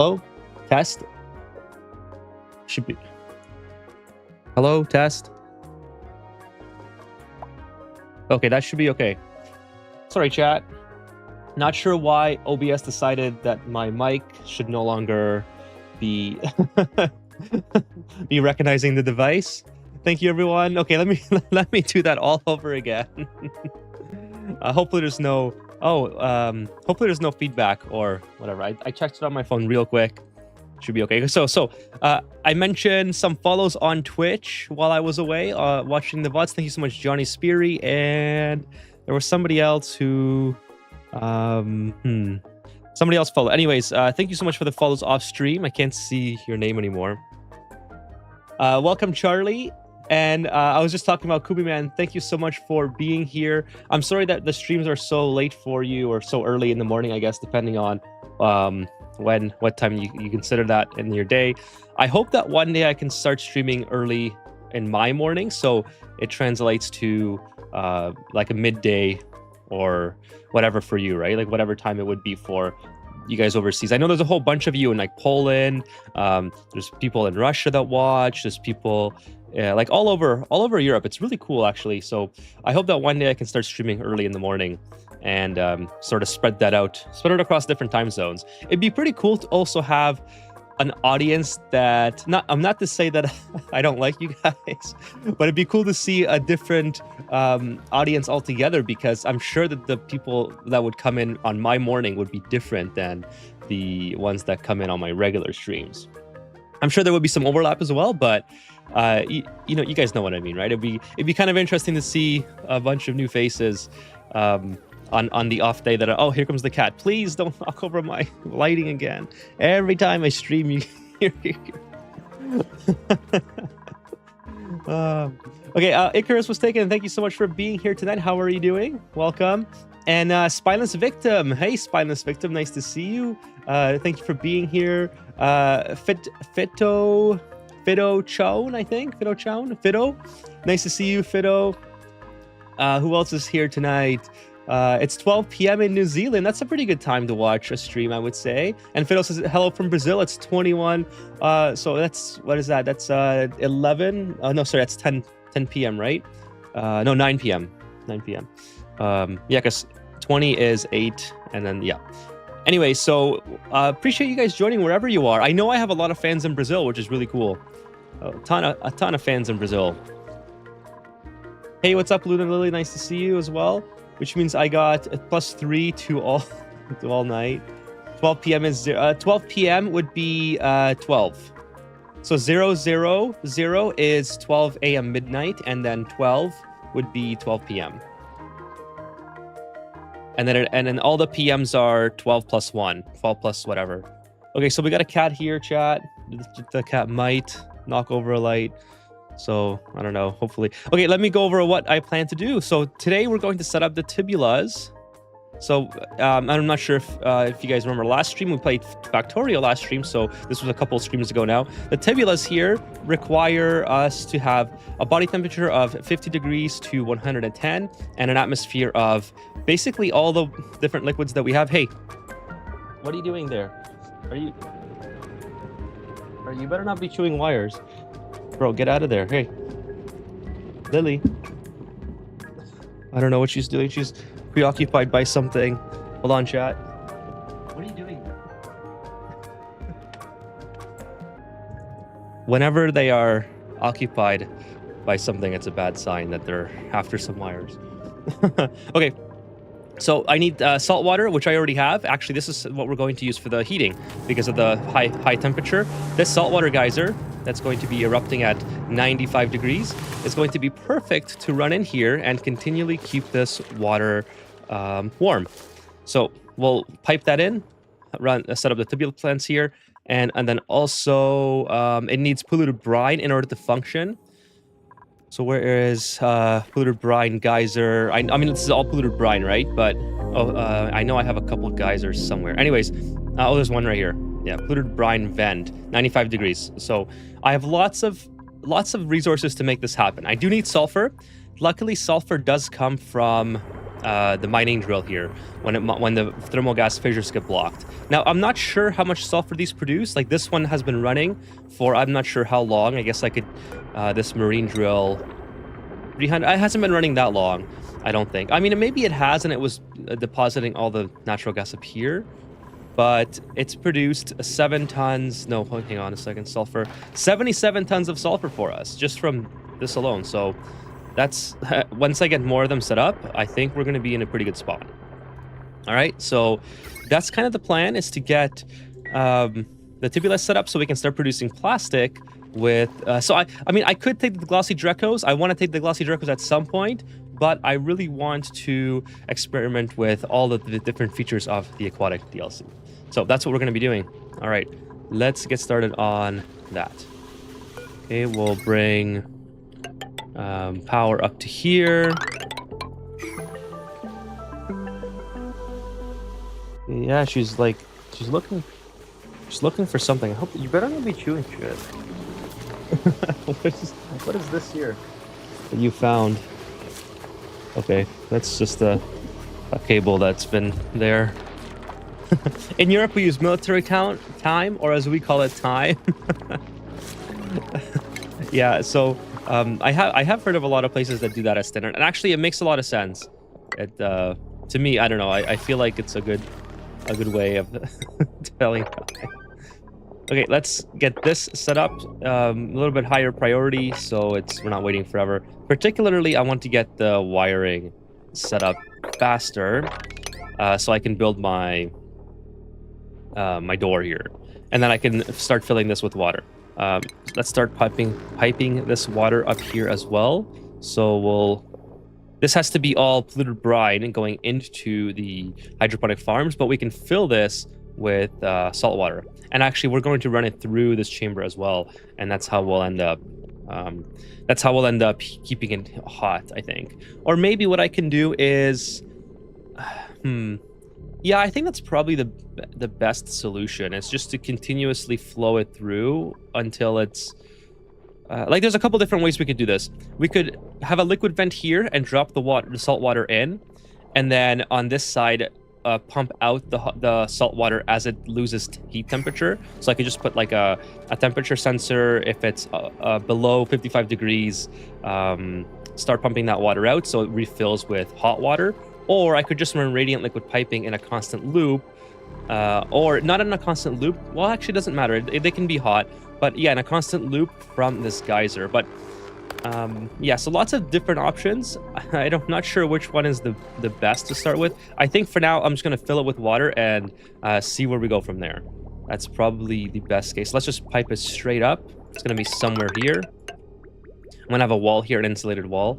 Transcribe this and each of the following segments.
Hello? Test? Should be. Hello? Test? Okay, that should be okay. Sorry, chat. Not sure why OBS decided that my mic should no longer be be recognizing the device. Thank you, everyone. Okay, let me do that all over again. Hopefully there's no hopefully there's no feedback or whatever. I checked it on my phone real quick. Should be okay. So I mentioned some follows on Twitch while I was away watching the VODs. Thank you so much, Johnny Speary, and there was somebody else who somebody else followed. Anyways, thank you so much for the follows off stream. I can't see your name anymore. Welcome, Charlie. And I was just talking about Kubi Man. Thank you so much for being here. I'm sorry that the streams are so late for you, or so early in the morning, I guess, depending on what time you consider that in your day. I hope that one day I can start streaming early in my morning, so it translates to like a midday or whatever for you, right? Like whatever time it would be for you guys overseas. I know there's a whole bunch of you in like Poland. There's people in Russia that watch. There's people like all over Europe. It's really cool, actually. So I hope that one day I can start streaming early in the morning and sort of spread it across different time zones. It'd be pretty cool to also have an audience that I'm not to say that I don't like you guys, but it'd be cool to see a different audience altogether, because I'm sure that the people that would come in on my morning would be different than the ones that come in on my regular streams. I'm sure there would be some overlap as well, but you guys know what I mean, right? It'd be kind of interesting to see a bunch of new faces on the off day that oh, here comes the cat. Please don't knock over my lighting again. Every time I stream, you hear. Okay, Icarus was taken. Thank you so much for being here tonight. How are you doing? Welcome. And Spineless Victim. Hey, Spineless Victim. Nice to see you. Thank you for being here. Fito Chown, I think. Fito Chown. Fito. Nice to see you, Fito. Who else is here tonight? It's 12 p.m. in New Zealand. That's a pretty good time to watch a stream, I would say. And Fiddle says, hello from Brazil. It's 21. So that's, what is that? That's 11. No, sorry, that's 10 p.m., right? No, 9 p.m. 9 p.m. Yeah, because 20 is 8. And then, yeah. Anyway, so appreciate you guys joining wherever you are. I know I have a lot of fans in Brazil, which is really cool. A ton of fans in Brazil. Hey, what's up, Luna Lily? Nice to see you as well. Which means I got a +3 to all night. 12 p.m. is 12 p.m. would be 12. So 000 is 12 a.m. midnight, and then 12 would be 12 p.m. And then all the PMs are 12 plus 1, 12 plus whatever. Okay, so we got a cat here, chat. The cat might knock over a light. So, I don't know, hopefully. Okay, let me go over what I plan to do. So today we're going to set up the tibulas. So I'm not sure if you guys remember last stream, we played Factorio last stream. So this was a couple of streams ago now. The tibulas here require us to have a body temperature of 50 degrees to 110 and an atmosphere of basically all the different liquids that we have. Hey, what are you doing there? You better not be chewing wires. Bro, get out of there. Hey, Lily. I don't know what she's doing. She's preoccupied by something. Hold on, chat. What are you doing? Whenever they are occupied by something, it's a bad sign that they're after some wires. Okay. So I need salt water, which I already have. Actually, this is what we're going to use for the heating because of the high temperature. This saltwater geyser that's going to be erupting at 95 degrees is going to be perfect to run in here and continually keep this water warm. So we'll pipe that in, set up the tubule plants here, and then also it needs polluted brine in order to function. So where is polluted brine geyser? I mean, this is all polluted brine, right? But I know I have a couple of geysers somewhere. Anyways, there's one right here. Yeah, polluted brine vent, 95 degrees. So I have lots of resources to make this happen. I do need sulfur. Luckily, sulfur does come from the mining drill here when the thermal gas fissures get blocked. Now, I'm not sure how much sulfur these produce. Like this one has been running for I'm not sure how long. I guess I could this marine drill 300. It hasn't been running that long, I don't think. I mean, maybe it has, and it was depositing all the natural gas up here. But it's produced 7 tons. No, hang on a second. Sulfur, 77 tons of sulfur for us just from this alone. So that's once I get more of them set up, I think we're going to be in a pretty good spot. All right, so that's kind of the plan, is to get the tubulus set up so we can start producing plastic with I mean, I could take the glossy Drecos. I want to take the glossy Drecos at some point, but I really want to experiment with all of the different features of the Aquatic DLC. So that's what we're going to be doing. All right, let's get started on that. Okay, we'll bring power up to here. Yeah, she's looking for something. I hope you better not be chewing shit. What is this here that you found? Okay, that's just a cable that's been there. In Europe, we use military time, or as we call it, time. Yeah, so I have heard of a lot of places that do that as standard, and actually, it makes a lot of sense. To me, I don't know. I feel like it's a good way of telling time. Okay, let's get this set up a little bit higher priority, so we're not waiting forever. Particularly, I want to get the wiring set up faster, so I can build my my door here, and then I can start filling this with water. Let's start piping this water up here as well. So this has to be all polluted brine and going into the hydroponic farms, but we can fill this with salt water. And actually, we're going to run it through this chamber as well, and that's how we'll end up. Keeping it hot, I think. Or maybe what I can do is, yeah, I think that's probably the best solution. It's just to continuously flow it through until it's like, there's a couple different ways we could do this. We could have a liquid vent here and drop the salt water in, and then on this side, pump out the salt water as it loses heat temperature. So I could just put like a temperature sensor. If it's below 55 degrees, start pumping that water out so it refills with hot water. Or I could just run radiant liquid piping in a constant loop, or not in a constant loop. Well, actually, it doesn't matter. They can be hot, but yeah, in a constant loop from this geyser. But yeah, so lots of different options. I'm not sure which one is the best to start with. I think for now, I'm just going to fill it with water and see where we go from there. That's probably the best case. Let's just pipe it straight up. It's going to be somewhere here. I'm going to have a wall here, an insulated wall.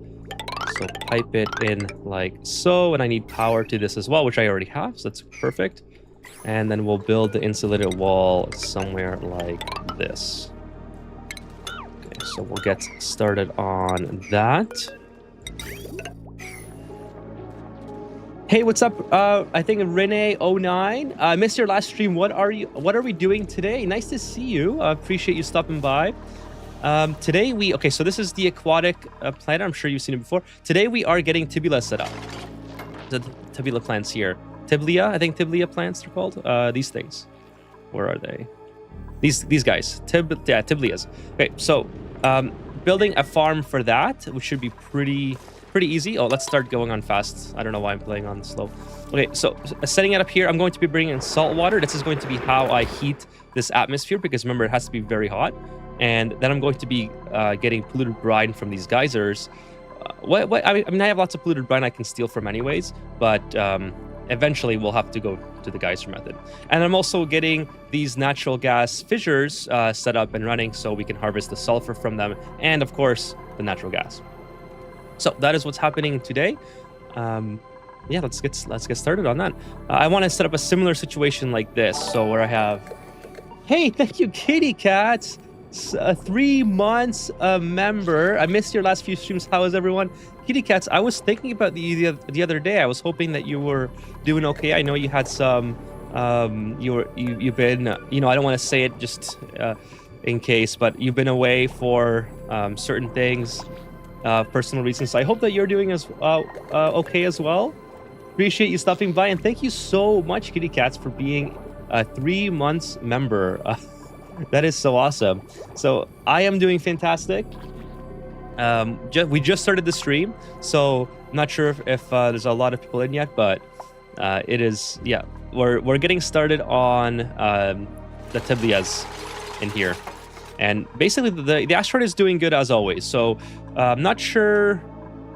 So pipe it in like so, and I need power to this as well, which I already have, so that's perfect. And then we'll build the insulated wall somewhere like this. Okay, so we'll get started on that. Hey, what's up? I think Renee09. I missed your last stream. What are we doing today? Nice to see you. I appreciate you stopping by. Today okay, so this is the aquatic plant. I'm sure you've seen it before. Today we are getting tibula set up. The tibula plants here. Tiblia, I think tiblia plants they're called. These things. Where are they? These guys. Tiblias. Okay, so building a farm for that, which should be pretty easy. Oh, let's start going on fast. I don't know why I'm playing on slow. Okay, so setting it up here, I'm going to be bringing in salt water. This is going to be how I heat this atmosphere, because remember, it has to be very hot. And then I'm going to be getting polluted brine from these geysers. I mean, I have lots of polluted brine I can steal from anyways, but eventually we'll have to go to the geyser method. And I'm also getting these natural gas fissures set up and running so we can harvest the sulfur from them, and of course, the natural gas. So that is what's happening today. Yeah, let's get started on that. I want to set up a similar situation like this, so where I have... Hey, thank you, kitty cats! 3 months a member. I missed your last few streams. How is everyone? Kitty cats, I was thinking about the other day. I was hoping that you were doing okay. I know you had some you've been, you know, I don't want to say it just in case, but you've been away for certain things, personal reasons. So I hope that you're doing as okay as well. Appreciate you stopping by, and thank you so much, kitty cats, for being a 3 months member. That is so awesome. So I am doing fantastic. We just started the stream, so I'm not sure if there's a lot of people in yet, but it is, yeah, we're getting started on the tiblias in here. And basically the asteroid is doing good as always. So I'm not sure.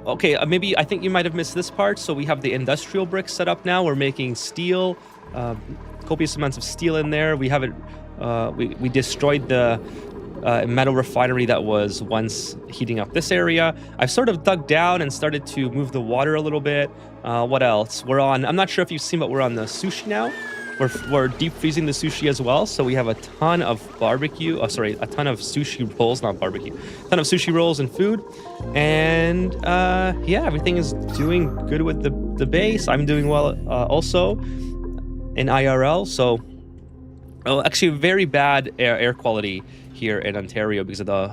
Okay, maybe I think you might have missed this part. So we have the industrial bricks set up now. We're making steel, copious amounts of steel in there. We have it. We destroyed the metal refinery that was once heating up this area. I've sort of dug down and started to move the water a little bit. What else? I'm not sure if you've seen, but we're on the sushi now. We're deep freezing the sushi as well. So we have a ton of barbecue. A ton of sushi rolls, not barbecue. A ton of sushi rolls and food. And yeah, everything is doing good with the base. I'm doing well also in IRL. So actually very bad air quality here in Ontario because of the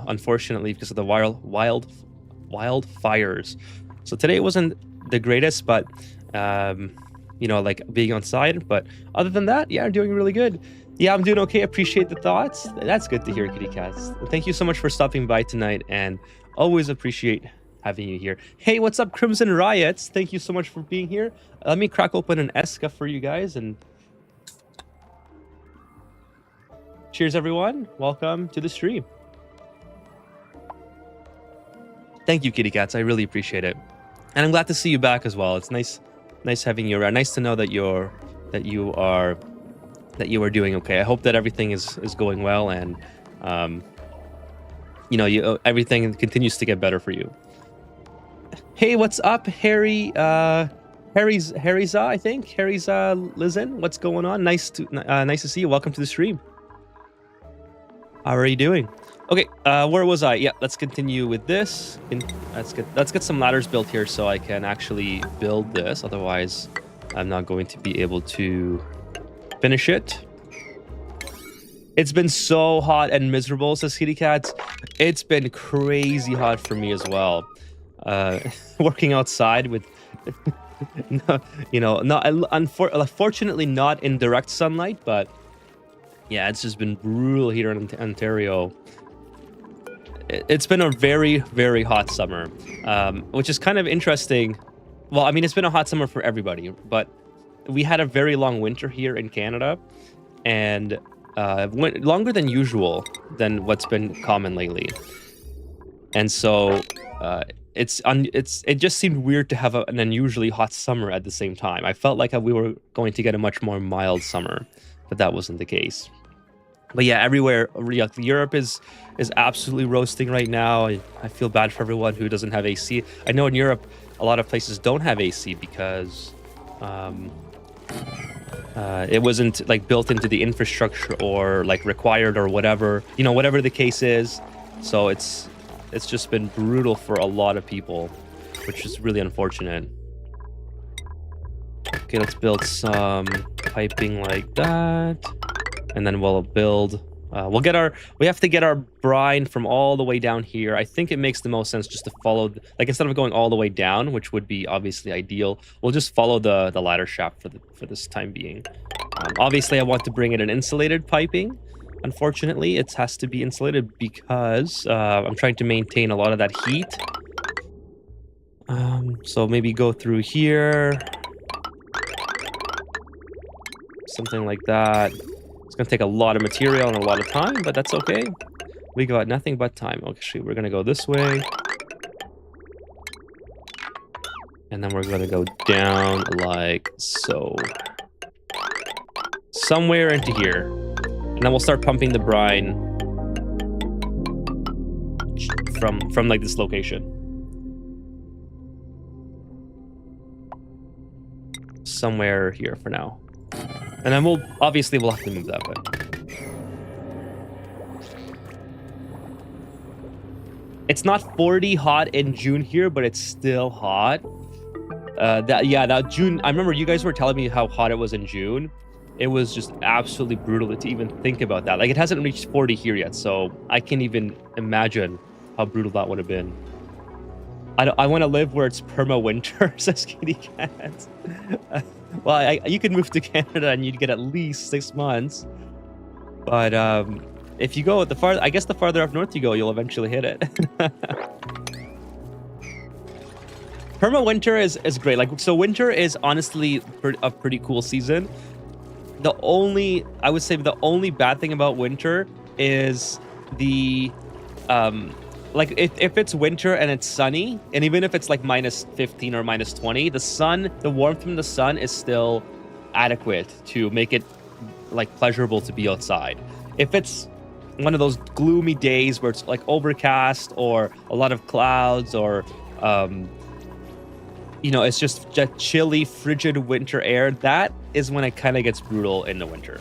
wildfires. So today it wasn't the greatest, but you know, like being outside. But other than that, yeah, I'm doing really good. Yeah, I'm doing okay. Appreciate the thoughts. That's good to hear, kitty cats. Thank you so much for stopping by tonight, and always appreciate having you here. Hey, what's up, Crimson Riots? Thank you so much for being here. Let me crack open an Esca for you guys, and cheers, everyone. Welcome to the stream. Thank you, kitty cats. I really appreciate it. And I'm glad to see you back as well. It's nice having you around. Nice to know that you are doing okay. I hope that everything is going well, and you know, everything continues to get better for you. Hey, what's up, Harryza, I think. Harryza Lizen, what's going on? Nice to see you. Welcome to the stream. How are you doing? Okay, where was I? Yeah, let's continue with this. Let's get some ladders built here so I can actually build this. Otherwise, I'm not going to be able to finish it. It's been so hot and miserable, says Kitty Cats. It's been crazy hot for me as well. Working outside with No, not unfortunately not in direct sunlight, but yeah, it's just been brutal here in Ontario. It's been a very, very hot summer, which is kind of interesting. Well, I mean, it's been a hot summer for everybody, but we had a very long winter here in Canada, and went longer than usual than what's been common lately. And so it just seemed weird to have an unusually hot summer at the same time. I felt like we were going to get a much more mild summer, but that wasn't the case. But yeah, everywhere, Europe is absolutely roasting right now. I feel bad for everyone who doesn't have AC. I know in Europe, a lot of places don't have AC because it wasn't like built into the infrastructure or like required or whatever, whatever the case is. So it's just been brutal for a lot of people, which is really unfortunate. Okay, let's build some piping like that. And then we'll build, we have to get our brine from all the way down here. I think it makes the most sense just to follow, like instead of going all the way down, which would be obviously ideal, we'll just follow the ladder shaft for this time being. Obviously, I want to bring in an insulated piping. Unfortunately, it has to be insulated because I'm trying to maintain a lot of that heat. So maybe go through here. Something like that. It's going to take a lot of material and a lot of time, but that's okay. We got nothing but time. Actually, we're going to go this way. And then we're going to go down like so. Somewhere into here. And then we'll start pumping the brine from like this location. Somewhere here for now. And then we'll have to move that, but it's not 40 hot in June here, but it's still hot. That June, I remember you guys were telling me how hot it was in June. It was just absolutely brutal to even think about that. Like, it hasn't reached 40 here yet, so I can't even imagine how brutal that would have been. I want to live where it's perma-winter, says Kitty Cat. Well, you could move to Canada and you'd get at least 6 months. But if you go I guess the farther up north you go, you'll eventually hit it. Perma-winter is great. Like, so winter is honestly a pretty cool season. I would say the only bad thing about winter is the like if it's winter and it's sunny, and even if it's like minus 15 or minus 20, the warmth from the sun is still adequate to make it like pleasurable to be outside. If it's one of those gloomy days where it's like overcast or a lot of clouds or it's just chilly, frigid winter air, that is when it kind of gets brutal in the winter,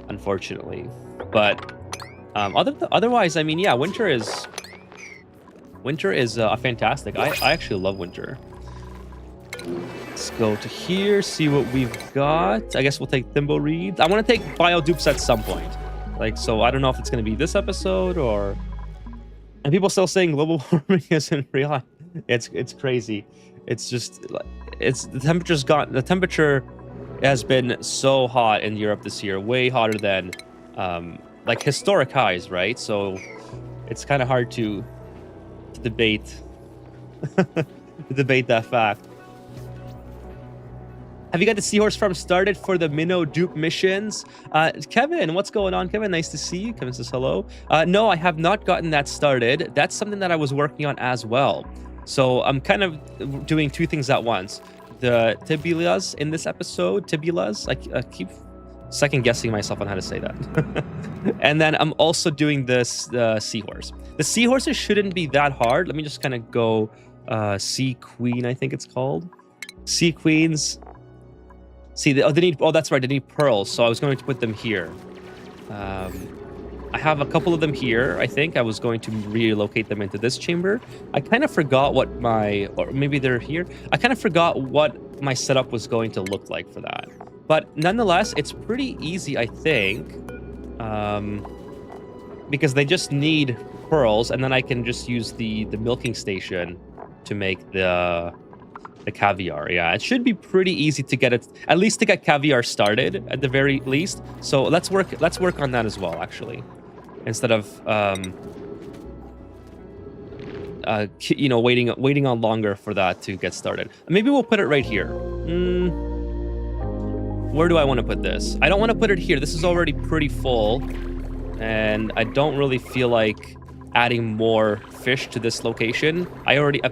unfortunately. But otherwise, I mean, yeah, winter is fantastic. I actually love winter. Let's go to here, see what we've got. I guess we'll take Thimble Reeds. I want to take Biodupes at some point. Like, so I don't know if it's going to be this episode or... And people still saying global warming isn't real. It's crazy. It's just... The temperature has been so hot in Europe this year. Way hotter than, like, historic highs, right? So it's kind of hard to debate that fact. Have you got the Seahorse Farm started for the Minnow Dupe missions? Kevin, what's going on? Kevin, nice to see you. Kevin says hello. No, I have not gotten that started. That's something that I was working on as well. So I'm kind of doing two things at once. The tibulas in this episode, tibulas, I keep second guessing myself on how to say that. And then I'm also doing the Seahorse. The Seahorses shouldn't be that hard. Let me just kind of go Sea Queen, I think it's called. Sea Queens. See, they need, that's right, they need pearls, so I was going to put them here. I have a couple of them here, I think. I was going to relocate them into this chamber. I kind of forgot what or maybe they're here. I kind of forgot what my setup was going to look like for that. But nonetheless, it's pretty easy, I think. Because they just need pearls, and then I can just use the milking station to make the The caviar, yeah. It should be pretty easy to get it, at least to get caviar started at the very least. So let's work on that as well, actually. Instead of you know, waiting on longer for that to get started. Maybe we'll put it right here. Where do I want to put this? I don't want to put it here. This is already pretty full, and I don't really feel like adding more fish to this location.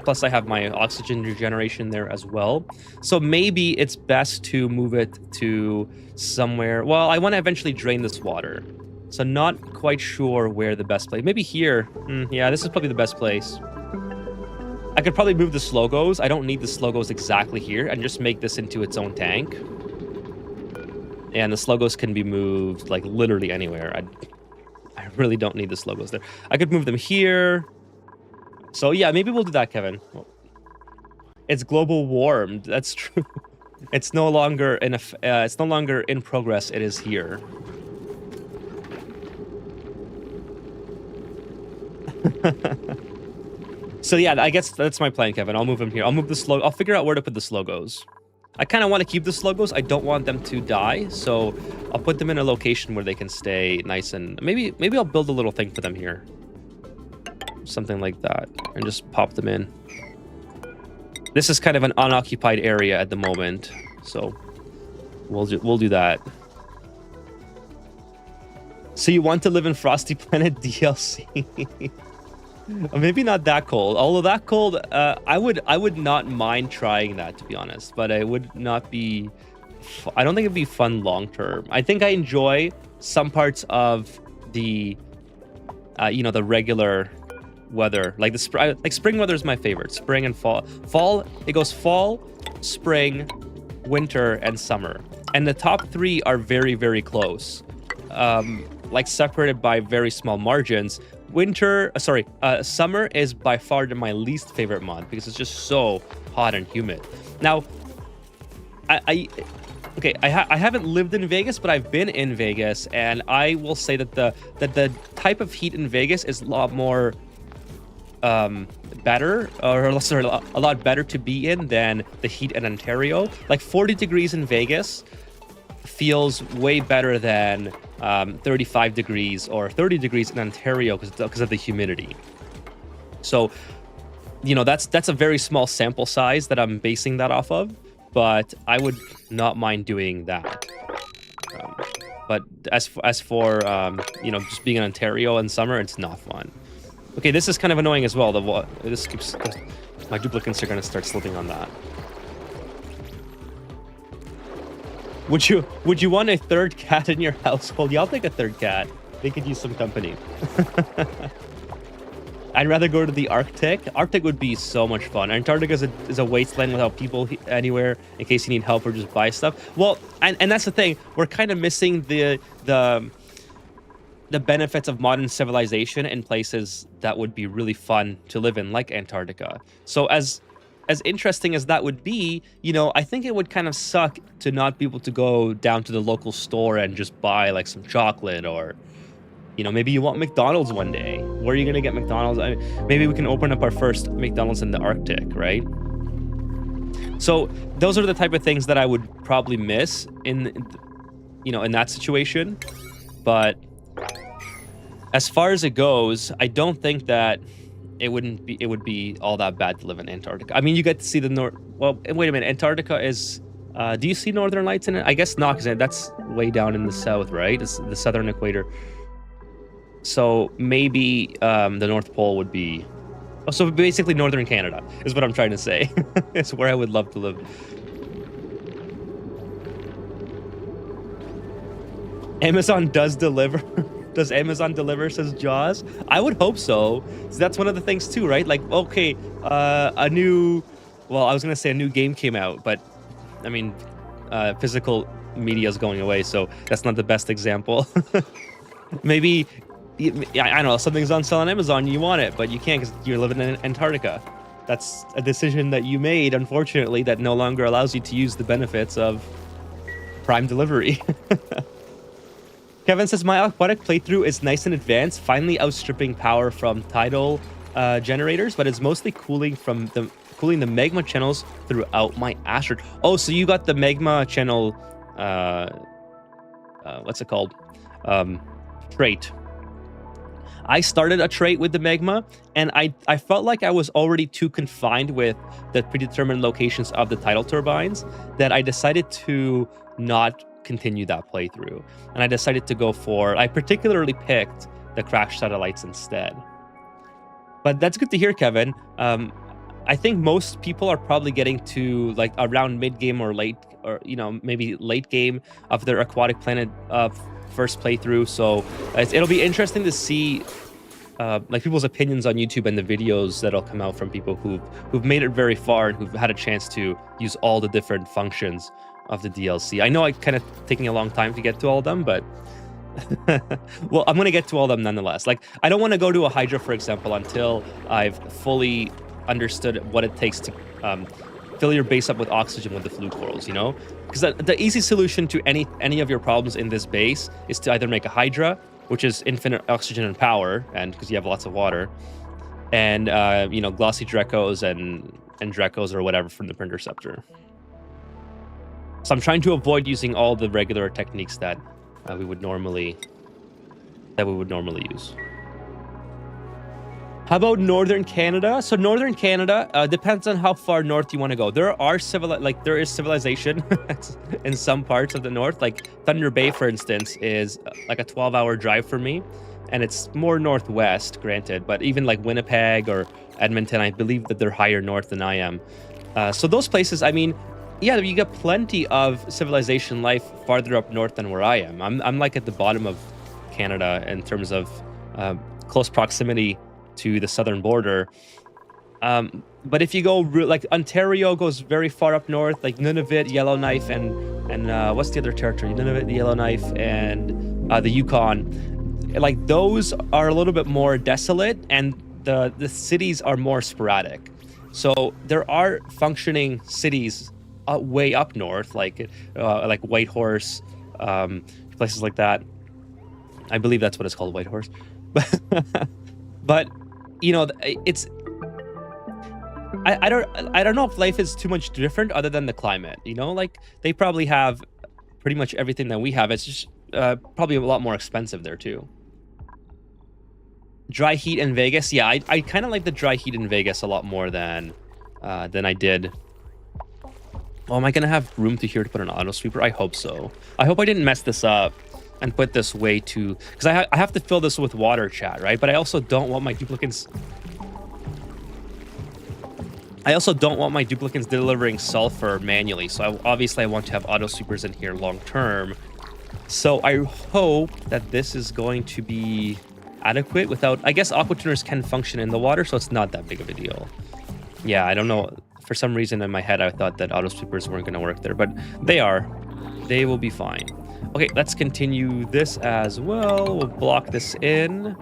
Plus I have my oxygen regeneration there as well. So maybe it's best to move it to somewhere. Well, I want to eventually drain this water. So not quite sure where the best place. Maybe here. Yeah, this is probably the best place. I could probably move the slogos. I don't need the slogos exactly here, and just make this into its own tank. And the slogos can be moved like literally anywhere. I really don't need the slogos there. I could move them here. So yeah, maybe we'll do that, Kevin. It's global warmed. That's true. It's no longer in progress. It is here. So yeah, I guess that's my plan, Kevin. I'll move them here. I'll move the slow. I'll figure out where to put the slogos. I kind of want to keep the sluggos. I don't want them to die, so I'll put them in a location where they can stay nice, and maybe I'll build a little thing for them here. Something like that, and just pop them in. This is kind of an unoccupied area at the moment, so we'll do that. So you want to live in Frosty Planet DLC? Maybe not that cold. Although that cold, I would not mind trying that, to be honest. But it would not be. I don't think it'd be fun long term. I think I enjoy some parts of the, you know, the regular weather. Like spring weather is my favorite. Spring and fall. Fall, it goes fall, spring, winter, and summer. And the top three are very, very close. Like separated by very small margins. Summer is by far my least favorite month because it's just so hot and humid. Now, I haven't lived in Vegas, but I've been in Vegas, and I will say that the type of heat in Vegas is a lot more better, or sorry, a lot better to be in than the heat in Ontario. Like 40 degrees in Vegas feels way better than 35 degrees or 30 degrees in Ontario because of the humidity. So, you know, that's a very small sample size that I'm basing that off of, but I would not mind doing that. But as for you know, just being in Ontario in summer, it's not fun. Okay, this is kind of annoying as well. This keeps, my duplicates are going to start slipping on that. Would you want a third cat in your household? Yeah, I'll take a third cat. They could use some company. I'd rather go to the Arctic. Arctic would be so much fun. Antarctica is a wasteland without people anywhere in case you need help or just buy stuff. Well, and that's the thing. We're kind of missing the benefits of modern civilization in places that would be really fun to live in, like Antarctica. So as interesting as that would be, you know, I think it would kind of suck to not be able to go down to the local store and just buy like some chocolate, or, you know, maybe you want McDonald's one day. Where are you going to get McDonald's? Maybe we can open up our first McDonald's in the Arctic, right? So those are the type of things that I would probably miss in that situation. But as far as it goes, I don't think that it would be all that bad to live in Antarctica. I mean, you get to see the north. Well, wait a minute. Antarctica is. Do you see northern lights in it? I guess not, because that's way down in the south, right? It's the southern equator. So maybe the North Pole would be. Oh, so basically, northern Canada is what I'm trying to say. It's where I would love to live. Amazon does deliver. Does Amazon deliver, says Jaws? I would hope so. So that's one of the things too, right? Like, okay, I was gonna say a new game came out, but I mean, physical media is going away, so that's not the best example. Maybe, I don't know, something's on sale on Amazon, you want it, but you can't because you're living in Antarctica. That's a decision that you made, unfortunately, that no longer allows you to use the benefits of Prime delivery. Kevin says, my Aquatic playthrough is nice and advanced, finally outstripping power from tidal generators, but it's mostly cooling from the cooling the magma channels throughout my asteroid. Oh, so you got the magma channel, what's it called? Trait. I started a trait with the magma, and I felt like I was already too confined with the predetermined locations of the tidal turbines that I decided to not continue that playthrough. And I decided to go for, I particularly picked the crash satellites instead. But that's good to hear, Kevin. I think most people are probably getting to like around mid-game or late, or maybe late game of their Aquatic Planet first playthrough. So it'll be interesting to see like people's opinions on YouTube and the videos that'll come out from people who've made it very far and who've had a chance to use all the different functions of the DLC. I know I kind of taking a long time to get to all of them, but well, I'm gonna get to all of them nonetheless. Like, I don't want to go to a Hydra, for example, until I've fully understood what it takes to fill your base up with oxygen with the flue corals, because the easy solution to any of your problems in this base is to either make a Hydra, which is infinite oxygen and power, and because you have lots of water, and glossy Drecos and Drecos or whatever from the Printerceptor. So I'm trying to avoid using all the regular techniques that we would normally use. How about Northern Canada? So Northern Canada depends on how far north you want to go. There is civilization in some parts of the north. Like Thunder Bay, for instance, is like a 12-hour drive for me, and it's more northwest, granted. But even like Winnipeg or Edmonton, I believe that they're higher north than I am. So those places, I mean, yeah, you get plenty of civilization life farther up north than where I am. I'm like at the bottom of Canada in terms of close proximity to the southern border. But if you go like Ontario goes very far up north, like Nunavut, Yellowknife, and what's the other territory? Nunavut, Yellowknife, and the Yukon. Like those are a little bit more desolate, and the cities are more sporadic. So there are functioning cities way up north, like Whitehorse, places like that. I believe that's what it's called, Whitehorse. But it's I don't know if life is too much different other than the climate. Like they probably have pretty much everything that we have. It's just probably a lot more expensive there too. Dry heat in Vegas, yeah, I kind of like the dry heat in Vegas a lot more than I did. Oh, am I gonna have room here to put an auto sweeper? I hope so. I hope I didn't mess this up and put this way too, because I have to fill this with water, chat, right? But I also don't want my duplicants. I also don't want my duplicants delivering sulfur manually. So obviously I want to have auto sweepers in here long term. So I hope that this is going to be adequate without. I guess aqua tuners can function in the water, so it's not that big of a deal. Yeah, I don't know. For some reason in my head, I thought that auto sweepers weren't going to work there, but they are. They will be fine. Okay, let's continue this as well. We'll block this in.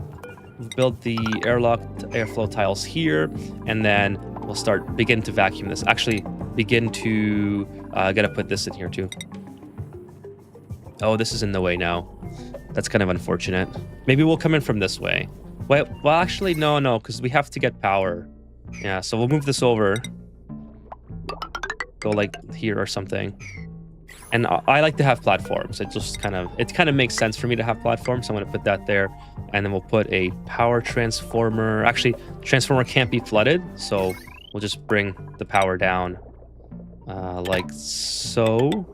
We'll build the airlock airflow tiles here, and then we'll begin to vacuum this. Actually, begin to gotta put this in here too. Oh, this is in the way now. That's kind of unfortunate. Maybe we'll come in from this way. Well, actually, no, because we have to get power. Yeah, so we'll move this over. Go like here or something. And I like to have platforms. It kind of makes sense for me to have platforms. So I'm going to put that there, and then we'll put a power transformer. Actually, transformer can't be flooded, so we'll just bring the power down like so.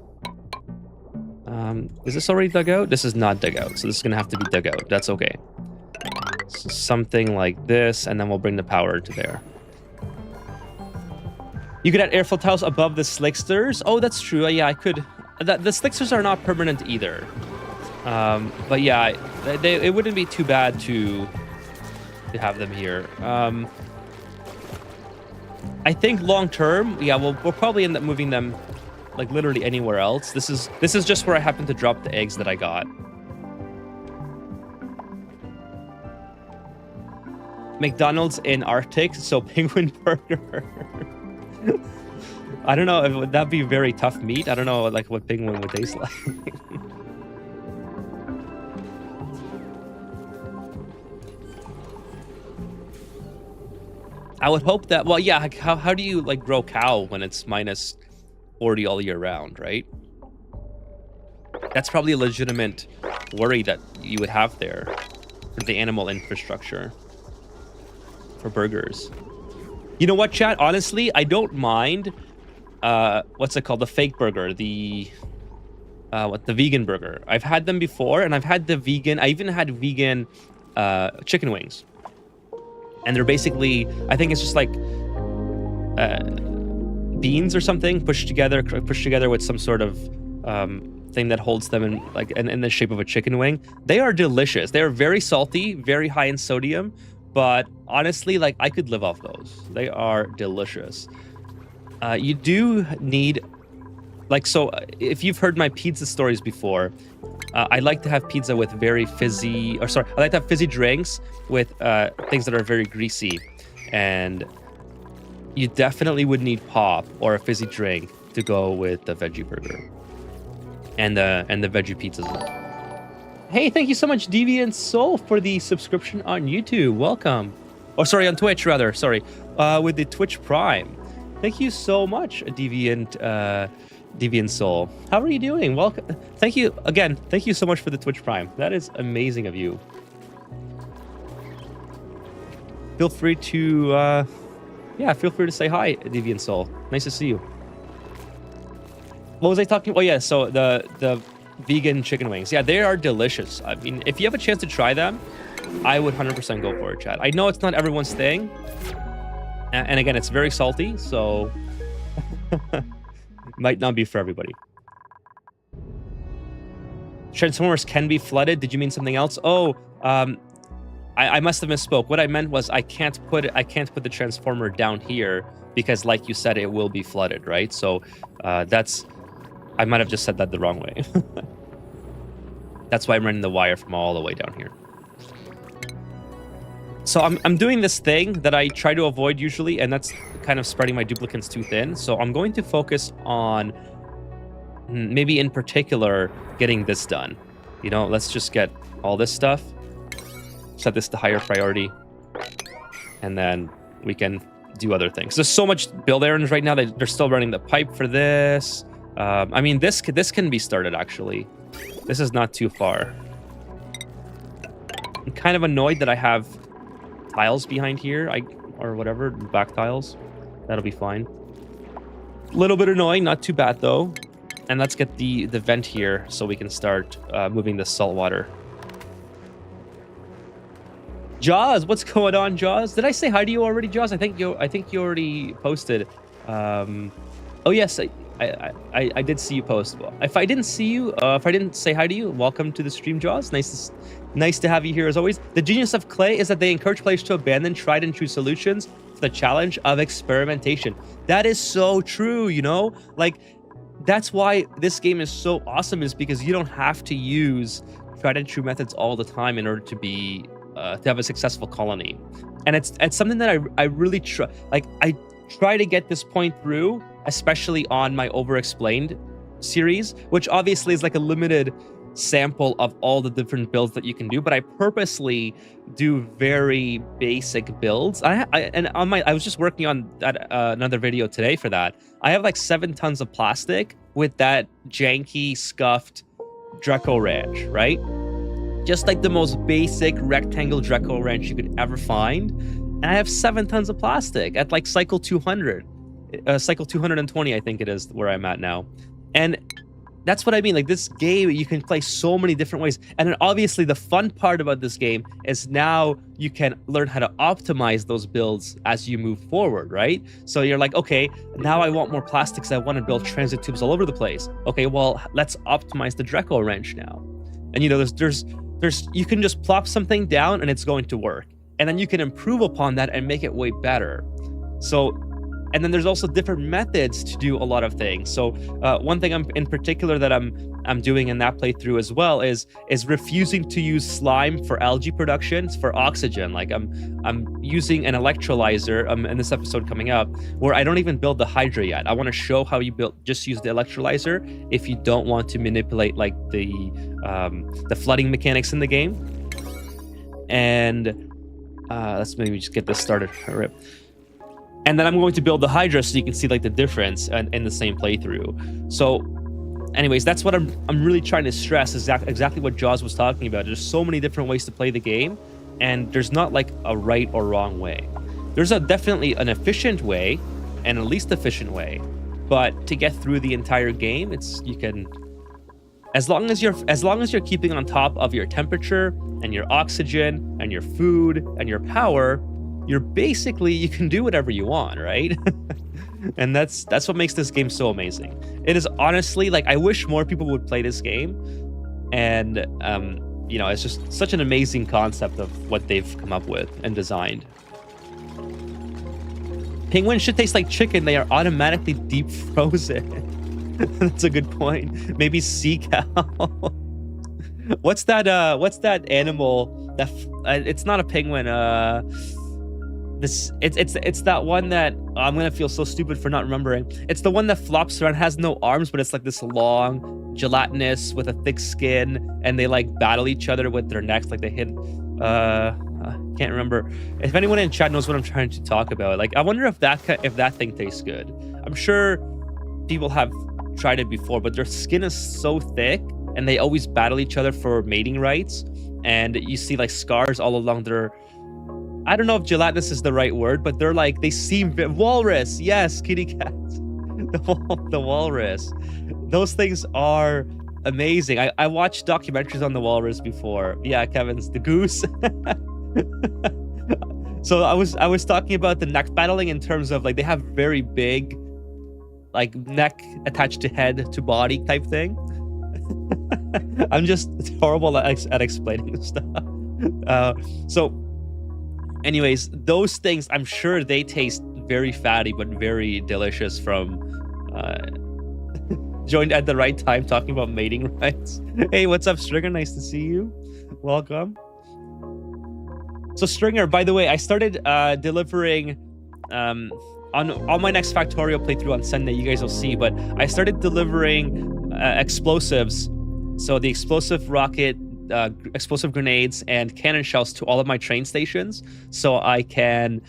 Is this already dug out? This is not dug out, so this is going to have to be dug out. That's okay. So something like this, and then we'll bring the power to there. You could add airflow tiles above the slicksters. Oh, that's true. Yeah, I could. The slicksters are not permanent either. But yeah, it wouldn't be too bad to have them here. I think long term, yeah, we'll probably end up moving them like literally anywhere else. This is just where I happen to drop the eggs that I got. McDonald's in Arctic, so penguin burger. I don't know, would that be very tough meat? I don't know like what penguin would taste like. I would hope that. Well, yeah. How do you like grow cow when it's minus 40 all year round, right? That's probably a legitimate worry that you would have there for the animal infrastructure for burgers. You know what, chat? Honestly, I don't mind. What's it called? The fake burger. The vegan burger. I've had them before, and I've had the vegan. I even had vegan chicken wings, and they're basically. I think it's just like beans or something pushed together with some sort of thing that holds them in the shape of a chicken wing. They are delicious. They are very salty, very high in sodium, but honestly, like I could live off those. They are delicious. You do need, like, so if you've heard my pizza stories before, I like to have pizza with very fizzy, I like to have fizzy drinks with things that are very greasy, and you definitely would need pop or a fizzy drink to go with the veggie burger and the veggie pizzas. Hey, thank you so much, Deviant Soul, for the subscription on YouTube. Welcome. Oh, sorry, on Twitch, rather. Sorry. With the Twitch Prime. Thank you so much, Deviant Soul. How are you doing? Welcome. Thank you again. Thank you so much for the Twitch Prime. That is amazing of you. Feel free to, feel free to say hi, Deviant Soul. Nice to see you. What was I talking about? Oh, yeah, so the vegan chicken wings. Yeah, they are delicious. I mean, if you have a chance to try them, I would 100% go for it, chat. I know it's not everyone's thing. And again, it's very salty, so might not be for everybody. Transformers can be flooded. Did you mean something else? Oh, I must have misspoke. What I meant was I can't put the transformer down here because, like you said, it will be flooded, right? So I might have just said that the wrong way. That's why I'm running the wire from all the way down here. So I'm doing this thing that I try to avoid usually, and that's kind of spreading my duplicates too thin. So I'm going to focus on maybe in particular getting this done. You know, let's just get all this stuff, set this to higher priority, and then we can do other things. There's so much build errands right now. They're still running the pipe for this. I mean, this can be started, actually. This is not too far. I'm kind of annoyed that I have tiles behind here, or whatever, back tiles. That'll be fine. A little bit annoying, not too bad, though. And let's get the vent here so we can start moving the salt water. Jaws, what's going on, Jaws? Did I say hi to you already, Jaws? I think you already posted. Oh yes, I did see you post. If I didn't see you, if I didn't say hi to you, welcome to the stream, Jaws. Nice to have you here as always. The genius of Clay is that they encourage players to abandon tried and true solutions for the challenge of experimentation. That is so true, you know? Like, that's why this game is so awesome, is because you don't have to use tried and true methods all the time in order to be to have a successful colony. And it's something that I really try. Like, I try to get this point through, especially on my Overexplained series, which obviously is like a limited sample of all the different builds that you can do, but I purposely do very basic builds. I was just working on that another video today for that. I have like 7 tons of plastic with that janky scuffed Dreco wrench, right? Just like the most basic rectangle Dreco wrench you could ever find. And I have 7 tons of plastic at like cycle 200. Cycle 220, I think it is, where I'm at now. And that's what I mean. Like, this game, you can play so many different ways. And then obviously the fun part about this game is now you can learn how to optimize those builds as you move forward, right? So you're like, okay, now I want more plastics. I want to build transit tubes all over the place. Okay, well, let's optimize the Dreco wrench now. And you know, there's you can just plop something down and it's going to work. And then you can improve upon that and make it way better. So, and then there's also different methods to do a lot of things. So one thing in particular that I'm doing in that playthrough as well is refusing to use slime for algae production for oxygen. Like I'm using an electrolyzer in this episode coming up where I don't even build the Hydra yet. I want to show how you just use the electrolyzer if you don't want to manipulate like the flooding mechanics in the game. And let's maybe just get this started. All right. And then I'm going to build the Hydra so you can see like the difference in the same playthrough. So anyways, that's what I'm really trying to stress, is exactly what Jaws was talking about. There's so many different ways to play the game, and there's not like a right or wrong way. There's definitely an efficient way and a least efficient way, but to get through the entire game, you can, as long as you're keeping on top of your temperature and your oxygen and your food and your power, you can do whatever you want, right? And that's what makes this game so amazing. It is honestly, like, I wish more people would play this game, and it's just such an amazing concept of what they've come up with and designed. Penguins should taste like chicken. They are automatically deep frozen. That's a good point. Maybe sea cow. What's that animal that it's not a penguin, it's that one that I'm gonna feel so stupid for not remembering. It's the one that flops around, has no arms, but it's like this long, gelatinous with a thick skin, and they like battle each other with their necks, like they hit. Can't remember. If anyone in chat knows what I'm trying to talk about, like I wonder if that thing tastes good. I'm sure people have tried it before, but their skin is so thick, and they always battle each other for mating rights, and you see like scars all along their. I don't know if gelatinous is the right word, but they seem walrus. Yes, kitty cats. The walrus. Those things are amazing. I watched documentaries on the walrus before. Yeah, Kevin's the goose. So I was talking about the neck battling in terms of like they have very big, like neck attached to head to body type thing. I'm just horrible at explaining this stuff. So. Anyways, those things, I'm sure they taste very fatty, but very delicious from joined at the right time talking about mating rights. Hey, what's up, Stringer? Nice to see you. Welcome. So Stringer, by the way, I started delivering on my next Factorio playthrough on Sunday, you guys will see, but I started delivering explosives. So the explosive rocket, explosive grenades and cannon shells to all of my train stations, so I can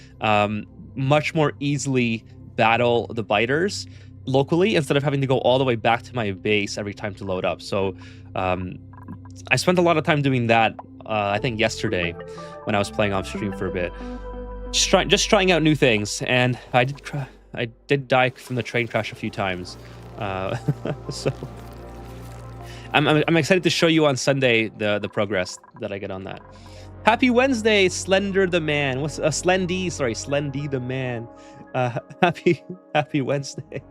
much more easily battle the biters locally instead of having to go all the way back to my base every time to load up. So I spent a lot of time doing that. I think yesterday when I was playing off stream for a bit, just trying out new things, and I did die from the train crash a few times. So. I'm excited to show you on Sunday the progress that I get on that. Happy Wednesday, Slender the Man. What's Slendy the Man. Happy Wednesday.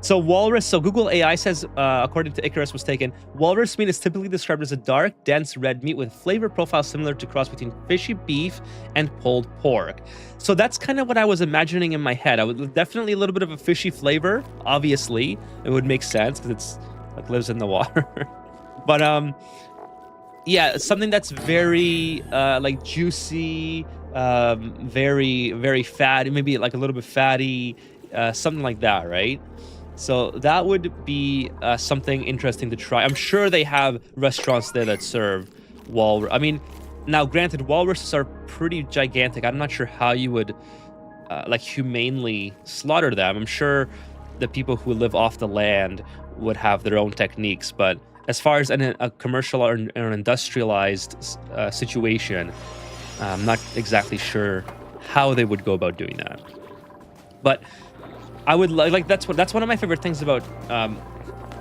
So walrus. So Google AI says, according to Icarus was taken, walrus meat is typically described as a dark, dense red meat with flavor profile similar to cross between fishy beef and pulled pork. So that's kind of what I was imagining in my head. I would definitely a little bit of a fishy flavor. Obviously, it would make sense because it's like lives in the water. But yeah, something that's very like juicy, very, very fatty, maybe like a little bit fatty, something like that, right? So that would be something interesting to try. I'm sure they have restaurants there that serve walrus. I mean, now granted, walruses are pretty gigantic. I'm not sure how you would like humanely slaughter them. I'm sure the people who live off the land would have their own techniques, but as far as a commercial or an industrialized situation, I'm not exactly sure how they would go about doing that. But I would like that's one of my favorite things about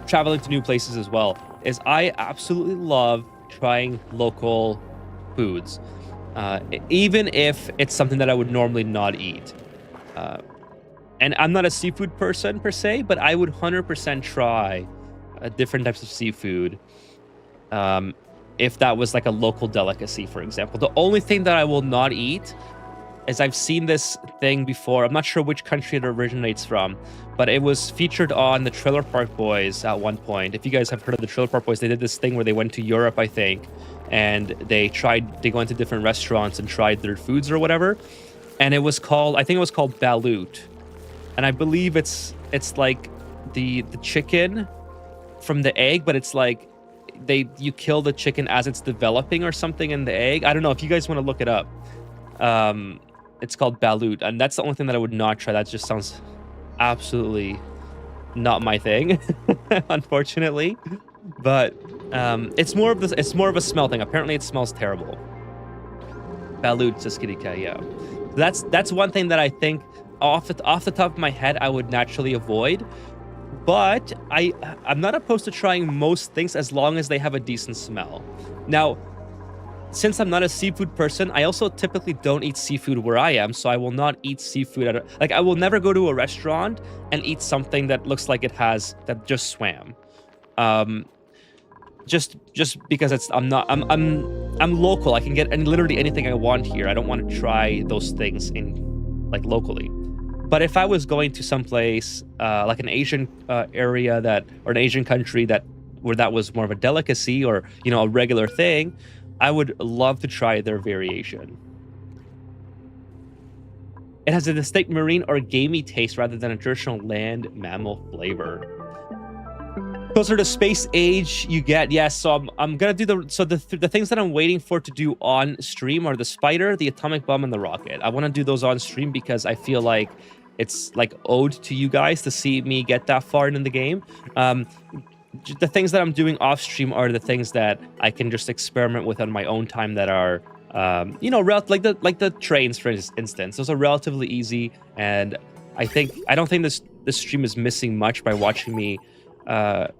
traveling to new places as well, is I absolutely love trying local foods, even if it's something that I would normally not eat. And I'm not a seafood person per se, but I would 100% try different types of seafood if that was like a local delicacy, for example. The only thing that I will not eat is, I've seen this thing before. I'm not sure which country it originates from, but it was featured on the Trailer Park Boys at one point. If you guys have heard of the Trailer Park Boys, they did this thing where they went to Europe, I think, and they go into different restaurants and tried their foods or whatever. And I think it was called balut. And I believe it's like the chicken from the egg, but it's like you kill the chicken as it's developing or something in the egg. I don't know if you guys want to look it up. It's called balut, and that's the only thing that I would not try. That just sounds absolutely not my thing, unfortunately. But it's more of a smell thing. Apparently, it smells terrible. Balut Saskirika, yeah. That's one thing that I think off the top of my head I would naturally avoid. But I'm not opposed to trying most things as long as they have a decent smell. Now, since I'm not a seafood person, I also typically don't eat seafood where I am, so I will not eat seafood like I will never go to a restaurant and eat something that looks like that just swam. Just because I'm local. I can get literally anything I want here. I don't want to try those things locally. But if I was going to someplace like an Asian area or an Asian country where that was more of a delicacy or a regular thing, I would love to try their variation. It has a distinct marine or gamey taste rather than a traditional land mammal flavor. Closer to space age you get, yes. So I'm gonna do the things that I'm waiting for to do on stream are the spider, the atomic bomb, and the rocket. I want to do those on stream because I feel like it's like owed to you guys to see me get that far in the game. The things that I'm doing off stream are the things that I can just experiment with on my own time that are like the trains, for instance. Those are relatively easy, and I don't think this stream is missing much by watching me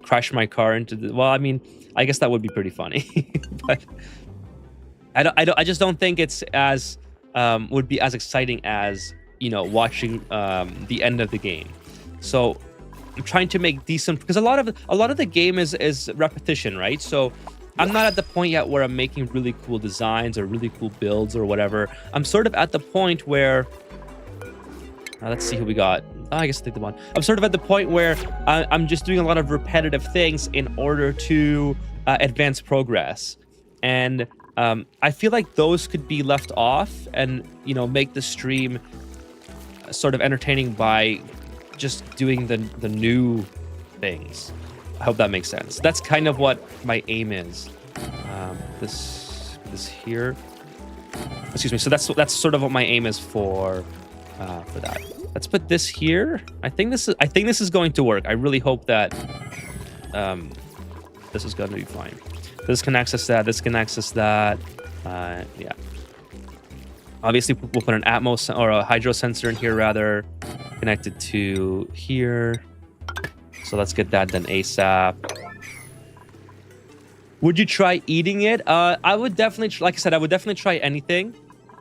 crash my car into well, I mean, I guess that would be pretty funny. But I just don't think it's as would be as exciting as watching the end of the game. So I'm trying to make decent, because a lot of the game is repetition, right? So I'm not at the point yet where I'm making really cool designs or really cool builds or whatever. I'm sort of at the point where let's see who we got. I guess I'll take the one. I'm sort of at the point where I'm just doing a lot of repetitive things in order to advance progress. And I feel like those could be left off and, make the stream sort of entertaining by just doing the new things. I hope that makes sense. That's kind of what my aim is. This here. Excuse me. So that's sort of what my aim is for that. Let's put this here. I think this is going to work. I really hope that this is going to be fine. This can access that. This can access that. Yeah. Obviously, we'll put an Atmos or a hydro sensor in here, rather, connected to here. So let's get that done ASAP. Would you try eating it? I would definitely, like I said, I would definitely try anything,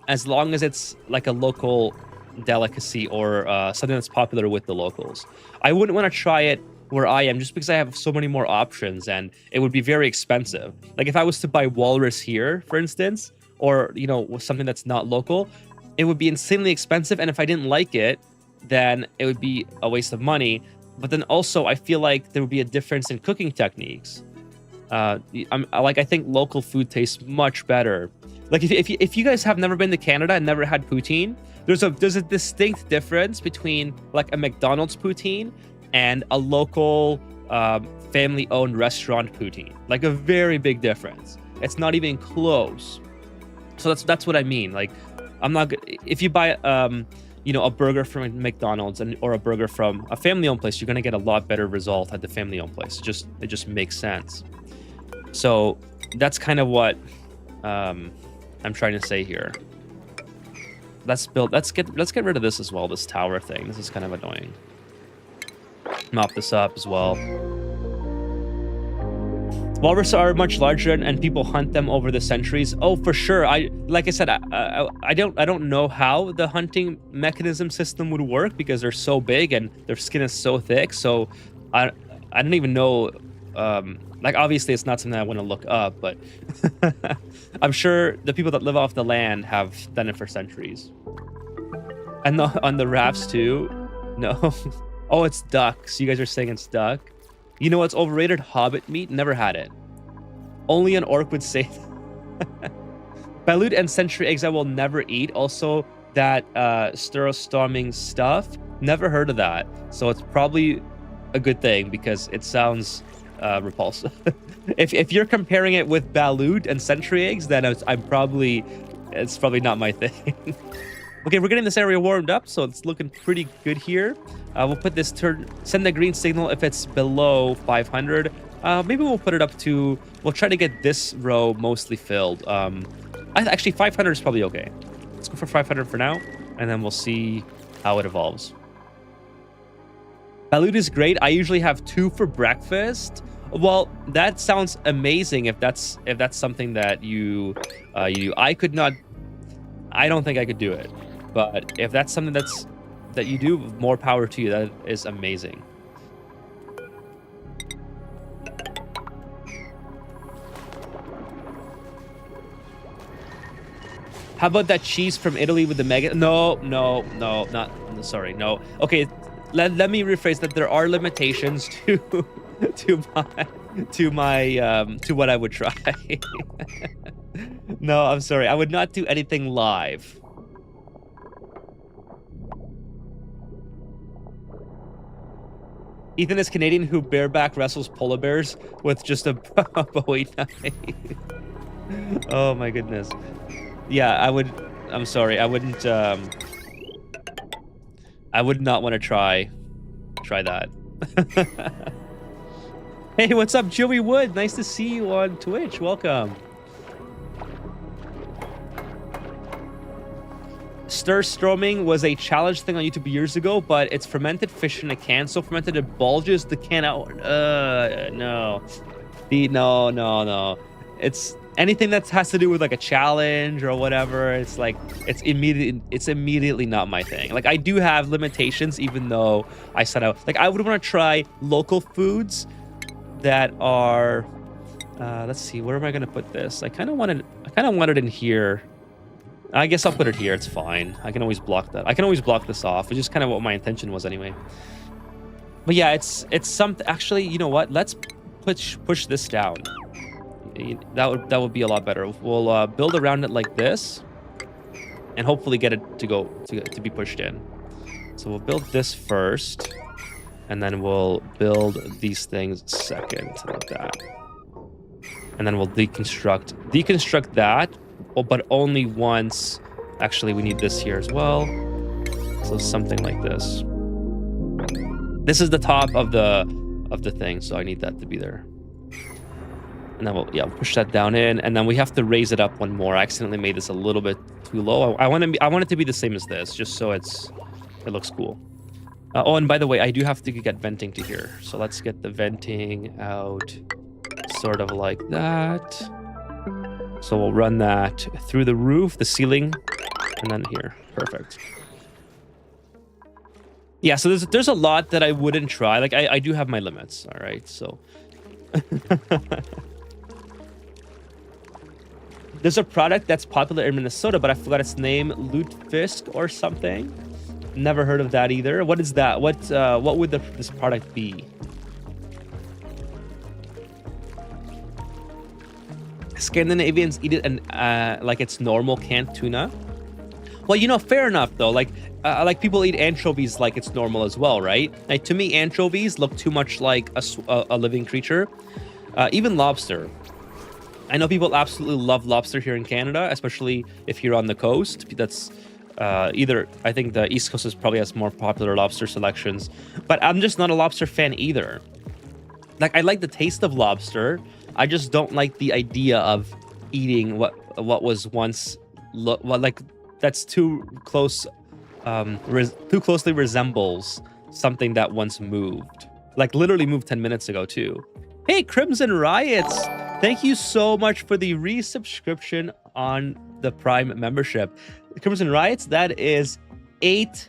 as long as it's like a local delicacy or something that's popular with the locals. I wouldn't want to try it where I am, just because I have so many more options, and it would be very expensive. Like if I was to buy walrus here, for instance, or something that's not local, it would be insanely expensive, and if I didn't like it, then it would be a waste of money. But then also I feel like there would be a difference in cooking techniques. I think local food tastes much better. Like if you guys have never been to Canada and never had poutine, there's a distinct difference between like a McDonald's poutine and a local family-owned restaurant poutine. Like a very big difference. It's not even close. So that's what I mean. Like I'm not, if you buy a burger from McDonald's or a burger from a family-owned place, you're gonna get a lot better result at the family-owned place. It just makes sense. So that's kind of what I'm trying to say here. Let's get rid of this as well. This tower thing. This is kind of annoying. Mop this up as well. Walrus are much larger, and people hunt them over the centuries. Oh, for sure. Like I said, I don't know how the hunting mechanism system would work, because they're so big and their skin is so thick. So I don't even know. Like obviously it's not something I want to look up, but I'm sure the people that live off the land have done it for centuries. And on the rafts too. No. Oh, it's duck. So you guys are saying it's duck. You know what's overrated? Hobbit meat. Never had it. Only an orc would say balut and century eggs I will never eat. Also that sturostorming stuff. Never heard of that. So it's probably a good thing, because it sounds repulsive. If you're comparing it with balut and century eggs, then it's probably not my thing. Okay, we're getting this area warmed up, so it's looking pretty good here. We'll put this send the green signal if it's below 500. Maybe we'll put it up to, we'll try to get this row mostly filled. Actually, 500 is probably okay. Let's go for 500 for now, and then we'll see how it evolves. Balut is great. I usually have 2 for breakfast. Well, that sounds amazing if that's something that you do. I don't think I could do it. But if that's something that you do, more power to you. That is amazing. How about that cheese from Italy with the mega? No, not. Sorry, no. Okay, let me rephrase that. There are limitations to what I would try. No, I'm sorry. I would not do anything live. Ethan is Canadian who bareback wrestles polar bears with just a Bowie knife. Oh my goodness. Yeah, I'm sorry. I wouldn't. I would not want to try that. Hey, what's up, Joey Wood? Nice to see you on Twitch. Welcome. Stir-stroming was a challenge thing on YouTube years ago, but it's fermented fish in a can. So fermented it bulges the can out. No. No. It's anything that has to do with like a challenge or whatever. It's like it's immediately not my thing. Like I do have limitations, even though I set out. Like I would want to try local foods that are. Let's see, where am I gonna put this? I kind of want it in here. I guess I'll put it here. It's fine. I can always block that. I can always block this off, which is kind of what my intention was anyway. But yeah, it's something. Actually, you know what? Let's push this down. That would be a lot better. We'll build around it like this, and hopefully get it to be pushed in. So we'll build this first, and then we'll build these things second, like that. And then we'll deconstruct that. Oh, but only once. Actually, we need this here as well. So something like this. This is the top of the thing, so I need that to be there. And then we'll push that down in, and then we have to raise it up one more. I accidentally made this a little bit too low. I want it to be the same as this, just so it looks cool. Oh, and by the way, I do have to get venting to here. So let's get the venting out, sort of like that. So we'll run that through the roof, the ceiling, and then here. Perfect. Yeah, so there's a lot that I wouldn't try. Like I do have my limits. All right, so there's a product that's popular in Minnesota, but I forgot its name. Lutefisk or something. Never heard of that either. What is that? What would this product be? Scandinavians eat it and like it's normal canned tuna. Well, fair enough though. Like people eat anchovies like it's normal as well, right? Like to me, anchovies look too much like a living creature. Even lobster. I know people absolutely love lobster here in Canada, especially if you're on the coast. That's I think the East Coast probably has more popular lobster selections, but I'm just not a lobster fan either. Like I like the taste of lobster. I just don't like the idea of eating what was once that's too close, too closely resembles something that once moved, like literally moved 10 minutes ago too. Hey, Crimson Riots, thank you so much for the resubscription on the Prime membership. Crimson Riots, that is eight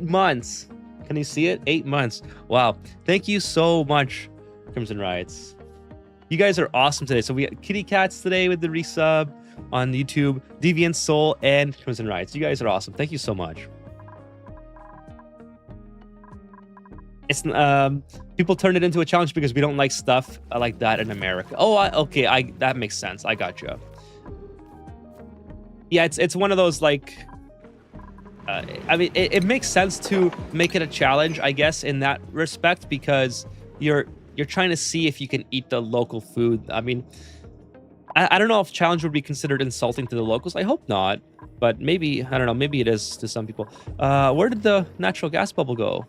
months. Can you see it? 8 months. Wow. Thank you so much, Crimson Riots. You guys are awesome today. So we got Kitty Cats today with the resub on YouTube, Deviant Soul, and Crimson Riots. You guys are awesome. Thank you so much. It's people turn it into a challenge because we don't like stuff like that in America. Oh, okay. That makes sense. I got you. Yeah, it's one of those like. I mean, it makes sense to make it a challenge, I guess, in that respect, because you're trying to see if you can eat the local food. I mean, I don't know if challenge would be considered insulting to the locals. I hope not, but maybe, I don't know, maybe it is to some people. Where did the natural gas bubble go?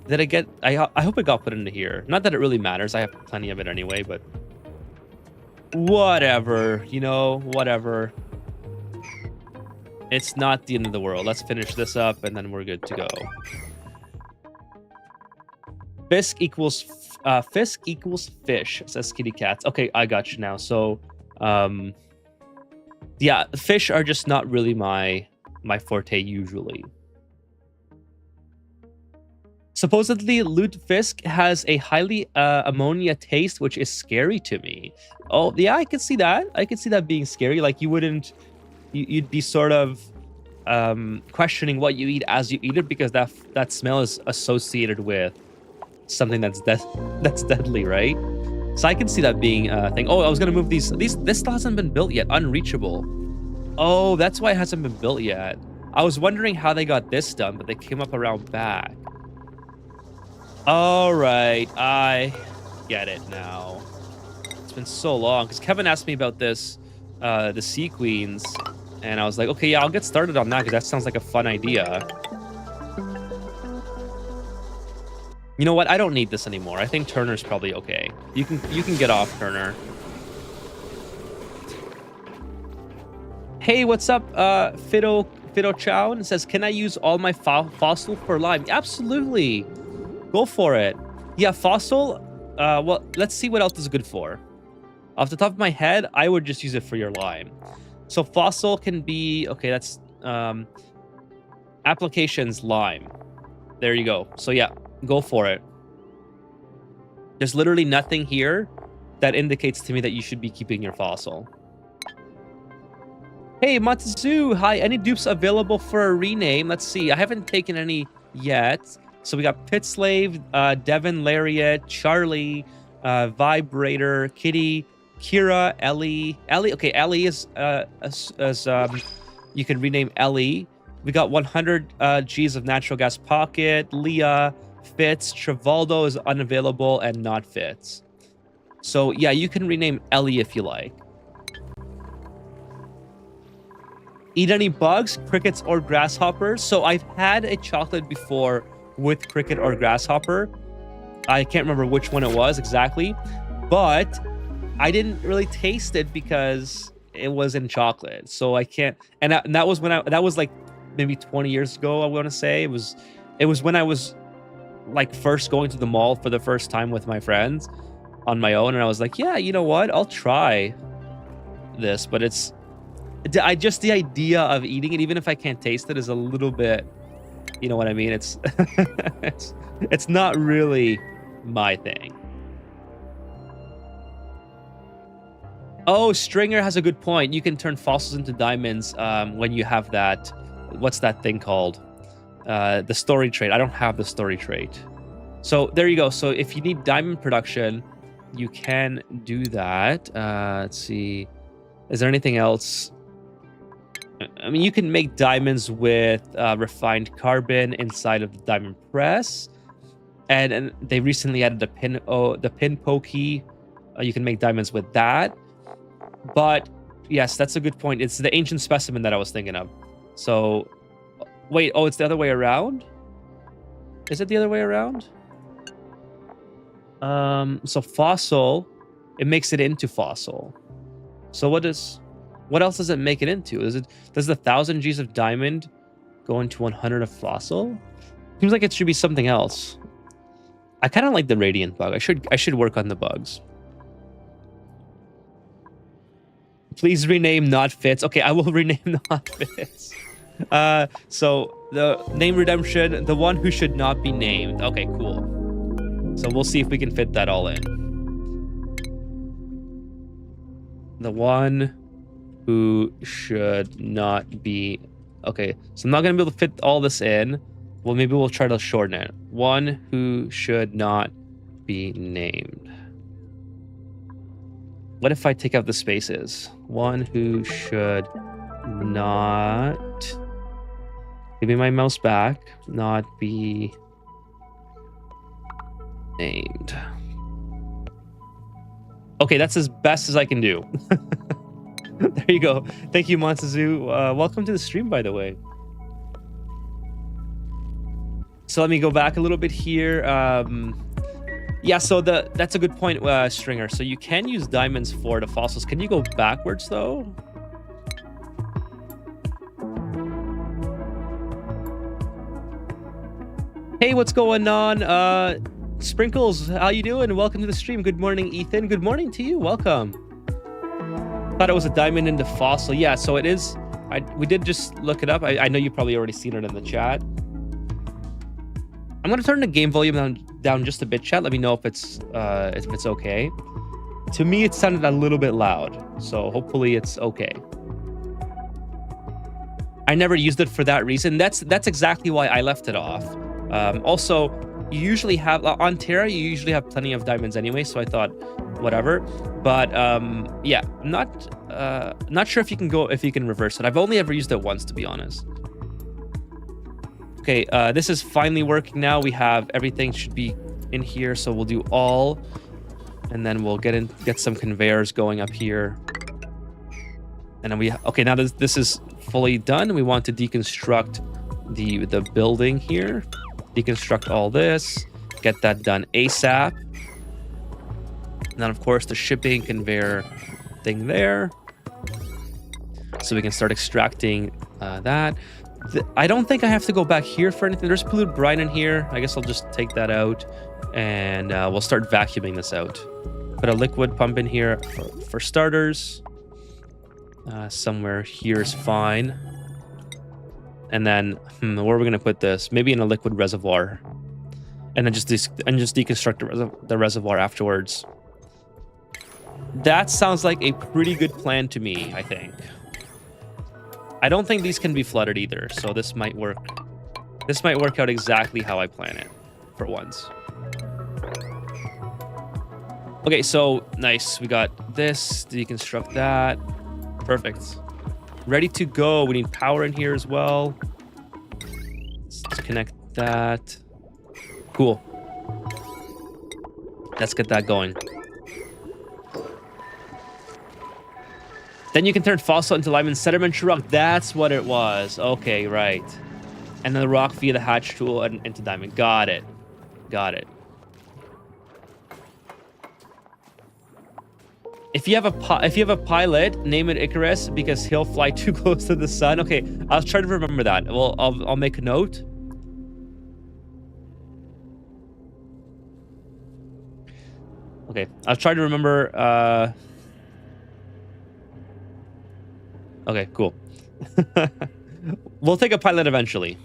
Did it get, I hope it got put into here. Not that it really matters. I have plenty of it anyway, but whatever, you know, whatever. It's not the end of the world. Let's finish this up and then we're good to go. Fisk equals fish, says Kitty Cats. Okay, I got you now. So, yeah, fish are just not really my forte usually. Supposedly, lutefisk has a highly ammonia taste, which is scary to me. Oh, yeah, I can see that. I can see that being scary. Like, you wouldn't... You'd be sort of questioning what you eat as you eat it, because that smell is associated with something that's deadly, right? So I can see that being a thing. Oh, I was gonna move these. This still hasn't been built yet. Unreachable. Oh, that's why it hasn't been built yet. I was wondering how they got this done, but they came up around back. All right, I get it now. It's been so long because Kevin asked me about this, the Sea Queens, and I was like, okay, yeah, I'll get started on that because that sounds like a fun idea. You know what? I don't need this anymore. I think Turner's probably okay. You can get off, Turner. Hey, what's up, Fido Chow? And says, can I use all my fossil for lime? Absolutely. Go for it. Yeah, fossil. Well, let's see what else is good for. Off the top of my head, I would just use it for your lime. So fossil can be, okay, that's applications lime. There you go. So yeah, go for it. There's literally nothing here that indicates to me that you should be keeping your fossil. Hey, Matsu, hi. Any dupes available for a rename? Let's see. I haven't taken any yet. So we got Pit Slave, Devin, Lariat, Charlie, Vibrator, Kitty, Kira, Ellie. Okay, Ellie is you can rename Ellie. We got 100 G's of natural gas pocket. Leah, Fitz, Travaldo is unavailable and not Fitz. So yeah, you can rename Ellie if you like. Eat any bugs, crickets, or grasshoppers? So I've had a chocolate before with cricket or grasshopper. I can't remember which one it was exactly, but I didn't really taste it because it was in chocolate. So I can't, and that was when that was like maybe 20 years ago, I want to say. It was when I was like first going to the mall for the first time with my friends on my own, and I was like, yeah, you know what? I'll try this, but it's just the idea of eating it, even if I can't taste it, is a little bit, you know what I mean? It's it's not really my thing. Oh, Stringer has a good point. You can turn fossils into diamonds when you have that. What's that thing called? The story trait. I don't have the story trait. So there you go. So if you need diamond production, you can do that. Let's see. Is there anything else? I mean, you can make diamonds with refined carbon inside of the diamond press, and they recently added the pin pokey. You can make diamonds with that. But yes, that's a good point. It's the ancient specimen that I was thinking of. So wait, oh, it's the other way around? Is it the other way around? So fossil, it makes it into fossil. So what else does it make it into? Does the 1,000 G's of diamond go into 100 of fossil? Seems like it should be something else. I kind of like the radiant bug. I should work on the bugs. Please rename not Fitz. Okay, I will rename not Fitz. So the name redemption, the one who should not be named. Okay, cool. So we'll see if we can fit that all in. The one who should not be... Okay, so I'm not going to be able to fit all this in. Well, maybe we'll try to shorten it. One who should not be named. What if I take out the spaces? One who should not... Give me my mouse back. Not be named. Okay, that's as best as I can do. There you go. Thank you, Montazu. Welcome to the stream, by the way. So let me go back a little bit here. Yeah, so that's a good point, Stringer. So you can use diamonds for the fossils. Can you go backwards, though? Hey, what's going on? Sprinkles, how you doing? Welcome to the stream. Good morning, Ethan. Good morning to you. Welcome. Thought it was a diamond in the fossil. Yeah, so it is. We did just look it up. I know you probably already seen it in the chat. I'm gonna turn the game volume down just a bit, chat. Let me know if it's okay. To me, it sounded a little bit loud, so hopefully it's okay. I never used it for that reason. That's exactly why I left it off. Also, you usually have on Terra, you usually have plenty of diamonds anyway, so I thought whatever. But yeah, not sure if you can reverse it. I've only ever used it once, to be honest. Okay, this is finally working now. We have everything should be in here, so we'll do all, and then we'll get some conveyors going up here. And then okay, now this is fully done. We want to deconstruct the building here. Deconstruct all this, get that done ASAP. And then of course the shipping conveyor thing there. So we can start extracting that. I don't think I have to go back here for anything. There's polluted brine in here. I guess I'll just take that out and we'll start vacuuming this out. Put a liquid pump in here for starters. Somewhere here is fine. And then, where are we gonna put this? Maybe in a liquid reservoir, and then just deconstruct the reservoir afterwards. That sounds like a pretty good plan to me. I think. I don't think these can be flooded either, so this might work. This might work out exactly how I plan it, for once. Okay, so nice. We got this. Deconstruct that. Perfect. Ready to go. We need power in here as well. Let's connect that. Cool. Let's get that going. Then you can turn fossil into lime and sedimentary rock. That's what it was. Okay, right. And then the rock via the hatch tool and into diamond. Got it. Got it. If you have a pilot, name it Icarus because he'll fly too close to the sun. Okay, I'll try to remember that. Well, I'll make a note. Okay, I'll try to remember. Okay, cool. We'll take a pilot eventually.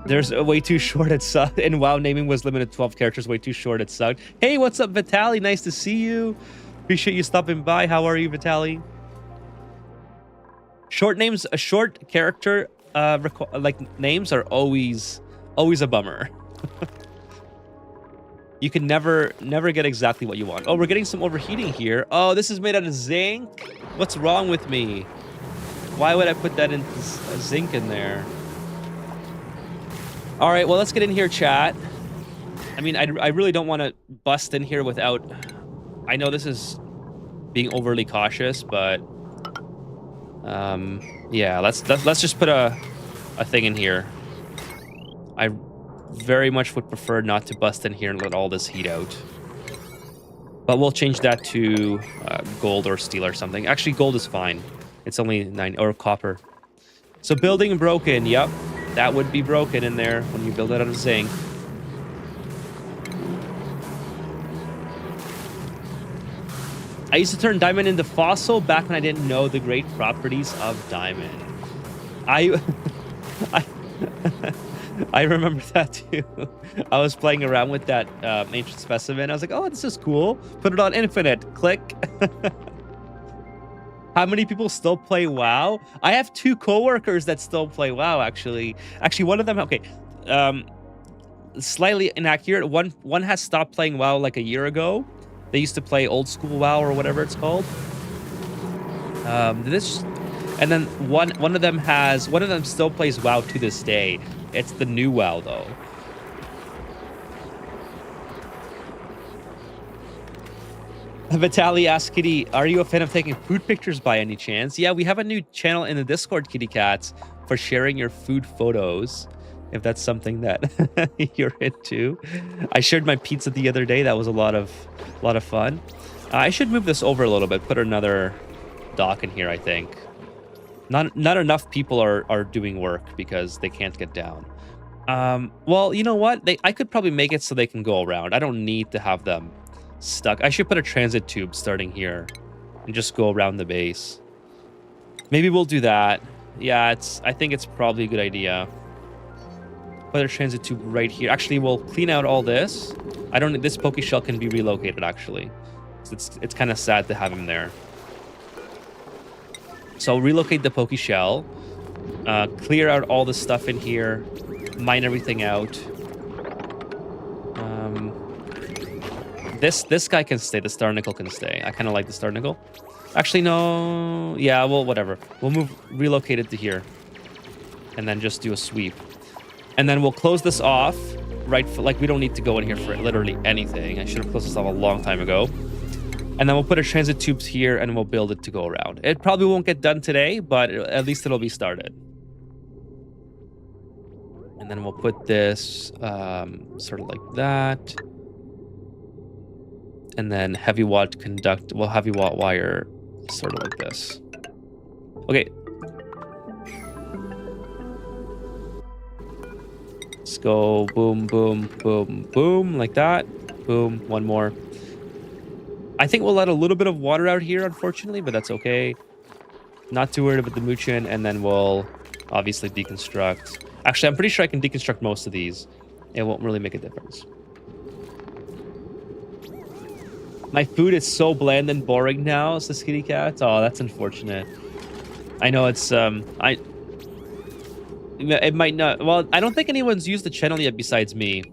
There's a way too short, it sucked. And WoW naming was limited to 12 characters, way too short, it sucked. Hey, what's up, Vitaly? Nice to see you. Appreciate you stopping by. How are you, Vitaly? Short names, a short character, like names are always a bummer. You can never get exactly what you want. Oh, we're getting some overheating here. Oh, this is made out of zinc? What's wrong with me? Why would I put that in zinc in there? All right, well, let's get in here, chat. I mean, I really don't want to bust in here without... I know this is being overly cautious, but... yeah, let's just put a thing in here. I very much would prefer not to bust in here and let all this heat out. But we'll change that to gold or steel or something. Actually, gold is fine. It's only 9... or copper. So building broken, yep. That would be broken in there when you build it out of zinc. I used to turn diamond into fossil back when I didn't know the great properties of diamond. I remember that too. I was playing around with that ancient specimen. I was like, oh, this is cool. Put it on infinite. Click. How many people still play WoW? I have 2 coworkers that still play WoW, actually. Actually, one of them, okay, slightly inaccurate. One has stopped playing WoW like a year ago. They used to play old school WoW or whatever it's called. And then one of them still plays WoW to this day. It's the new WoW though. Vitali asks Kitty, are you a fan of taking food pictures by any chance? Yeah, we have a new channel in the Discord, Kitty Cats, for sharing your food photos, if that's something that you're into. I shared my pizza the other day. That was a lot of fun. I should move this over a little bit, put another dock in here, I think. Not enough people are doing work because they can't get down. Well, you know what? I could probably make it so they can go around. I don't need to have them stuck. I should put a transit tube starting here and just go around the base. Maybe we'll do that. Yeah, I think it's probably a good idea. Put a transit tube right here. Actually, we'll clean out all this. This Poke Shell can be relocated, actually. It's kind of sad to have him there. So relocate the Poke Shell. Clear out all the stuff in here. Mine everything out. This guy can stay. The Star Nickel can stay. I kind of like the Star Nickel. Actually, no. Yeah, well, whatever. We'll relocate it to here. And then just do a sweep. And then we'll close this off. Right, like we don't need to go in here for literally anything. I should have closed this off a long time ago. And then we'll put our transit tubes here and we'll build it to go around. It probably won't get done today, but at least it'll be started. And then we'll put this sort of like that. And then heavy watt heavy watt wire sort of like this. Okay. Let's go boom, boom, boom, boom, like that. Boom, one more. I think we'll let a little bit of water out here, unfortunately, but that's okay. Not too worried about the Muchin, and then we'll obviously deconstruct. Actually, I'm pretty sure I can deconstruct most of these. It won't really make a difference. My food is so bland and boring now, says Kitty Cat. Oh, that's unfortunate. I know it's it might not. Well, I don't think anyone's used the channel yet besides me.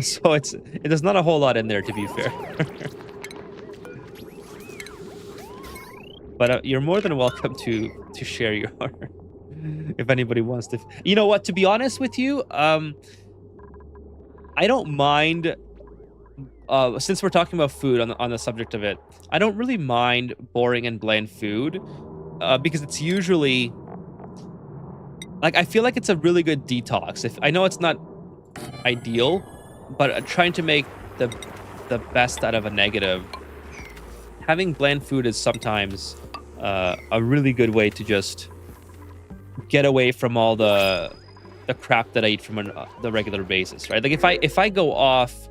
So there's not a whole lot in there, to be fair. But you're more than welcome to share your if anybody wants to. You know what? To be honest with you, I don't mind. Since we're talking about food on the subject of it, I don't really mind boring and bland food because it's usually like I feel like it's a really good detox. If I know it's not ideal, but trying to make the best out of a negative, having bland food is sometimes a really good way to just get away from all the crap that I eat from the regular basis, right? Like if I go off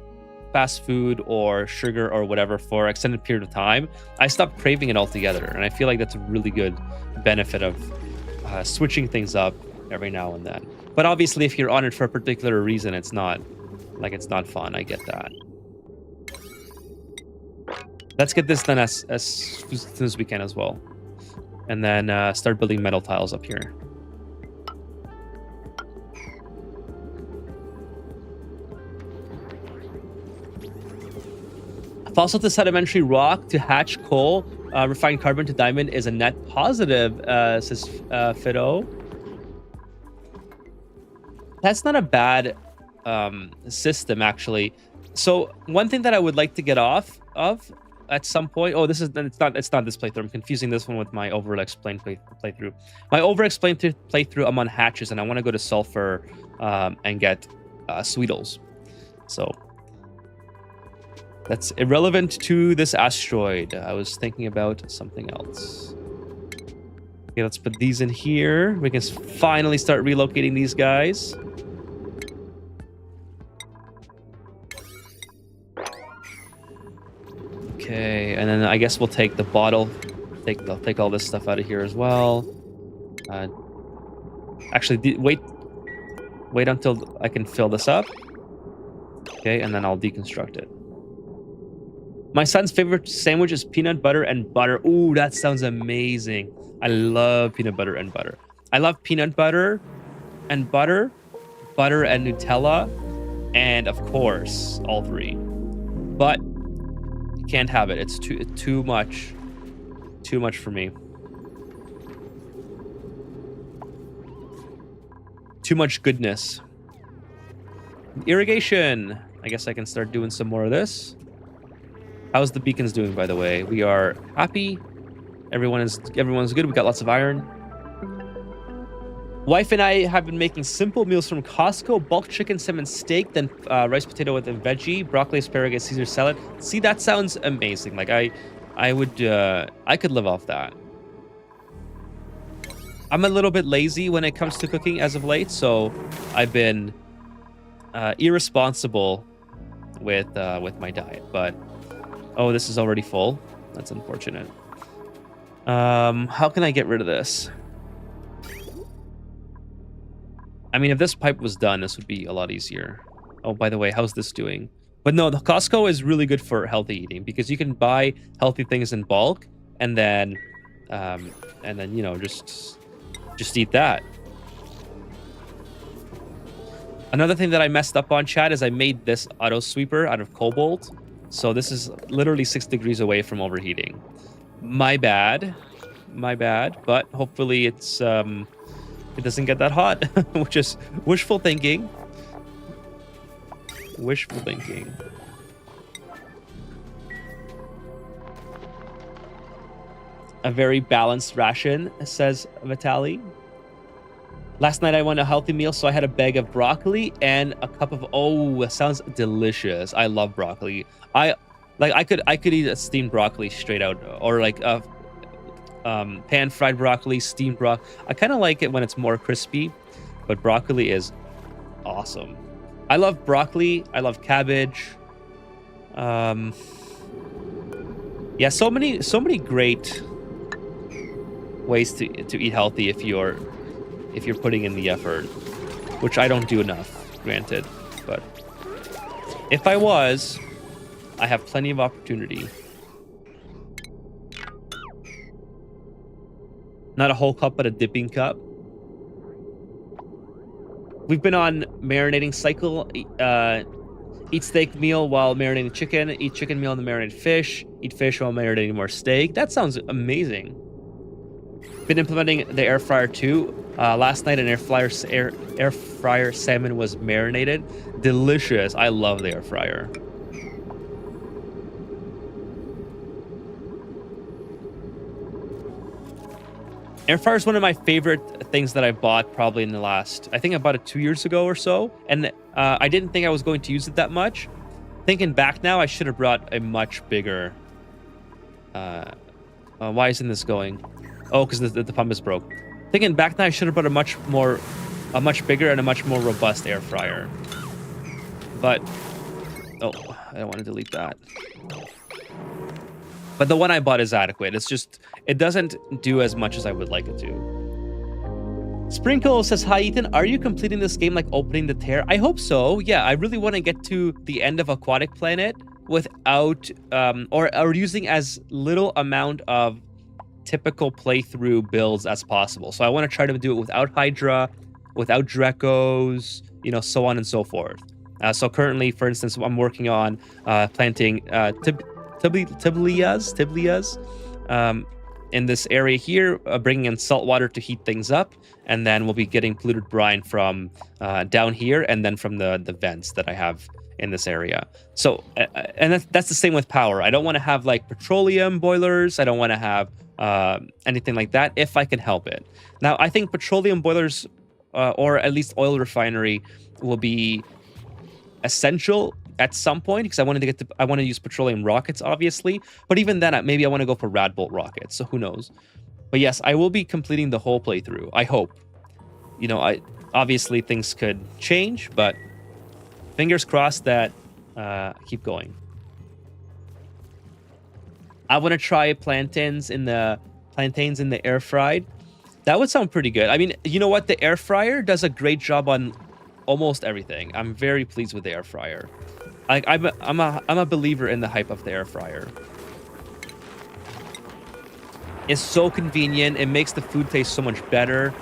fast food or sugar or whatever for an extended period of time, I stop craving it altogether, and I feel like that's a really good benefit of switching things up every now and then. But obviously, if you're on it for a particular reason, it's not fun. I get that. Let's get this done as soon as we can as well, and then start building metal tiles up here. Fossil to sedimentary rock to hatch coal, refined carbon to diamond is a net positive, says Fido. That's not a bad system, actually. So one thing that I would like to get off of at some point. Oh, it's not this playthrough. I'm confusing this one with my over-explained playthrough. My over-explained playthrough, I'm on hatches, and I want to go to sulfur and get Sweetles. So that's irrelevant to this asteroid. I was thinking about something else. Okay, let's put these in here. We can finally start relocating these guys. Okay, and then I guess we'll take the bottle. Take all this stuff out of here as well. Actually, wait until I can fill this up. Okay, and then I'll deconstruct it. My son's favorite sandwich is peanut butter and butter. Ooh, that sounds amazing. I love peanut butter and butter. I love peanut butter and butter and Nutella, and of course, all three. But you can't have it. It's too much. Too much for me. Too much goodness. Irrigation. I guess I can start doing some more of this. How's the beacons doing, by the way? We are happy. Everyone's good. We got lots of iron. Wife and I have been making simple meals from Costco: bulk chicken, salmon steak, then rice potato with a veggie, broccoli, asparagus, Caesar salad. See, that sounds amazing. Like I could live off that. I'm a little bit lazy when it comes to cooking as of late, so I've been irresponsible with my diet. But oh, this is already full. That's unfortunate. How can I get rid of this? I mean, if this pipe was done, this would be a lot easier. Oh, by the way, how's this doing? But no, the Costco is really good for healthy eating because you can buy healthy things in bulk and then you know, just eat that. Another thing that I messed up on, chat, is I made this auto sweeper out of cobalt. So this is literally 6 degrees away from overheating. My bad. My bad. But hopefully it's it doesn't get that hot, which is wishful thinking. Wishful thinking. A very balanced ration, says Vitali. Last night I wanted a healthy meal, so I had a bag of broccoli and a cup of... Oh, that sounds delicious. I love broccoli. I could eat a steamed broccoli straight out, or like a pan-fried broccoli, steamed broccoli. I kind of like it when it's more crispy, but broccoli is awesome. I love broccoli. I love cabbage. Yeah, so many great ways to eat healthy if you're putting in the effort, which I don't do enough, granted, but if I was, I have plenty of opportunity. Not a whole cup, but a dipping cup. We've been on marinating cycle. Eat steak meal while marinating chicken. Eat chicken meal and marinated fish. Eat fish while marinating more steak. That sounds amazing. Been implementing the air fryer too. Last night an air fryer salmon was marinated. Delicious. I love the air fryer. Air fryer is one of my favorite things that I bought probably in the last... I think I bought it 2 years ago or so. And I didn't think I was going to use it that much. Thinking back now, I should have brought a much bigger... why isn't this going? Oh, because the pump is broke. Thinking back now, I should have brought a much bigger and a much more robust air fryer. But... Oh, I don't want to delete that. But the one I bought is adequate. It's just, it doesn't do as much as I would like it to. Sprinkle says, hi, Ethan. Are you completing this game like opening the tear? I hope so. Yeah, I really want to get to the end of Aquatic Planet without, or using as little amount of typical playthrough builds as possible. So I want to try to do it without Hydra, without Drekos, you know, so on and so forth. So currently, for instance, I'm working on planting Tiblias in this area here, bringing in salt water to heat things up, and then we'll be getting polluted brine from down here, and then from the vents that I have in this area. So, and that's the same with power. I don't want to have like petroleum boilers. I don't want to have anything like that if I can help it. Now, I think petroleum boilers, or at least oil refinery, will be essential at some point, because I want to use petroleum rockets, obviously. But even then, maybe I want to go for Radbolt rockets. So who knows? But yes, I will be completing the whole playthrough. I hope. You know, obviously things could change, but fingers crossed that keep going. I want to try plantains in the air fried. That would sound pretty good. I mean, you know what? The air fryer does a great job on almost everything. I'm very pleased with the air fryer. I'm a believer in the hype of the air fryer. It's so convenient. It makes the food taste so much better.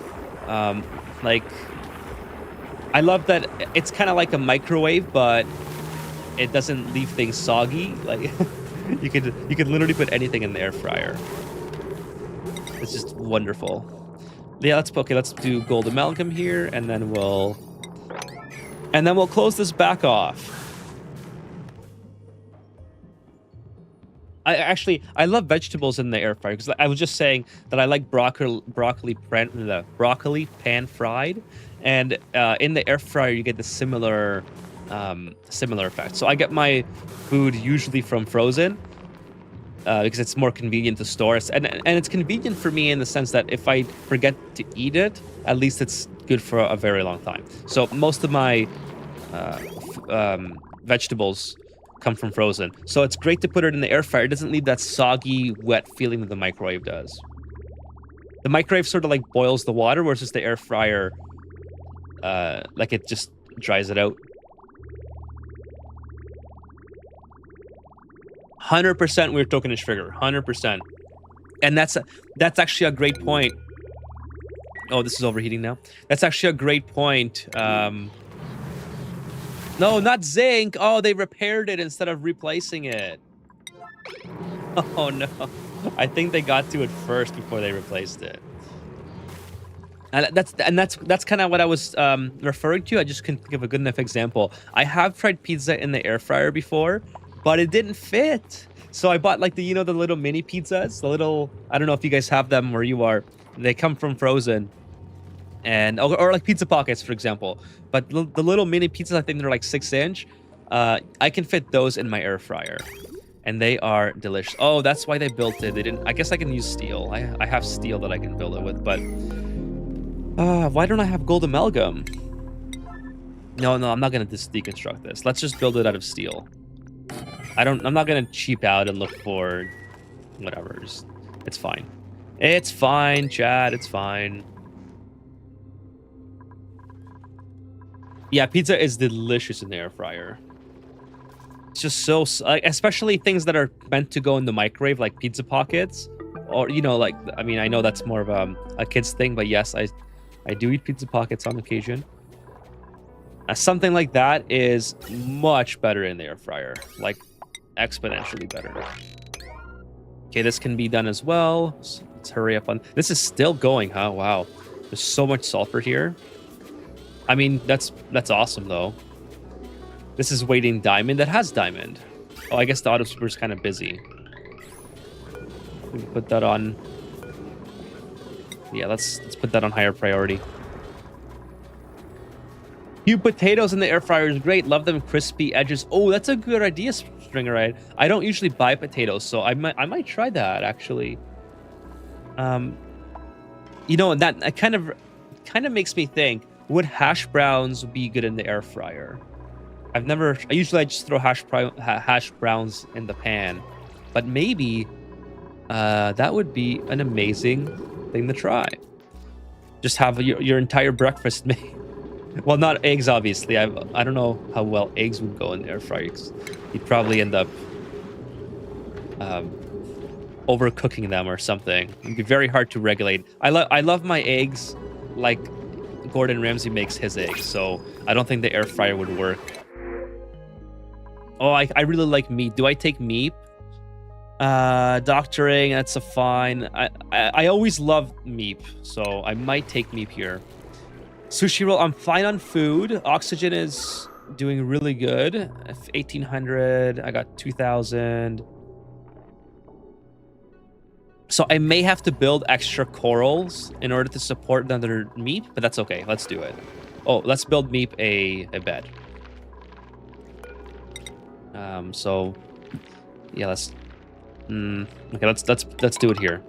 Like, I love that it's kind of like a microwave, but it doesn't leave things soggy. Like, you could literally put anything in the air fryer. It's just wonderful. Yeah, let's do gold amalgam here, and then we'll close this back off. I love vegetables in the air fryer because I was just saying that I like broccoli pan fried, and in the air fryer you get the similar effect. So I get my food usually from frozen because it's more convenient to store. And it's convenient for me in the sense that if I forget to eat it, at least it's good for a very long time. So most of my vegetables come from frozen. So it's great to put it in the air fryer. It doesn't leave that soggy, wet feeling that the microwave does. The microwave sort of like boils the water, whereas just the air fryer, like it just dries it out. 100% weird tokenish figure. 100%. And that's actually a great point. Oh, this is overheating now. That's actually a great point. No, not zinc. Oh, they repaired it instead of replacing it. Oh no. I think they got to it first before they replaced it. And that's kind of what I was referring to. I just couldn't think of a good enough example. I have tried pizza in the air fryer before, but it didn't fit. So I bought like the the little mini pizzas, the little, I don't know if you guys have them where you are. They come from frozen. And or like pizza pockets, for example. But the little mini pizzas, I think they're like 6-inch. I can fit those in my air fryer, and they are delicious. Oh, that's why they built it. They didn't. I guess I can use steel. I have steel that I can build it with. But why don't I have gold amalgam? No, I'm not gonna deconstruct this. Let's just build it out of steel. I'm not gonna cheap out and look for whatever. It's fine. It's fine, Chad. It's fine. Yeah, pizza is delicious in the air fryer. It's just so, especially things that are meant to go in the microwave, like pizza pockets, or like, I mean, I know that's more of a kid's thing, but yes, I do eat pizza pockets on occasion. Something like that is much better in the air fryer, like exponentially better. Okay, this can be done as well. So let's hurry up on. This is still going, huh? Wow, there's so much sulfur here. I mean, that's awesome, though. This is waiting diamond. That has diamond. Oh, I guess the auto super is kind of busy. We can put that on. Yeah, let's put that on higher priority. Cube potatoes in the air fryer is great. Love them crispy edges. Oh, that's a good idea, Stringer. I don't usually buy potatoes, so I might try that actually. That kind of makes me think. Would hash browns be good in the air fryer? I usually just throw hash browns in the pan, but maybe that would be an amazing thing to try. Just have your entire breakfast made. Well, not eggs, obviously. I don't know how well eggs would go in the air fryer. You'd probably end up overcooking them or something. It'd be very hard to regulate. I love my eggs like Gordon Ramsay makes his eggs, so I don't think the air fryer would work. Oh, I really like meat. Do I take meat? Doctoring, that's a fine. I always love meat, so I might take meat here. Sushi roll, I'm fine on food. Oxygen is doing really good. 1,800, I got 2,000. So I may have to build extra corals in order to support another meep, but that's okay. Let's do it. Oh, let's build meep a bed. So yeah, let's okay, let's do it here.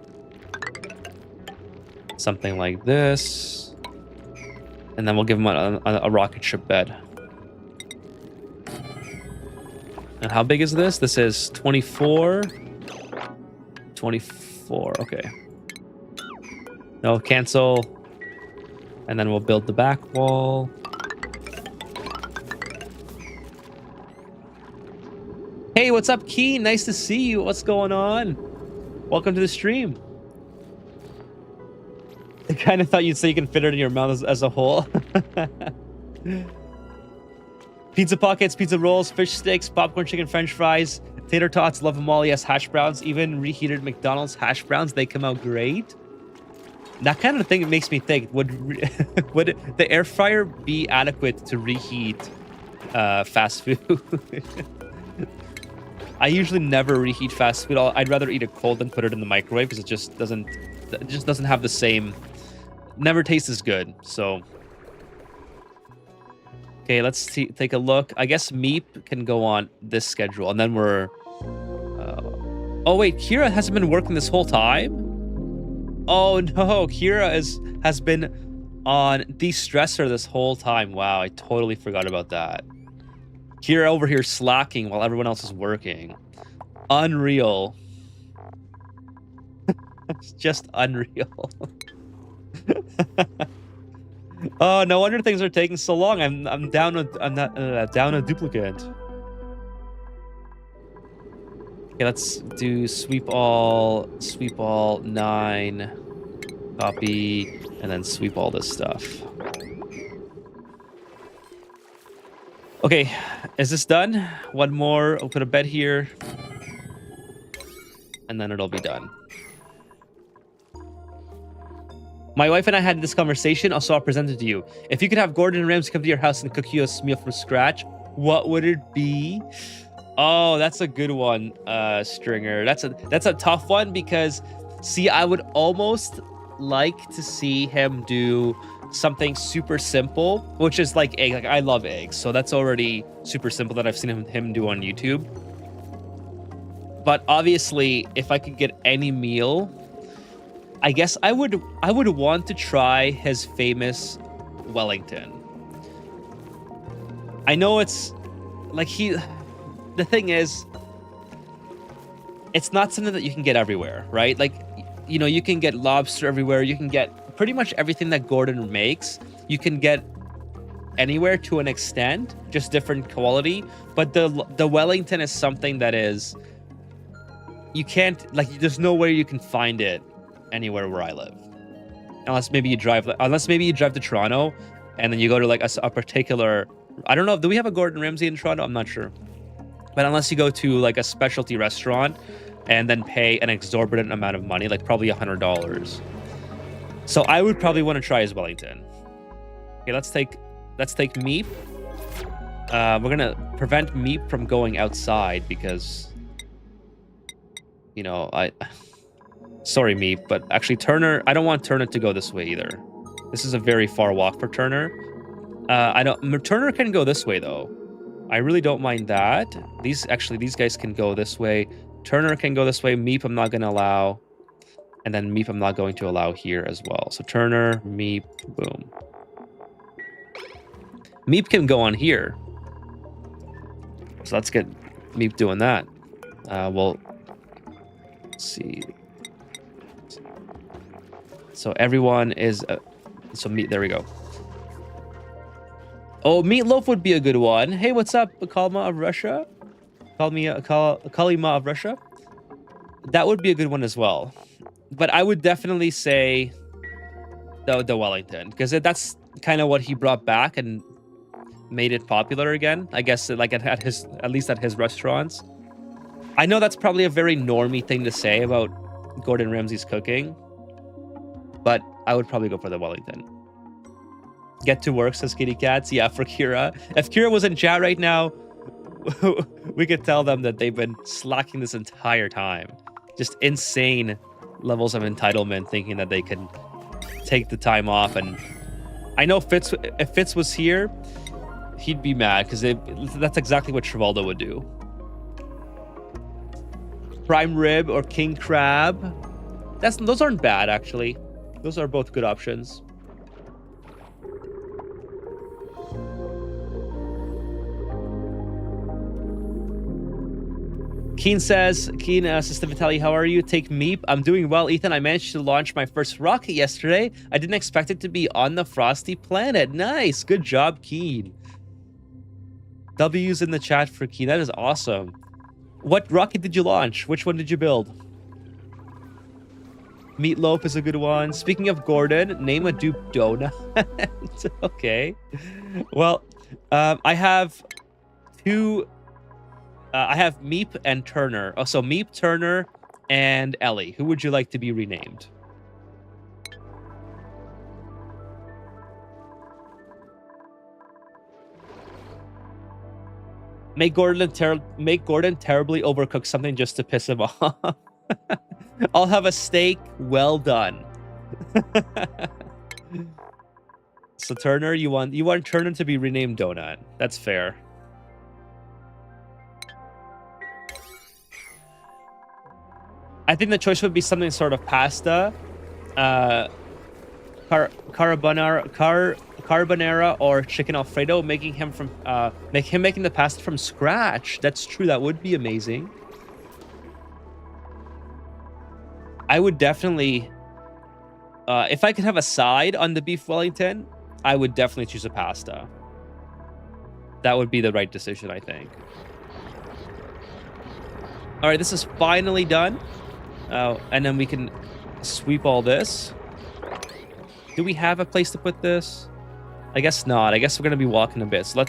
Something like this. And then we'll give him a rocket ship bed. And how big is this? This is 24. 24, okay. No, cancel. And then we'll build the back wall. Hey, what's up, Keen? Nice to see you. What's going on? Welcome to the stream. I kind of thought you'd say you can fit it in your mouth as a whole. Pizza pockets, pizza rolls, fish sticks, popcorn, chicken, french fries, tater tots, love them all. Yes, hash browns, even reheated McDonald's hash browns, they come out great. That kind of thing makes me think, would the air fryer be adequate to reheat fast food? I usually never reheat fast food. I'd rather eat it cold than put it in the microwave because it just doesn't have the same, never tastes as good. So, okay, let's take a look. I guess Meep can go on this schedule, and then we're. Oh wait, Kira hasn't been working this whole time. Oh no, Kira has been on de-stressor this whole time. Wow, I totally forgot about that. Kira over here slacking while everyone else is working. Unreal. It's just unreal. Oh, no wonder things are taking so long. I'm down a duplicate. Okay, let's do sweep all 9, copy, and then sweep all this stuff. Okay, is this done? One more. I'll put a bed here, and then it'll be done. My wife and I had this conversation, also I'll present it to you. If you could have Gordon and Ramsay come to your house and cook you a meal from scratch, what would it be? Oh, that's a good one, Stringer. That's a tough one because, see, I would almost like to see him do something super simple, which is like egg. Like, I love eggs, so that's already super simple that I've seen him do on YouTube. But obviously, if I could get any meal, I guess I would want to try his famous Wellington. I know it's like the thing is, it's not something that you can get everywhere, right? Like, you know, you can get lobster everywhere. You can get pretty much everything that Gordon makes. You can get anywhere to an extent, just different quality. But the Wellington is something that is, you can't, like, there's no way you can find it anywhere where I live, unless maybe you drive to Toronto, and then you go to like a particular, I don't know, do we have a Gordon Ramsay in Toronto? I'm not sure, but unless you go to like a specialty restaurant and then pay an exorbitant amount of money, like probably $100. So I would probably want to try his Wellington. Okay, let's take Meep. We're gonna prevent Meep from going outside because, you know, sorry, Meep, but actually Turner, I don't want Turner to go this way either. This is a very far walk for Turner. Turner can go this way though. I really don't mind that. These guys can go this way. Turner can go this way. Meep I'm not going to allow. And then Meep I'm not going to allow here as well. So Turner, Meep, boom. Meep can go on here. So let's get Meep doing that. Well, let's see. So everyone is... so Meat, there we go. Oh, Meatloaf would be a good one. Hey, what's up, Kalma of Russia? Kalima of Russia? That would be a good one as well. But I would definitely say the Wellington, because that's kind of what he brought back and made it popular again. I guess like at least at his restaurants. I know that's probably a very normie thing to say about Gordon Ramsay's cooking, but I would probably go for the Wellington. Get to work, says Kitty Cats. Yeah, for Kira. If Kira was in chat right now, we could tell them that they've been slacking this entire time. Just insane levels of entitlement, thinking that they can take the time off. And I know if Fitz was here, he'd be mad because that's exactly what Trivaldo would do. Prime rib or king crab. Those aren't bad, actually. Those are both good options. Keen says, Sister Vitaly, how are you? Take Meep. I'm doing well, Ethan. I managed to launch my first rocket yesterday. I didn't expect it to be on the frosty planet. Nice. Good job, Keen. W's in the chat for Keen. That is awesome. What rocket did you launch? Which one did you build? Meatloaf is a good one. Speaking of Gordon, name a dupe donut. Okay. Well, I have two... I have Meep and Turner. Oh, so Meep, Turner, and Ellie. Who would you like to be renamed? Make Gordon terribly overcook something just to piss him off. I'll have a steak well done. So Turner, you want Turner to be renamed Donut. That's fair. I think the choice would be something sort of pasta, carbonara or chicken Alfredo, making him making the pasta from scratch. That's true. That would be amazing. I would definitely, if I could have a side on the beef Wellington, I would definitely choose a pasta. That would be the right decision, I think. All right, this is finally done. And then we can sweep all this. Do we have a place to put this? I guess not. I guess we're going to be walking a bit. So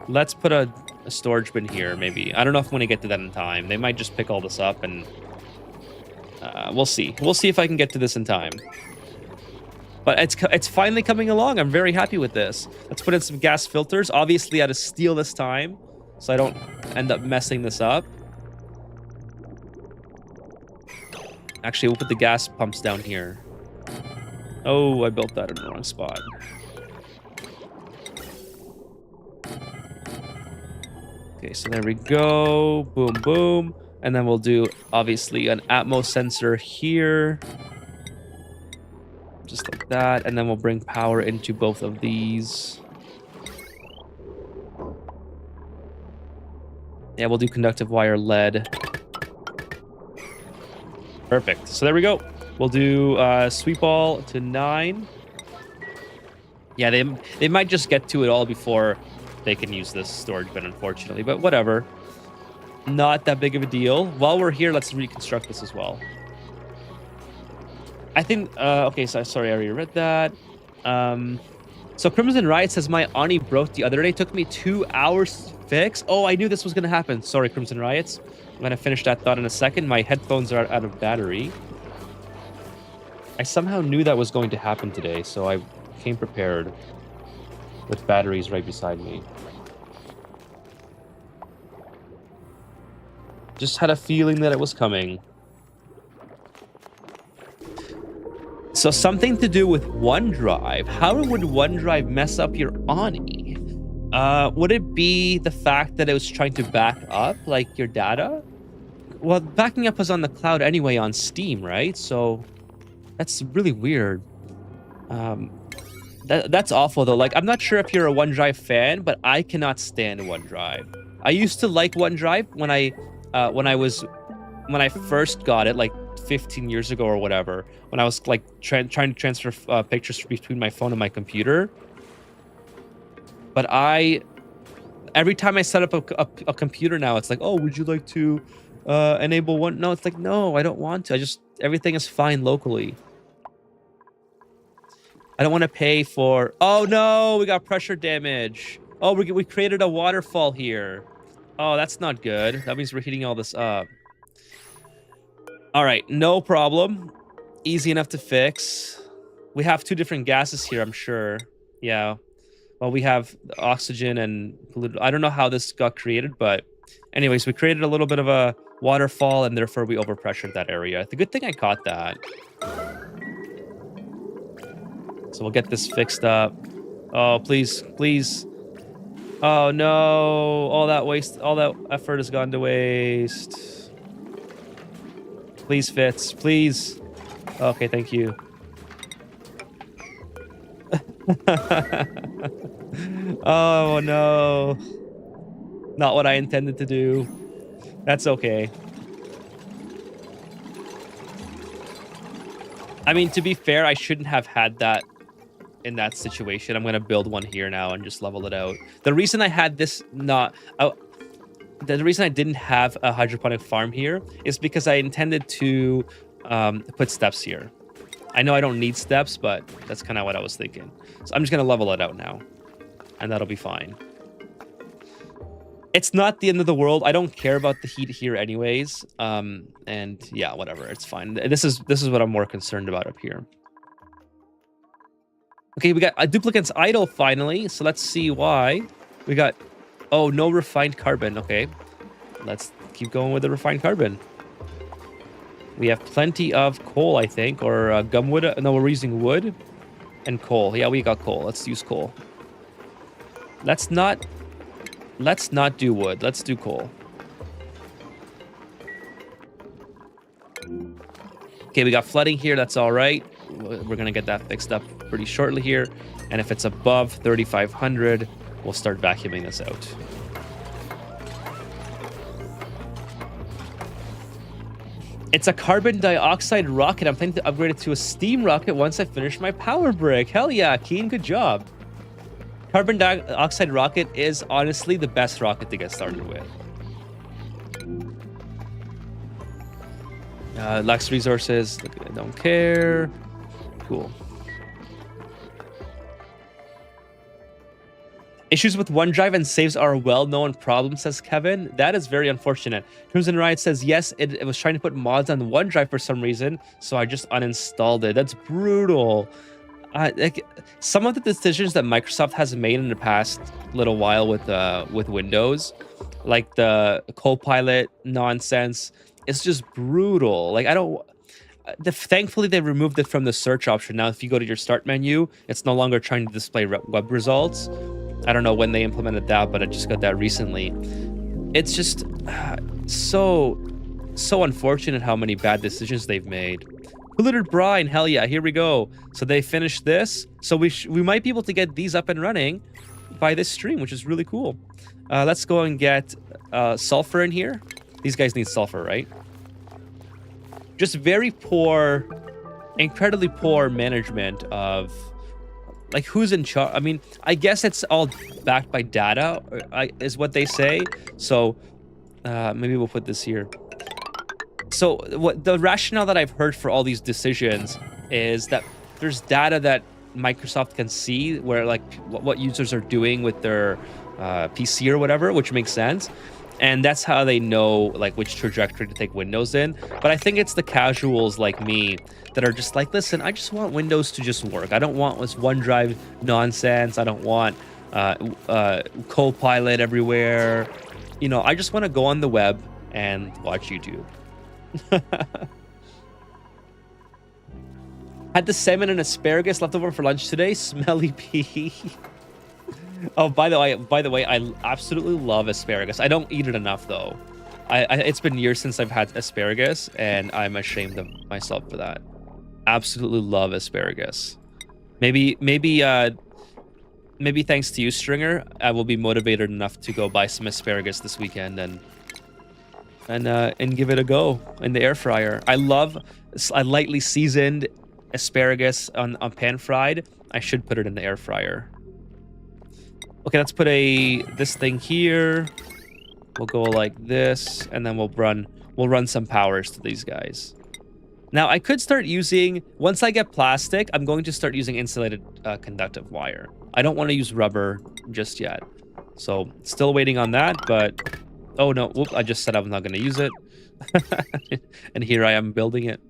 let's put a storage bin here, maybe. I don't know if I'm going to get to that in time. They might just pick all this up, and we'll see. We'll see if I can get to this in time. But it's finally coming along. I'm very happy with this. Let's put in some gas filters. Obviously, out of steel this time, so I don't end up messing this up. Actually, we'll put the gas pumps down here. Oh, I built that in the wrong spot. Okay, so there we go. Boom, boom. And then we'll do, obviously, an Atmos sensor here. Just like that. And then we'll bring power into both of these. Yeah, we'll do conductive wire lead. Perfect. So there we go. We'll do sweep all to 9. Yeah, they might just get to it all before they can use this storage bin, unfortunately. But whatever. Not that big of a deal. While we're here, let's reconstruct this as well. I think... okay, so sorry, I already read that. So Crimson Riot says, my Ani broke the other day. Took me 2 hours to fix. Oh, I knew this was going to happen. Sorry, Crimson Riots. I'm going to finish that thought in a second. My headphones are out of battery. I somehow knew that was going to happen today, so I came prepared with batteries right beside me. Just had a feeling that it was coming. So something to do with OneDrive. How would OneDrive mess up your Ani? Would it be the fact that it was trying to back up, like, your data? Well, backing up was on the cloud anyway on Steam, right? So that's really weird. That's awful, though. Like, I'm not sure if you're a OneDrive fan, but I cannot stand OneDrive. I used to like OneDrive when I first got it, like 15 years ago or whatever, when I was like trying to transfer pictures between my phone and my computer. But every time I set up a computer now, it's like, oh, would you like to enable one? No, it's like, no, I don't want to. Everything is fine locally. I don't want to pay for... Oh, no, we got pressure damage. Oh, we created a waterfall here. Oh, that's not good. That means we're heating all this up. All right, no problem. Easy enough to fix. We have 2 different gases here, I'm sure. Yeah. Well, we have oxygen and polluted. I don't know how this got created, but anyways, we created a little bit of a waterfall, and therefore we overpressured that area. The good thing I caught that. So we'll get this fixed up. Oh, please, please. Oh, no. All that effort has gone to waste. Please, Fitz. Please. Okay, thank you. Oh, no. Not what I intended to do. That's okay. I mean, to be fair, I shouldn't have had that in that situation. I'm going to build one here now and just level it out. The reason I had this the reason I didn't have a hydroponic farm here is because I intended to put steps here. I know I don't need steps, but that's kind of what I was thinking. So I'm just going to level it out now, and that'll be fine. It's not the end of the world. I don't care about the heat here anyways. And yeah, whatever. It's fine. This is what I'm more concerned about up here. Okay, we got a duplicates idle finally. So let's see why. We got Oh, no refined carbon. Okay. Let's keep going with the refined carbon. We have plenty of coal, I think, or gumwood. No, we're using wood and coal. Yeah, we got coal. Let's use coal. Let's not do wood. Let's do coal. Okay, we got flooding here. That's all right. We're going to get that fixed up pretty shortly here. And if it's above 3,500, we'll start vacuuming this out. It's a carbon dioxide rocket. I'm planning to upgrade it to a steam rocket once I finish my power brick. Hell yeah, Keen, good job. Carbon dioxide rocket is honestly the best rocket to get started with. Lacks resources. I don't care. Cool. Issues with OneDrive and saves are a well-known problem, says Kevin. That is very unfortunate. Crimson Riot says, yes, it was trying to put mods on OneDrive for some reason, so I just uninstalled it. That's brutal. Like, some of the decisions that Microsoft has made in the past little while with Windows, like the Copilot nonsense, it's just brutal. Like, I don't... Thankfully, they removed it from the search option. Now, if you go to your start menu, it's no longer trying to display web results. I don't know when they implemented that, but I just got that recently. It's just so unfortunate how many bad decisions they've made. Polluted brine, hell yeah, here we go. So they finished this. So we might be able to get these up and running by this stream, which is really cool. Let's go and get sulfur in here. These guys need sulfur, right? Just very poor, incredibly poor management of... Like, who's in charge? I mean, I guess it's all backed by data, is what they say. So, maybe we'll put this here. So, what the rationale that I've heard for all these decisions is that there's data that Microsoft can see where, like, what users are doing with their PC or whatever, which makes sense. And that's how they know, like, which trajectory to take Windows in. But I think it's the casuals like me that are just like, listen, I just want Windows to just work. I don't want this OneDrive nonsense. I don't want Copilot everywhere. You know, I just want to go on the web and watch YouTube. Had the salmon and asparagus left over for lunch today. Smelly pea. Oh, by the way, I absolutely love asparagus. I don't eat it enough, though. It's been years since I've had asparagus, and I'm ashamed of myself for that. Absolutely love asparagus. Maybe thanks to you, Stringer, I will be motivated enough to go buy some asparagus this weekend and give it a go in the air fryer. I love a lightly seasoned asparagus on pan fried. I should put it in the air fryer. Okay, let's put this thing here. We'll go like this, and then we'll run some powers to these guys. Now, I could start using, once I get plastic, I'm going to start using insulated conductive wire. I don't want to use rubber just yet. So, still waiting on that, but... Oh, no. Whoop, I just said I'm not going to use it. And here I am building it.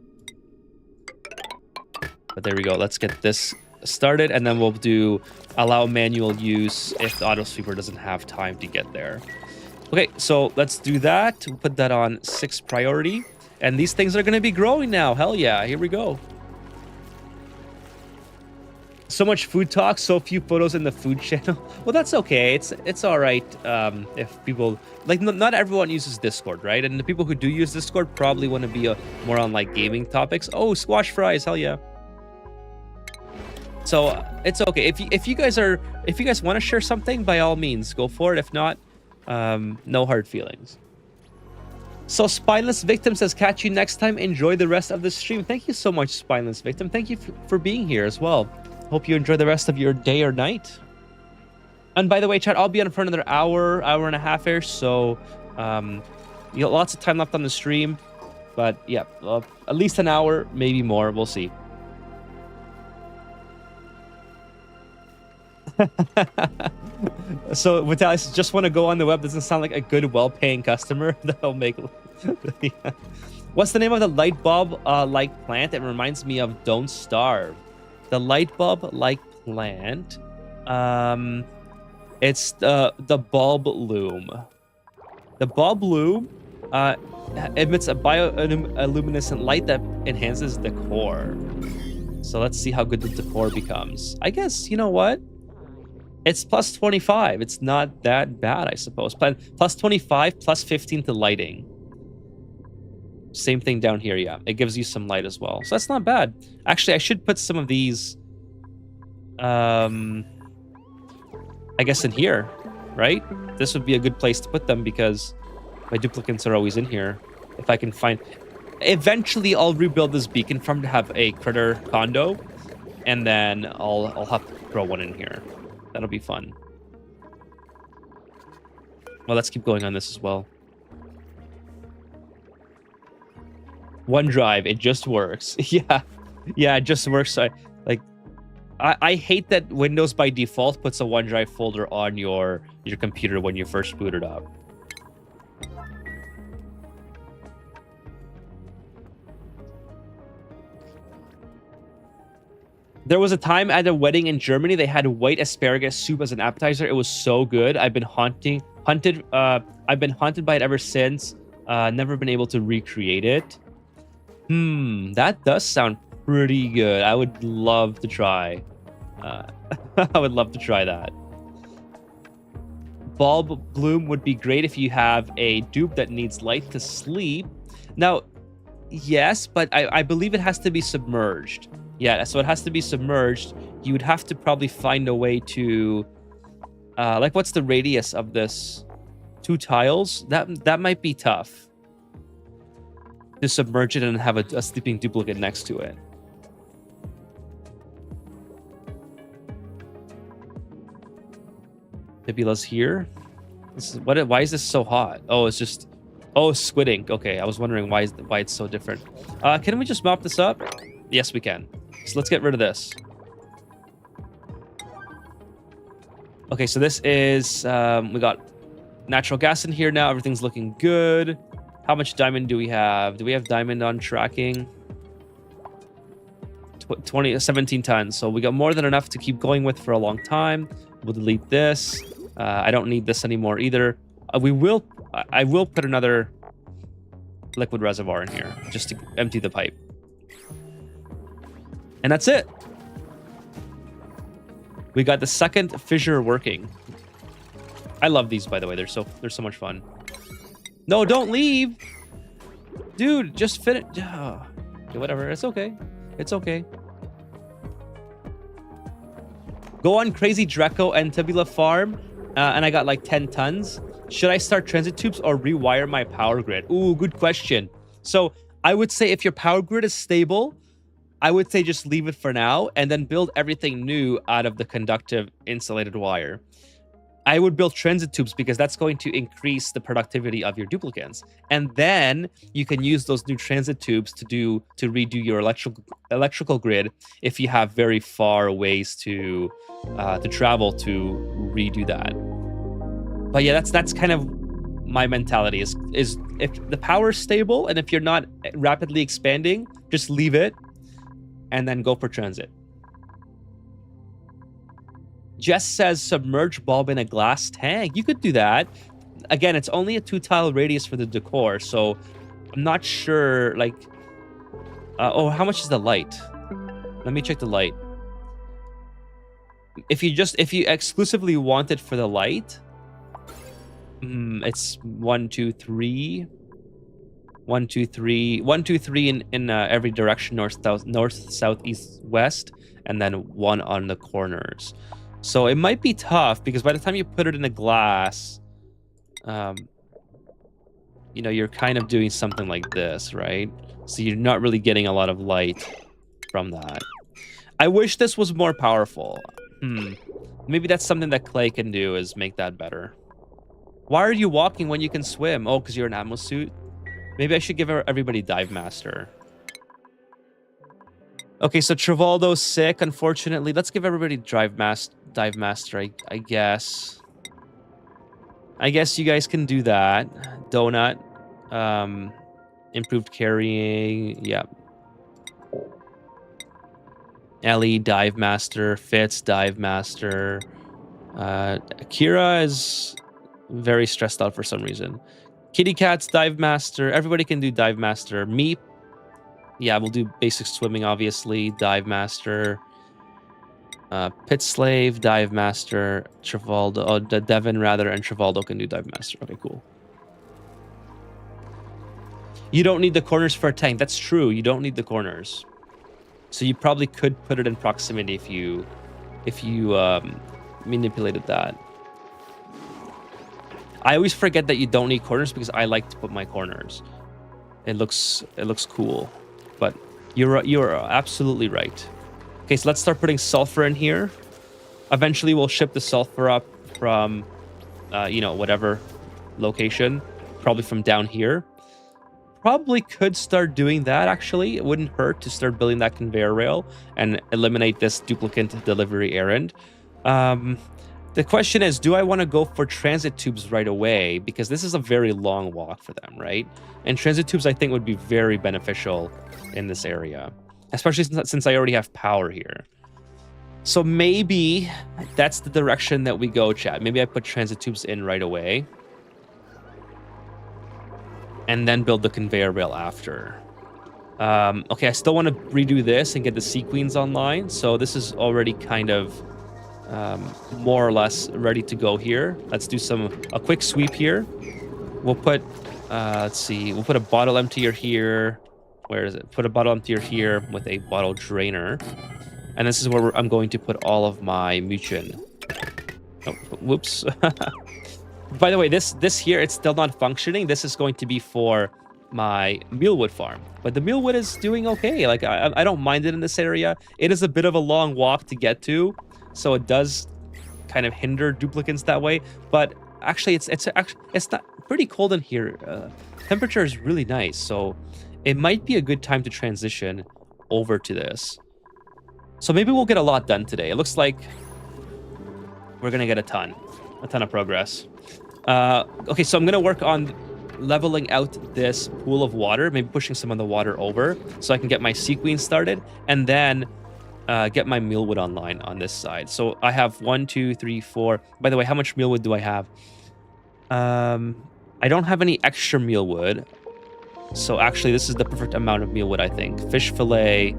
But there we go. Let's get this started, and then we'll do allow manual use if the auto sweeper doesn't have time to get there. Okay, so let's do that. We'll put that on 6th priority. And these things are going to be growing now. Hell yeah, here we go. So much food talk, so few photos in the food channel. Well, that's okay. It's all right if people... Like, not everyone uses Discord, right? And the people who do use Discord probably want to be more on, like, gaming topics. Oh, squash fries, hell yeah. So it's okay. If you guys want to share something, by all means, go for it. If not, no hard feelings. So Spineless Victim says, catch you next time. Enjoy the rest of the stream. Thank you so much, Spineless Victim. Thank you for being here as well. Hope you enjoy the rest of your day or night. And by the way, chat, I'll be on for another hour and a half-ish. So you got lots of time left on the stream. But yeah, at least an hour, maybe more. We'll see. So Vitalis, just want to go on the web doesn't sound like a good, well-paying customer. That'll make... Yeah. What's the name of the light bulb like plant? It reminds me of Don't Starve. The light bulb like plant. It's the bulb loom. The bulb loom emits a bioluminescent light that enhances decor. So let's see how good the decor becomes. I guess, you know what? It's plus 25. It's not that bad, I suppose. Plus 25, plus 15 to lighting. Same thing down here, yeah. It gives you some light as well. So that's not bad. Actually, I should put some of these, I guess in here, right? This would be a good place to put them because my duplicates are always in here. If I can find... Eventually, I'll rebuild this beacon farm to have a critter condo, and then I'll have to throw one in here. That'll be fun. Well, let's keep going on this as well. OneDrive, it just works. Yeah, it just works. I hate that Windows by default puts a OneDrive folder on your computer when you first boot it up. There was a time at a wedding in Germany they had white asparagus soup as an appetizer. It was so good. I've been hunted by it ever since. Never been able to recreate it. That does sound pretty good. I would love to try. I would love to try that. Bulb bloom would be great if you have a dupe that needs light to sleep. Now, yes, but I believe it has to be submerged. Yeah, so it has to be submerged. You would have to probably find a way to... like, what's the radius of this? 2 tiles? That might be tough. To submerge it and have a sleeping duplicate next to it. Nebula's here. Why is this so hot? Oh, it's just... Oh, squid ink. Okay, I was wondering why it's so different. Can we just mop this up? Yes, we can. So let's get rid of this. Okay, so this is... we got natural gas in here now. Everything's looking good. How much diamond do we have? Do we have diamond on tracking? 17 tons. So we got more than enough to keep going with for a long time. We'll delete this. I don't need this anymore either. I will put another liquid reservoir in here just to empty the pipe. And that's it. We got the second fissure working. I love these, by the way. They're so much fun. No, don't leave. Dude, just finish. Oh. Okay, whatever. It's okay. It's okay. Go on Crazy Dreco and Tabula Farm, and I got like 10 tons. Should I start transit tubes or rewire my power grid? Ooh, good question. So I would say if your power grid is stable, I would say just leave it for now and then build everything new out of the conductive insulated wire. I would build transit tubes because that's going to increase the productivity of your duplicates. And then you can use those new transit tubes to redo your electrical grid if you have very far ways to travel to redo that. But yeah, that's kind of my mentality is if the power is stable and if you're not rapidly expanding, just leave it and then go for transit. Jess says submerge bulb in a glass tank. You could do that. Again, it's only a 2-tile radius for the decor, so I'm not sure, like... oh, how much is the light? Let me check the light. If you exclusively want it for the light, it's 1, 2, 3. 1, 2, 3. 1, 2, 3 in every direction, north, south, east, west, and then 1 on the corners. So it might be tough because by the time you put it in a glass, you know, you're kind of doing something like this, right? So you're not really getting a lot of light from that. I wish this was more powerful. Maybe that's something that Clay can do, is make that better. Why are you walking when you can swim? Oh, because you're an Atmos suit? Maybe I should give everybody Dive Master. Okay, so Travoldo's sick, unfortunately. Let's give everybody Dive Master, I guess. I guess you guys can do that. Donut. Improved carrying. Yeah. Ellie, Dive Master. Fitz, Dive Master. Akira is very stressed out for some reason. Kitty Cat's Dive Master. Everybody can do Dive Master. Meep. Yeah, we'll do basic swimming, obviously. Dive Master. Pit Slave, Dive Master, Travaldo. Oh, Devin, rather, and Travaldo can do Dive Master. Okay, cool. You don't need the corners for a tank. That's true. You don't need the corners. So you probably could put it in proximity if you manipulated that. I always forget that you don't need corners because I like to put my corners. It looks cool, but you're absolutely right. Okay, so let's start putting sulfur in here. Eventually, we'll ship the sulfur up from, whatever location, probably from down here. Probably could start doing that, actually. It wouldn't hurt to start building that conveyor rail and eliminate this duplicate delivery errand. The question is, do I want to go for transit tubes right away? Because this is a very long walk for them, right? And transit tubes, I think, would be very beneficial in this area, especially since I already have power here. So maybe that's the direction that we go, chat. Maybe I put transit tubes in right away and then build the conveyor rail after. Okay, I still want to redo this and get the sea queens online. So this is already kind of more or less ready to go here. Let's do a quick sweep here. We'll put, let's see, we'll put a bottle emptier here. Where is it? Put a bottle emptier here with a bottle drainer. And this is where I'm going to put all of my Muchin. Oh, whoops. By the way, this here, it's still not functioning. This is going to be for my mealwood farm. But the mealwood is doing okay. Like, I don't mind it in this area. It is a bit of a long walk to get to, so it does kind of hinder duplicates that way. But actually, it's not pretty cold in here. Temperature is really nice, so it might be a good time to transition over to this. So maybe we'll get a lot done today. It looks like we're gonna get a ton of progress. Okay, so I'm gonna work on leveling out this pool of water, maybe pushing some of the water over so I can get my sea queen started, and then get my mealwood online on this side. So I have 1, 2, 3, 4. By the way, how much mealwood do I have? I don't have any extra mealwood. So actually, this is the perfect amount of mealwood, I think. Fish fillet.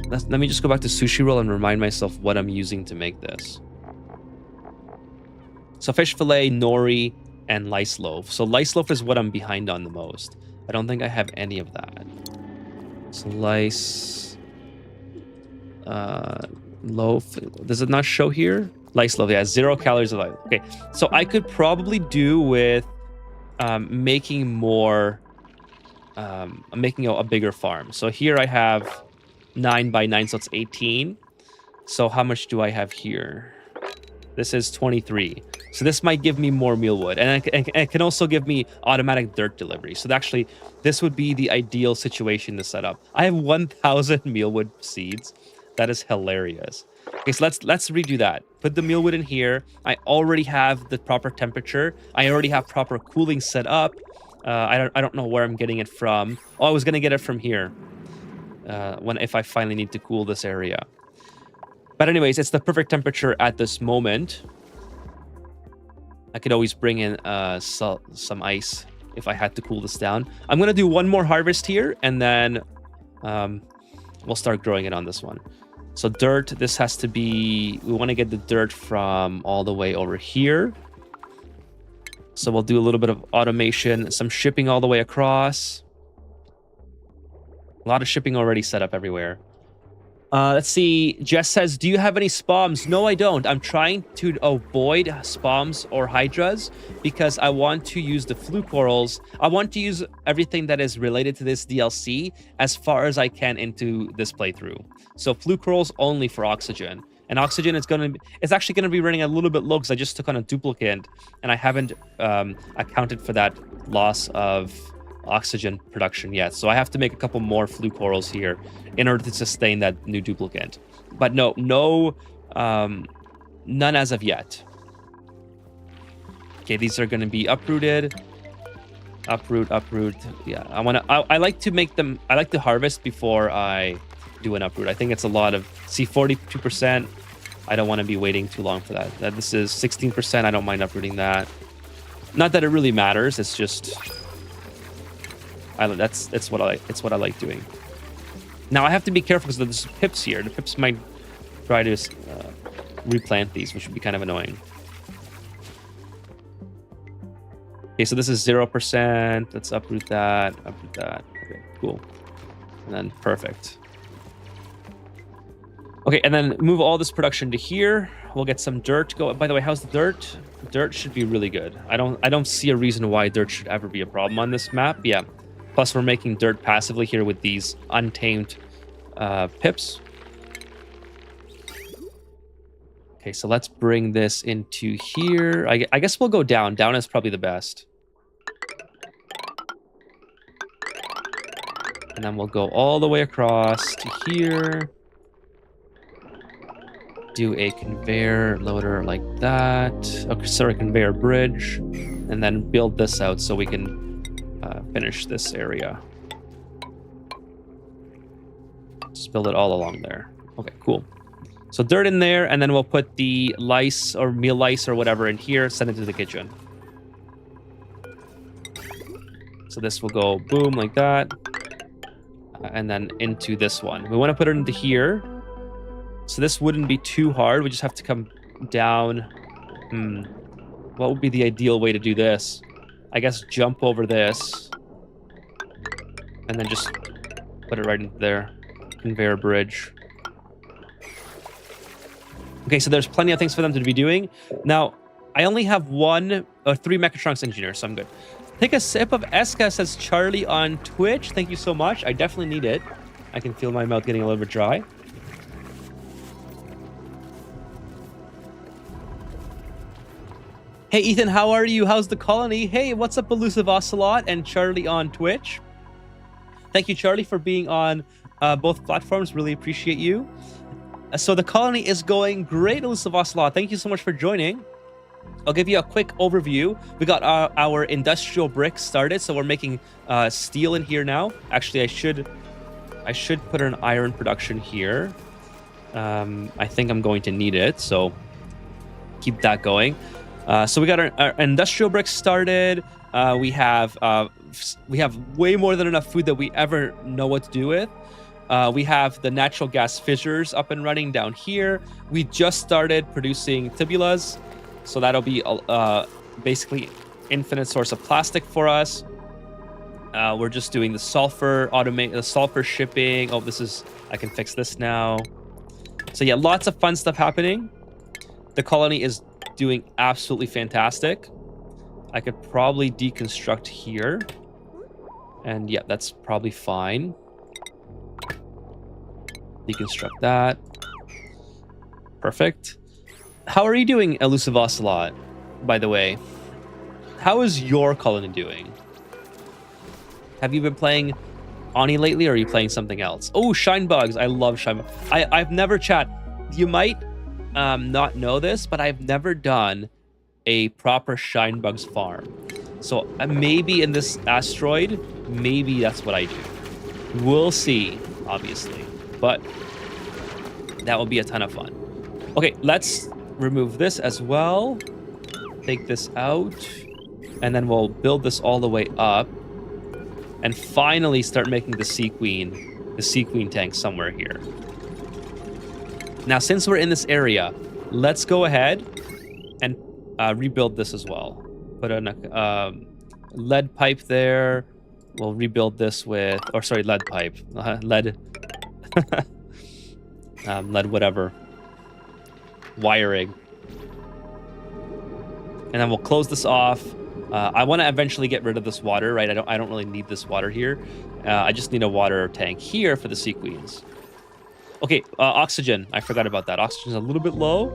Let me just go back to sushi roll and remind myself what I'm using to make this. So fish fillet, nori, and lice loaf. So lice loaf is what I'm behind on the most. I don't think I have any of that. So lice loaf. Does it not show here? Lice loaf, yeah, 0 calories of lice. Okay, so I could probably do with making more, making a bigger farm. So here I have 9 by 9, so it's 18. So how much do I have here? This is 23. So this might give me more mealwood, and it can also give me automatic dirt delivery. So actually, this would be the ideal situation to set up. I have 1,000 mealwood seeds. That is hilarious. Okay, so let's redo that. Put the mealwood in here. I already have the proper temperature. I already have proper cooling set up. I don't know where I'm getting it from. Oh, I was gonna get it from here. If I finally need to cool this area. But anyways, it's the perfect temperature at this moment. I could always bring in some ice if I had to cool this down. I'm gonna do one more harvest here, and then we'll start growing it on this one. So dirt, this has to be, we want to get the dirt from all the way over here. So we'll do a little bit of automation, some shipping all the way across. A lot of shipping already set up everywhere. Let's see. Jess says, do you have any spawns? No, I don't. I'm trying to avoid spawns or hydras because I want to use the flu corals. I want to use everything that is related to this DLC as far as I can into this playthrough. So flu corals only for oxygen. And oxygen is it's actually gonna be running a little bit low because I just took on a duplicate and I haven't accounted for that loss of oxygen production yet. So I have to make a couple more flu corals here in order to sustain that new duplicate. But no, none as of yet. Okay, these are going to be uprooted. Uproot. Yeah, I like to make them, I like to harvest before I do an uproot. I think it's a lot of, see, 42%. I don't want to be waiting too long for that. This is 16%. I don't mind uprooting that. Not that it really matters. It's just it's what I like doing. Now I have to be careful because there's pips here. The pips might try to replant these, which would be kind of annoying. Okay, so this is 0%. Let's uproot that. Uproot that. Okay, cool. And then perfect. Okay, and then move all this production to here. We'll get some dirt go. By the way, how's the dirt? Dirt should be really good. I don't see a reason why dirt should ever be a problem on this map. Yeah. Plus, we're making dirt passively here with these untamed pips. Okay, so let's bring this into here. I guess we'll go down. Down is probably the best. And then we'll go all the way across to here. Do a conveyor loader like that. Okay, sorry, conveyor bridge. And then build this out so we can finish this area. Just build it all along there. Okay, cool. So dirt in there, and then we'll put the lice or meal lice or whatever in here, send it to the kitchen. So this will go boom like that. And then into this one. We want to put it into here. So this wouldn't be too hard. We just have to come down. What would be the ideal way to do this? I guess jump over this. And then just put it right into there. Conveyor bridge. Okay, so there's plenty of things for them to be doing. Now, I only have 3 Mechatronics engineers, so I'm good. Take a sip of Eska, says Charlie on Twitch. Thank you so much. I definitely need it. I can feel my mouth getting a little bit dry. Hey, Ethan, how are you? How's the colony? Hey, what's up, Elusive Ocelot and Charlie on Twitch? Thank you, Charlie, for being on both platforms. Really appreciate you. So the colony is going great, Elusive Ocelot. Thank you so much for joining. I'll give you a quick overview. We got our industrial brick started, so we're making steel in here now. Actually, I should put an iron production here. I think I'm going to need it, so keep that going. So we got our industrial bricks started. We have way more than enough food that we ever know what to do with. We have the natural gas fissures up and running down here. We just started producing tubulas. So that'll be basically infinite source of plastic for us. We're just doing the sulfur the sulfur shipping. Oh, I can fix this now. So yeah, lots of fun stuff happening. The colony is doing absolutely fantastic. I could probably deconstruct here. And yeah, that's probably fine. Deconstruct that. Perfect. How are you doing, Elusive Ocelot, by the way? How is your colony doing? Have you been playing Oni lately, or are you playing something else? Oh, Shine Bugs. I love Shine Bugs. I've never, chat. You might not know this, but I've never done a proper Shine Bugs farm. So maybe in this asteroid, maybe that's what I do. We'll see, obviously. But that will be a ton of fun. Okay, let's remove this as well. Take this out. And then we'll build this all the way up. And finally start making the Sea Queen tank somewhere here. Now, since we're in this area, let's go ahead and rebuild this as well. Put in a lead pipe there. We'll rebuild this with, lead pipe. Lead whatever. Wiring. And then we'll close this off. I want to eventually get rid of this water, right? I don't really need this water here. I just need a water tank here for the Sea Queens. Okay, oxygen. I forgot about that. Oxygen's a little bit low,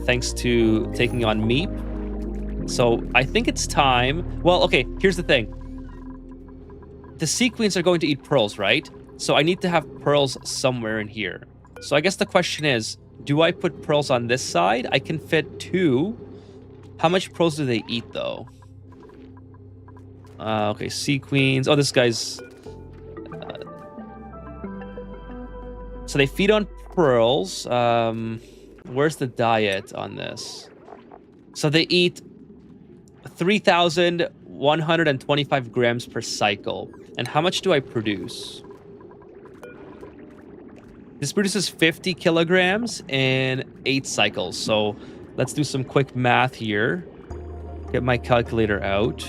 thanks to taking on Meep. So I think it's time. Well, okay, here's the thing. The Sea Queens are going to eat pearls, right? So I need to have pearls somewhere in here. So I guess the question is, do I put pearls on this side? I can fit 2. How much pearls do they eat, though? Okay, Sea Queens. Oh, this guy's... so they feed on pearls. Where's the diet on this? So they eat 3,125 grams per cycle. And how much do I produce? This produces 50 kilograms in 8 cycles. So let's do some quick math here. Get my calculator out.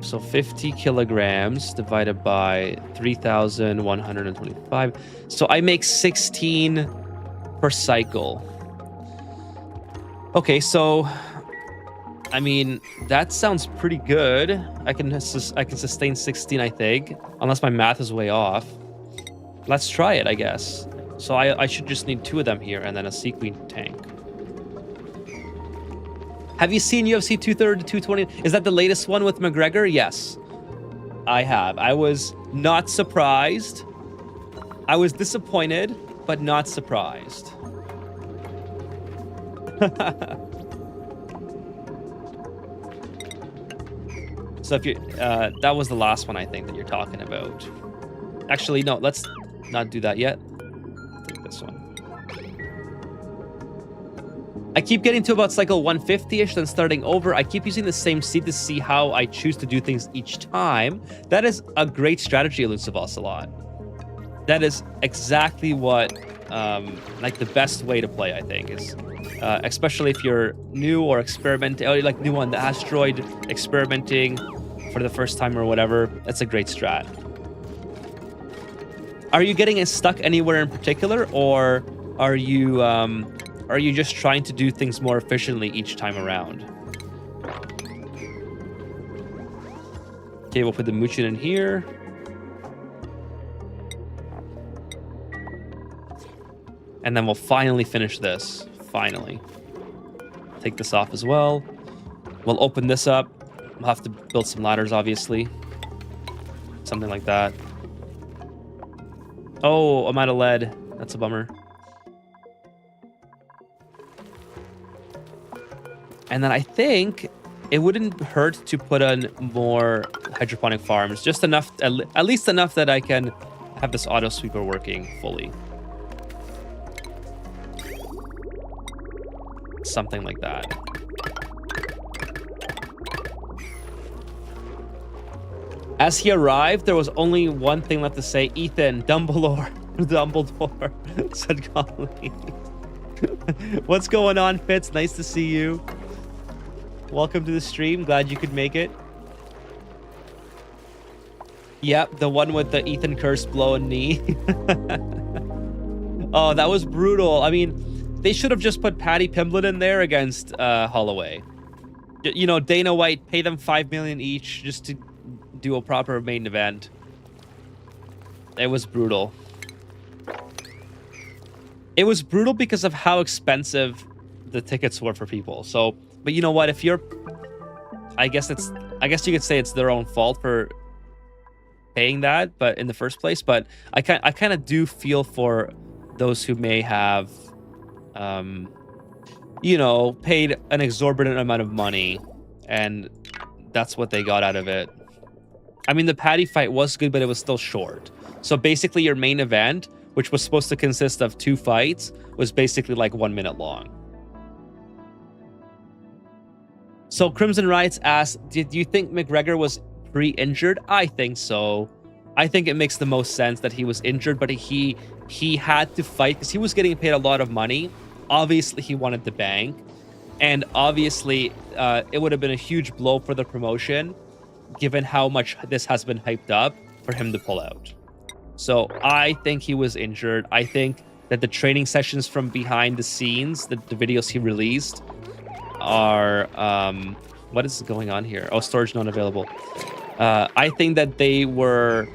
So 50 kilograms divided by 3,125. So I make 16 per cycle. Okay, so I mean, that sounds pretty good. I can sustain 16, I think, unless my math is way off. Let's try it, I guess. So I should just need 2 of them here and then a Sequeen tank. Have you seen UFC 230 to 220? Is that the latest one with McGregor? Yes, I have. I was not surprised. I was disappointed, but not surprised. So if you, that was the last one I think that you're talking about. Actually, no, let's not do that yet. Take this one. I keep getting to about cycle 150-ish, then starting over. I keep using the same seed to see how I choose to do things each time. That is a great strategy, Elusive Ocelot. That is exactly what, like the best way to play, I think, is especially if you're new or experimenting, or like new on the asteroid, experimenting for the first time or whatever. That's a great strat. Are you getting stuck anywhere in particular, or are you just trying to do things more efficiently each time around? Okay, we'll put the Muchin in here. And then we'll finally finish this. Finally. Take this off as well. We'll open this up. We'll have to build some ladders, obviously. Something like that. Oh, I'm out of lead. That's a bummer. And then I think it wouldn't hurt to put in more hydroponic farms. Just enough, at least enough that I can have this auto sweeper working fully. Something like that. As he arrived, there was only one thing left to say. Ethan, Dumbledore, Dumbledore, said Colleen. What's going on, Fitz? Nice to see you. Welcome to the stream. Glad you could make it. Yep, the one with the Ethan curse blow and knee. Oh, that was brutal. I mean, they should have just put Paddy Pimblett in there against Holloway. You know, Dana White, pay them $5 million each just to do a proper main event. It was brutal. It was brutal because of how expensive the tickets were for people. So, but you know what? If you're, I guess you could say it's their own fault for paying that, but in the first place. But I kind of do feel for those who may have, you know, paid an exorbitant amount of money, and that's what they got out of it. I mean, the Paddy fight was good, but it was still short. So basically, your main event, which was supposed to consist of 2 fights, was basically like 1 minute long. So Crimson Riots asked, did you think McGregor was pre-injured? I think so. I think it makes the most sense that he was injured, but he had to fight because he was getting paid a lot of money. Obviously, he wanted the bank. And obviously, it would have been a huge blow for the promotion, given how much this has been hyped up, for him to pull out. So I think he was injured. I think that the training sessions from behind the scenes, the videos he released, are what is going on here? Oh, storage not available. I think that they were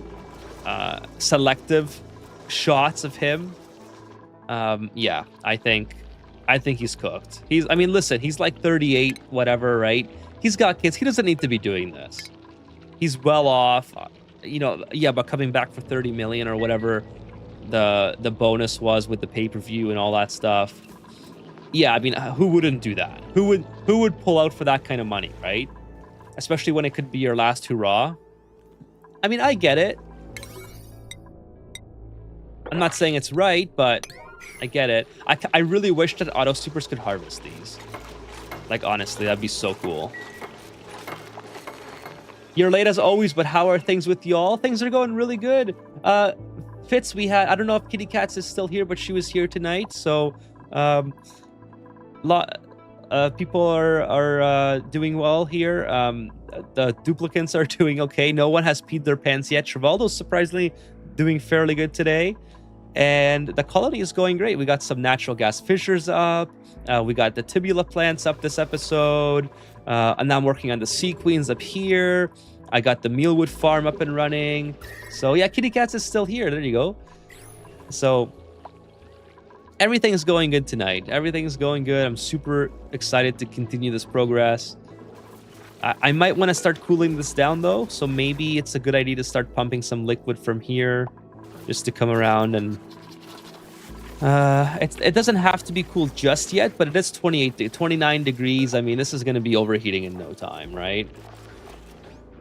selective shots of him. Yeah, I think he's cooked. I mean, listen, he's like 38, whatever, right? He's got kids. He doesn't need to be doing this. He's well off, you know. Yeah, but coming back for 30 million or whatever the bonus was with the pay-per-view and all that stuff. Yeah, I mean, who wouldn't do that? Who would pull out for that kind of money, right? Especially when it could be your last hurrah. I mean, I get it. I'm not saying it's right, but I get it. I really wish that auto supers could harvest these. Like, honestly, that'd be so cool. You're late as always, but how are things with y'all? Things are going really good. Fitz, I don't know if Kitty Cats is still here, but she was here tonight. So, people are doing well here. The duplicants are doing okay. No one has peed their pants yet. Trivaldo's surprisingly doing fairly good today. And the colony is going great. We got some natural gas fissures up. We got the tibula plants up this episode. And now I'm working on the sea queens up here. I got the mealwood farm up and running. So yeah, Kitty Cats is still here. There you go. So everything's going good tonight. Everything's going good. I'm super excited to continue this progress. I might want to start cooling this down though. So maybe it's a good idea to start pumping some liquid from here just to come around and it doesn't have to be cooled just yet, but it is 29 degrees. I mean, this is going to be overheating in no time, right?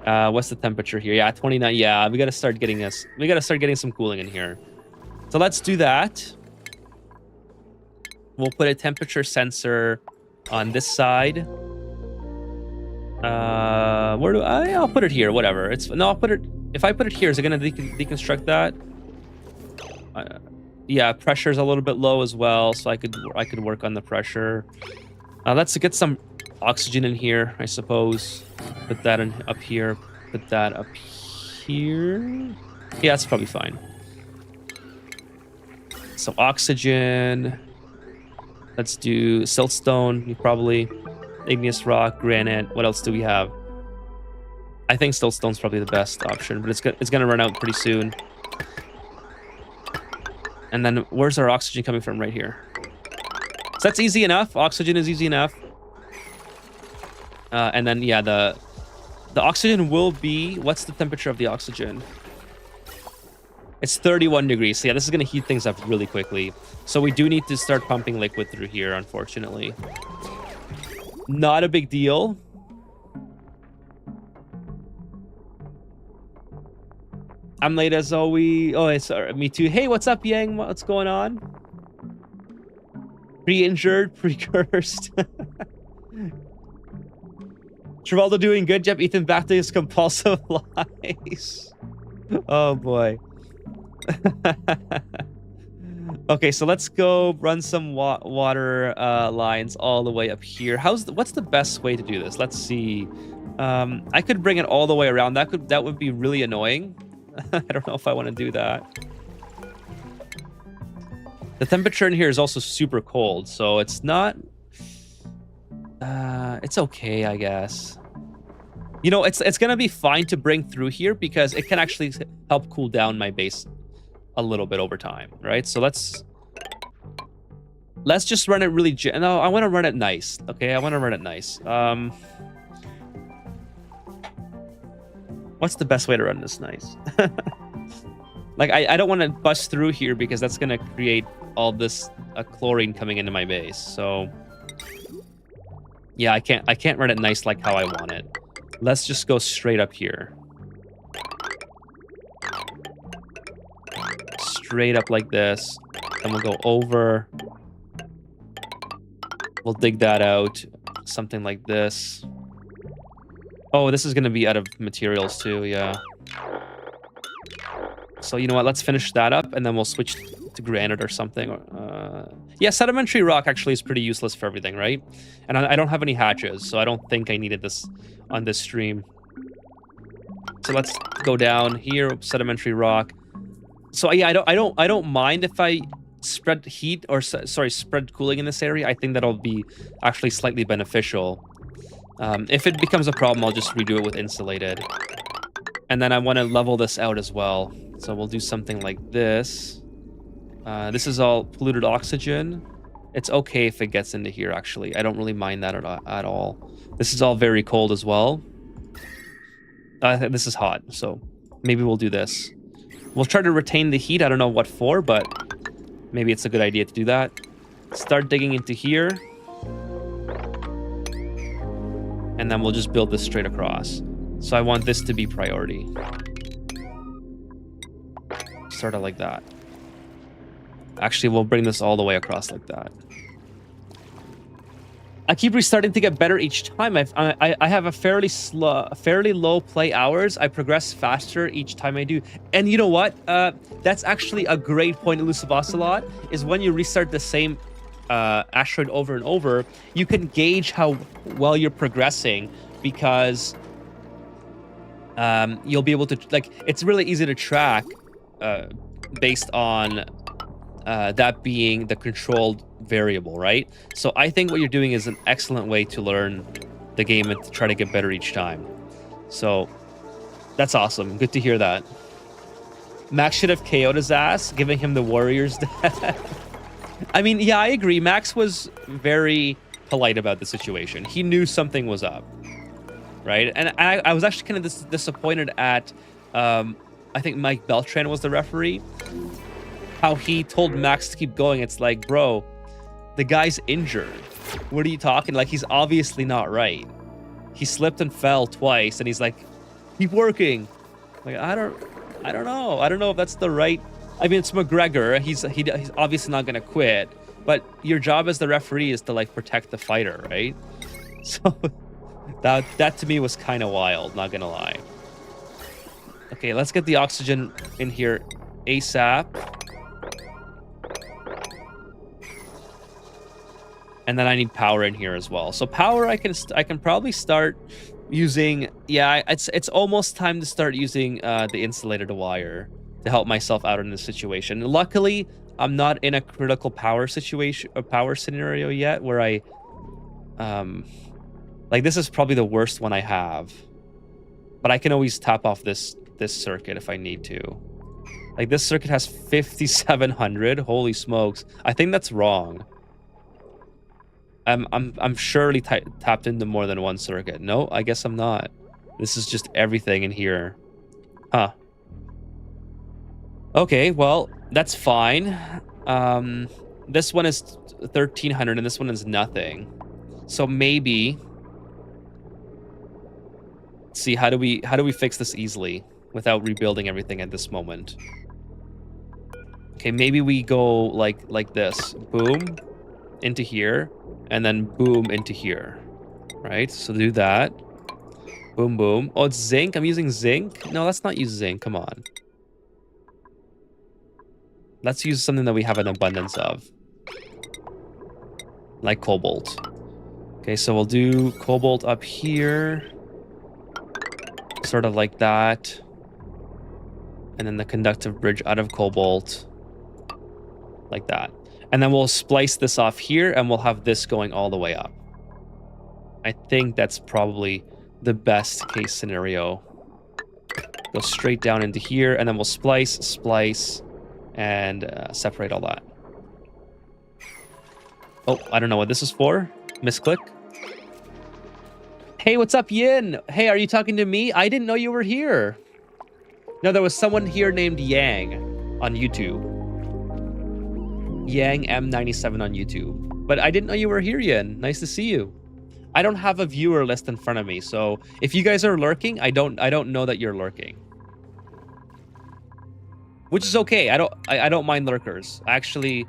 What's the temperature here? Yeah, 29. Yeah, we got to start getting some cooling in here. So let's do that. We'll put a temperature sensor on this side. Where do I'll put it here, whatever. I'll put it, if I put it here, is it going to deconstruct that? Yeah, pressure's a little bit low as well, so I could work on the pressure. Let's get some oxygen in here, I suppose. Put that in up here. Put that up here. Yeah, that's probably fine. So oxygen. Let's do siltstone, probably. Igneous rock, granite. What else do we have? I think siltstone's probably the best option, but it's gonna run out pretty soon. And then where's our oxygen coming from? Right here. So that's easy enough. Oxygen is easy enough. And then yeah, the oxygen will be, what's the temperature of the oxygen? It's 31 degrees. So yeah, this is gonna heat things up really quickly. So we do need to start pumping liquid through here, unfortunately. Not a big deal. I'm late as always. Oh, it's me too. Hey, what's up, Yang? What's going on? Pre-injured, pre-cursed. Trivaldo doing good. Yep, Ethan back to his compulsive lies. Oh boy. Okay, so let's go run some water lines all the way up here. What's the best way to do this? Let's see. I could bring it all the way around. That would be really annoying. I don't know if I want to do that. The temperature in here is also super cold, so it's not... it's okay, I guess. You know, it's going to be fine to bring through here because it can actually help cool down my base a little bit over time, right? So let's just run it really... No, I want to run it nice, okay? I want to run it nice. What's the best way to run this nice? Like, I don't want to bust through here because that's going to create all this chlorine coming into my base. So, yeah, I can't run it nice like how I want it. Let's just go straight up here. Straight up like this. And we'll go over. We'll dig that out. Something like this. Oh, this is going to be out of materials too, yeah. So, you know what? Let's finish that up, and then we'll switch to granite or something. Yeah, sedimentary rock actually is pretty useless for everything, right? And I don't have any hatches, so I don't think I needed this on this stream. So let's go down here, sedimentary rock. So yeah, I don't mind if I spread heat or spread cooling in this area. I think that'll be actually slightly beneficial. If it becomes a problem, I'll just redo it with insulated. And then I want to level this out as well. So we'll do something like this. This is all polluted oxygen. It's okay if it gets into here, actually. I don't really mind that at all. This is all very cold as well. This is hot, so maybe we'll do this. We'll try to retain the heat. I don't know what for, but maybe it's a good idea to do that. Start digging into here. And then we'll just build this straight across. So I want this to be priority. Sort of like that. Actually, we'll bring this all the way across like that. I keep restarting to get better each time. I have a fairly low play hours. I progress faster each time I do. And you know what? That's actually a great point, Elusive Ocelot, is when you restart the same asteroid over and over, you can gauge how well you're progressing, because you'll be able to, like, it's really easy to track based on that being the controlled variable, right? So I think what you're doing is an excellent way to learn the game and to try to get better each time. So that's awesome. Good to hear that. Max should have KO'd his ass, giving him the Warriors death. I mean, yeah, I agree. Max was very polite about the situation. He knew something was up, right? And I was actually kind of disappointed at, I think Mike Beltran was the referee, how he told Max to keep going. It's like, bro, the guy's injured. What are you talking? Like, he's obviously not right. He slipped and fell twice, and he's like, keep working. Like, I don't know. I don't know if that's the right. I mean, it's McGregor. He's obviously not gonna quit. But your job as the referee is to, like, protect the fighter, right? So that to me was kind of wild. Not gonna lie. Okay, let's get the oxygen in here ASAP. And then I need power in here as well. So power, I can probably start using. Yeah, it's almost time to start using the insulated wire to help myself out in this situation. Luckily, I'm not in a critical power situation, a power scenario yet, where I, like, this is probably the worst one I have. But I can always tap off this circuit if I need to. Like, this circuit has 5,700. Holy smokes! I think that's wrong. I'm surely tapped into more than one circuit. No, I guess I'm not. This is just everything in here. Huh. Okay, well, that's fine. This one is 1,300 and this one is nothing. So maybe, let's see, how do we fix this easily without rebuilding everything at this moment? Okay, maybe we go like this. Boom into here. And then boom into here, right? So do that. Boom, boom. Oh, it's zinc. I'm using zinc. No, let's not use zinc. Come on. Let's use something that we have an abundance of, like cobalt. Okay, so we'll do cobalt up here, sort of like that. And then the conductive bridge out of cobalt, like that. And then we'll splice this off here, and we'll have this going all the way up. I think that's probably the best case scenario. Go straight down into here, and then we'll splice, and separate all that. Oh, I don't know what this is for. Misclick. Hey, what's up, Yin? Hey, are you talking to me? I didn't know you were here. No, there was someone here named Yang on YouTube. Yang M97 on YouTube. But I didn't know you were here, Yin. Nice to see you. I don't have a viewer list in front of me, so if you guys are lurking, I don't know that you're lurking. Which is okay. I don't mind lurkers. I actually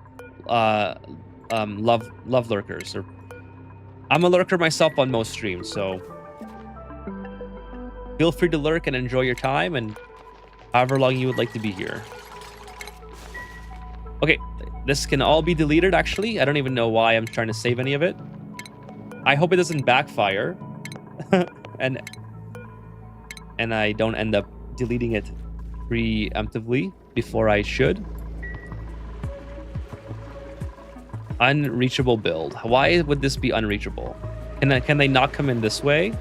love lurkers. I'm a lurker myself on most streams, so feel free to lurk and enjoy your time and however long you would like to be here. Okay, this can all be deleted, actually. I don't even know why I'm trying to save any of it. I hope it doesn't backfire. and I don't end up deleting it preemptively before I should. Unreachable build. Why would this be unreachable? Can they not come in this way?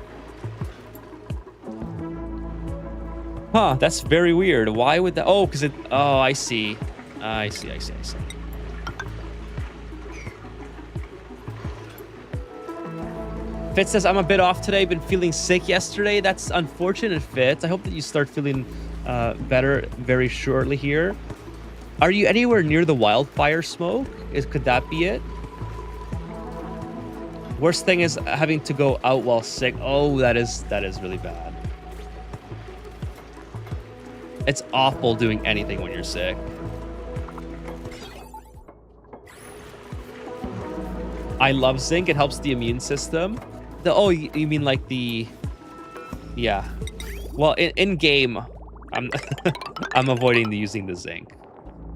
Huh, that's very weird. Why would that? Oh, because it... Oh, I see. I see. Fitz says, I'm a bit off today. Been feeling sick yesterday. That's unfortunate, Fitz. I hope that you start feeling better very shortly here. Are you anywhere near the wildfire smoke? Could that be it? Worst thing is having to go out while sick. Oh, that is really bad. It's awful doing anything when you're sick. I love zinc. It helps the immune system. Oh, you mean like the... Yeah. Well, in game, I'm I'm avoiding using the zinc.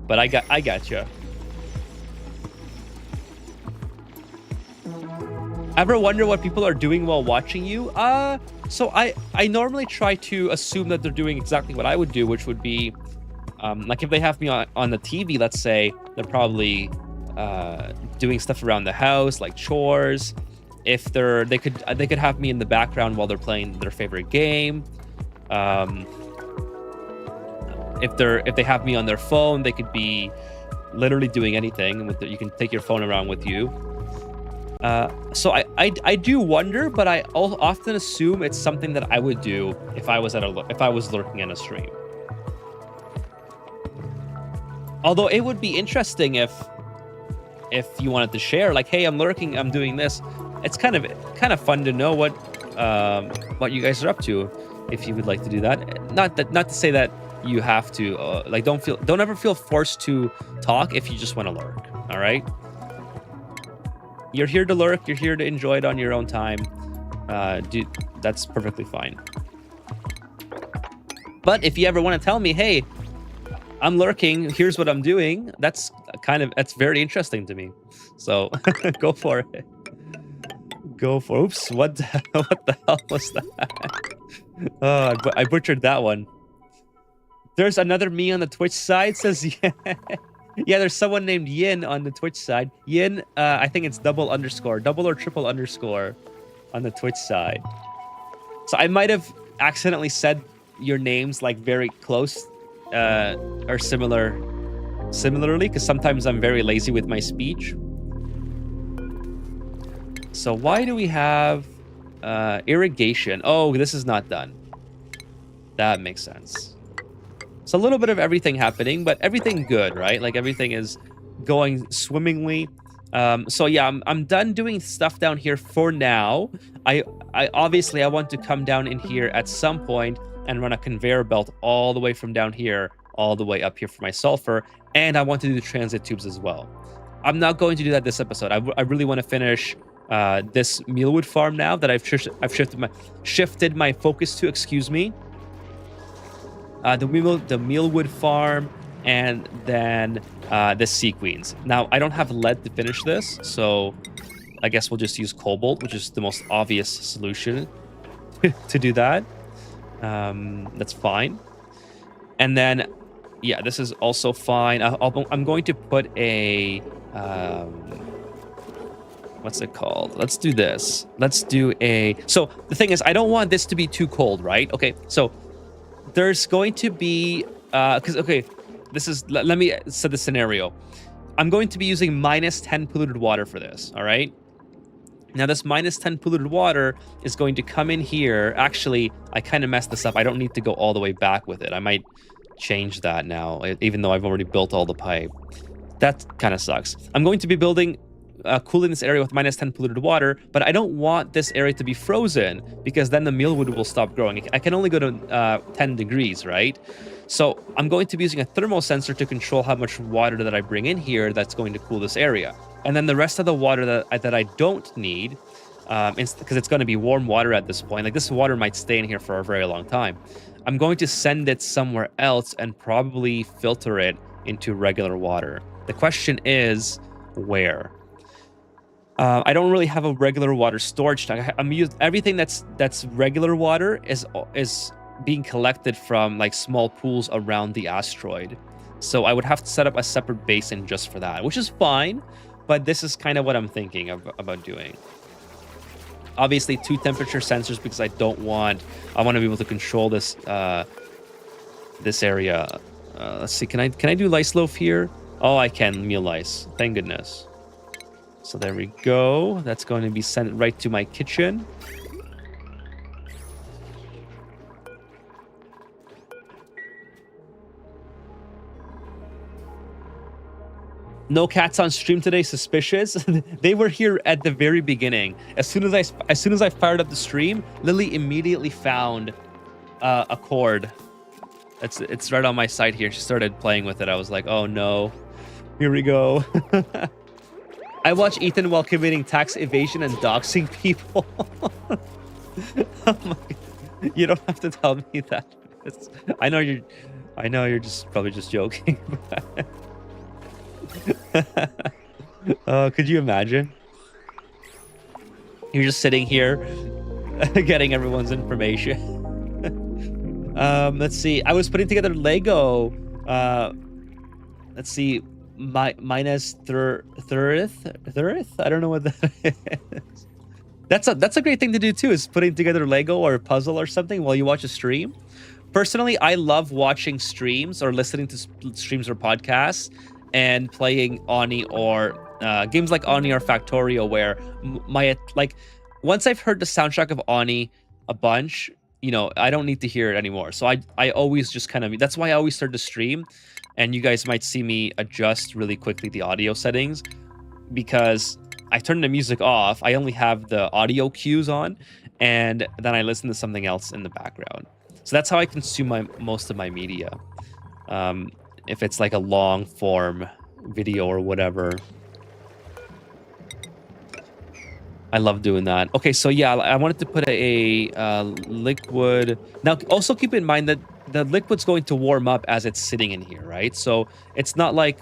But I gotcha. Ever wonder what people are doing while watching you? So I normally try to assume that they're doing exactly what I would do, which would be, like if they have me on the TV, let's say, they're probably doing stuff around the house, like chores. If they could have me in the background while they're playing their favorite game. If they have me on their phone, they could be literally doing anything. You can take your phone around with you. So I do wonder, but I often assume it's something that I would do if I was lurking in a stream. Although it would be interesting if you wanted to share, like, hey, I'm lurking, I'm doing this. It's kind of fun to know what you guys are up to, if you would like to do that. Not to say that you have to. Like, don't ever feel forced to talk if you just want to lurk. All right. You're here to lurk. You're here to enjoy it on your own time. That's perfectly fine. But if you ever want to tell me, hey, I'm lurking, here's what I'm doing, that's very interesting to me. So go for it. Oops, what the hell was that? I butchered that one. There's another me on the Twitch side, says yeah. Yeah, there's someone named Yin on the Twitch side. Yin, I think it's double or triple underscore on the Twitch side. So I might have accidentally said your names like very close or similarly, because sometimes I'm very lazy with my speech. So why do we have irrigation? Oh, this is not done. That makes sense. It's a little bit of everything happening, but everything good, right? Like everything is going swimmingly. So yeah, I'm done doing stuff down here for now. I obviously I want to come down in here at some point and run a conveyor belt all the way from down here all the way up here for my sulfur, and I want to do the transit tubes as well. I'm not going to do that this episode. I really want to finish this mealwood farm now that I've shifted my focus to. Excuse me. The mealwood farm, and then the sea queens. Now I don't have lead to finish this, so I guess we'll just use cobalt, which is the most obvious solution to do that. That's fine. And then, yeah, this is also fine. I'm going to put a what's it called? Let's do this. Let's do a. So the thing is, I don't want this to be too cold, right? Okay, so there's going to be let me set the scenario. I'm going to be using -10 polluted water for this. All right. Now this -10 polluted water is going to come in here. Actually, I kind of messed this up. I don't need to go all the way back with it. I might change that now, even though I've already built all the pipe. That kind of sucks. I'm going to be building cooling this area with -10 polluted water, but I don't want this area to be frozen, because then the mealwood will stop growing. I can only go to 10 degrees, right? So I'm going to be using a thermal sensor to control how much water that I bring in here that's going to cool this area. And then the rest of the water that I don't need, because it's going to be warm water at this point. Like, this water might stay in here for a very long time. I'm going to send it somewhere else and probably filter it into regular water. The question is, where? I don't really have a regular water storage tank. Everything that's regular water is being collected from like small pools around the asteroid. So I would have to set up a separate basin just for that, which is fine. But this is kind of what I'm thinking about doing. Obviously, 2 temperature sensors, because I want to be able to control this this area. Let's see. Can I do lice loaf here? Oh, I can. Meal lice. Thank goodness. So there we go. That's going to be sent right to my kitchen. No cats on stream today. Suspicious. They were here at the very beginning. As soon as I fired up the stream, Lily immediately found a cord. It's right on my side here. She started playing with it. I was like, oh no, here we go. I watch Ethan while committing tax evasion and doxing people. Oh my God. You don't have to tell me that. I know you're just probably just joking. Could you imagine? You're just sitting here getting everyone's information. Let's see. I was putting together Lego. Let's see. Minus thirth. I don't know what that is. That's a great thing to do too, is putting together Lego or a puzzle or something while you watch a stream. Personally, I love watching streams or listening to streams or podcasts and playing Oni or games like Oni or Factorio, where once I've heard the soundtrack of Oni a bunch, you know, I don't need to hear it anymore. So I always just kind of, that's why I always start to stream, and you guys might see me adjust really quickly the audio settings, because I turn the music off. I only have the audio cues on, and then I listen to something else in the background. So that's how I consume most of my media. If it's like a long form video or whatever. I love doing that. Okay, so yeah, I wanted to put a liquid. Now, also keep in mind that the liquid's going to warm up as it's sitting in here, right? So it's not like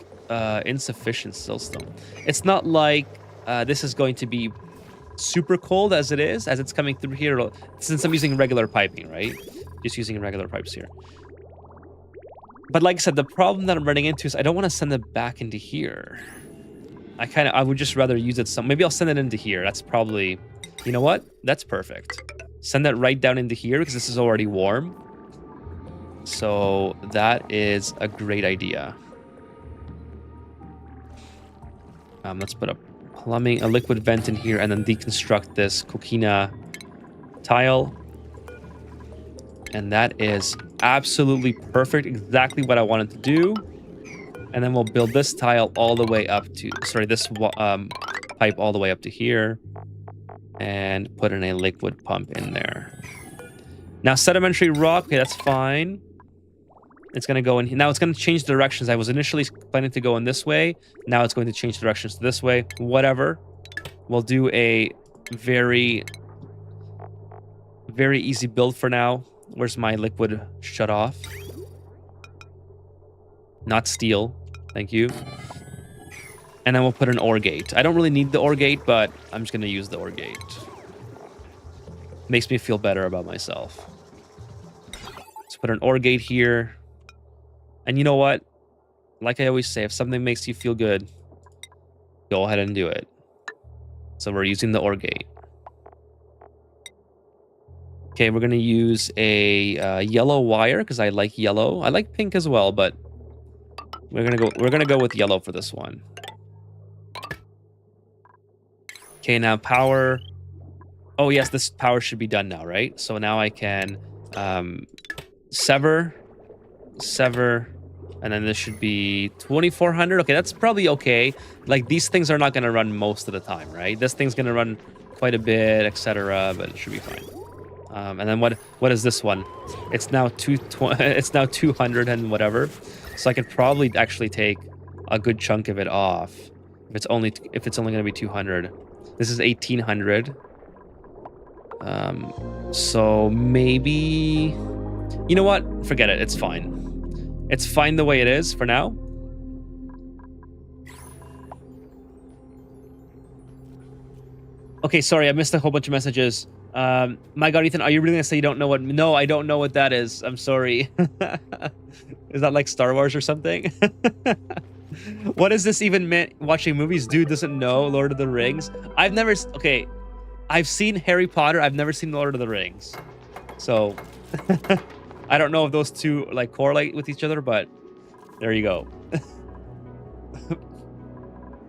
insufficient siltstone. It's not like this is going to be super cold as it's coming through here, since I'm using regular piping, right? Just using regular pipes here. But like I said, the problem that I'm running into is I don't want to send it back into here. I would just rather use it maybe I'll send it into here. That's probably, you know what? That's perfect. Send that right down into here because this is already warm. So that is a great idea. Let's put a liquid vent in here and then deconstruct this coquina tile. And that is absolutely perfect. Exactly what I wanted to do. And then we'll build this tile all the way up to, this pipe all the way up to here. And put in a liquid pump in there. Now, sedimentary rock, okay, that's fine. It's going to go in here. Now it's going to change directions. I was initially planning to go in this way. Now it's going to change directions to this way. Whatever. We'll do a very, very easy build for now. Where's my liquid shut off? Not steel. Thank you. And then we'll put an OR gate. I don't really need the OR gate, but I'm just going to use the OR gate. Makes me feel better about myself. Let's put an OR gate here. And you know what? Like I always say, if something makes you feel good, go ahead and do it. So we're using the OR gate. Okay, we're going to use a yellow wire because I like yellow. I like pink as well, but we're going to go with yellow for this one. Okay, now power. Oh, yes, this power should be done now, right? So now I can sever, and then this should be 2400. Okay, that's probably okay. Like, these things are not going to run most of the time, right? This thing's going to run quite a bit, etc., but it should be fine. And then what is this one? It's now 200 and whatever. So I could probably actually take a good chunk of it off if it's only going to be 200. This is 1800. So maybe, you know what? Forget it. It's fine. It's fine the way it is for now. Okay, sorry, I missed a whole bunch of messages. My God, Ethan, are you really gonna say you don't know what? No, I don't know what that is. I'm sorry. Is that like Star Wars or something? What does this even mean? Watching movies, dude doesn't know Lord of the Rings. Okay, I've seen Harry Potter. I've never seen Lord of the Rings. So I don't know if those two like correlate with each other, but there you go.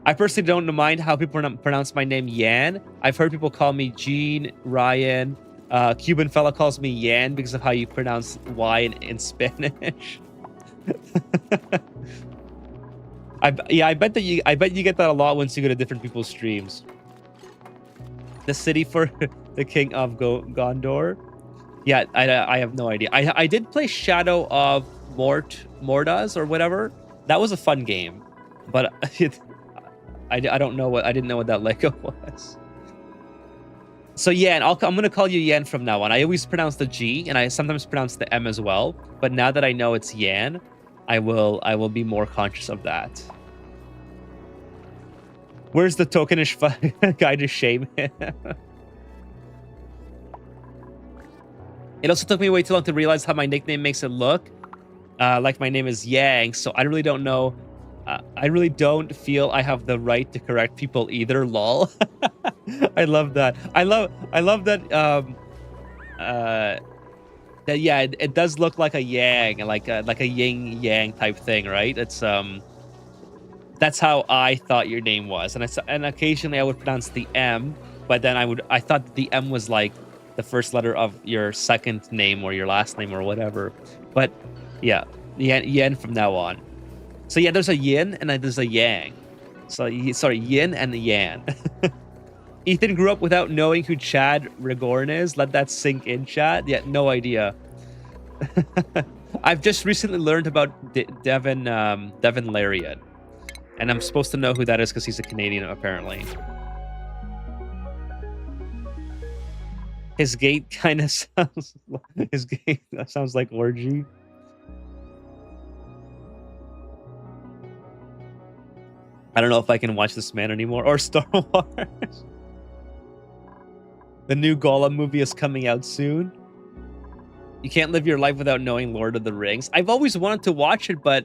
I personally don't mind how people pronounce my name Yan. I've heard people call me Gene, Ryan. Cuban fella calls me Yan because of how you pronounce Y in Spanish. I bet you get that a lot once you go to different people's streams. The city for the King of Gondor. Yeah, I have no idea. I did play Shadow of Mordas or whatever. That was a fun game, but I don't know I didn't know what that Lego was. So Yan, I'm gonna call you Yan from now on. I always pronounce the G, and I sometimes pronounce the M as well. But now that I know it's Yan, I will be more conscious of that. Where's the tokenish guy to shame him? It also took me way too long to realize how my nickname makes it look. Like my name is Yang, so I really don't know. I really don't feel I have the right to correct people either. Lol. I love that. I love that. That yeah, it does look like a yang, like a yin yang type thing, right? It's that's how I thought your name was, and occasionally I would pronounce the M, but then I thought that the M was like the first letter of your second name or your last name or whatever. But yeah, Yen from now on. So yeah, there's a yin and then there's a yang. So sorry, yin and the yang. Ethan grew up without knowing who Chad Rigorn is. Let that sink in, chat. Yeah, no idea. I've just recently learned about Devin Lariat, and I'm supposed to know who that is because he's a Canadian apparently. His gate kind of sounds like orgy. I don't know if I can watch this man anymore, or Star Wars. The new Gollum movie is coming out soon. You can't live your life without knowing Lord of the Rings. I've always wanted to watch it, but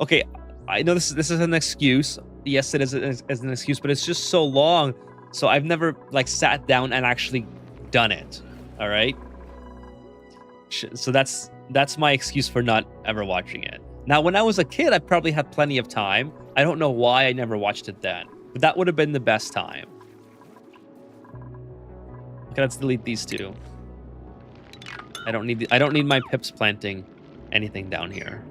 okay, I know this is an excuse. Yes, it is an excuse, but it's just so long. So I've never like sat down and actually done it. All right. So that's my excuse for not ever watching it. Now, when I was a kid, I probably had plenty of time. I don't know why I never watched it then, but that would have been the best time. Okay, let's delete these two. I don't need my pips planting anything down here.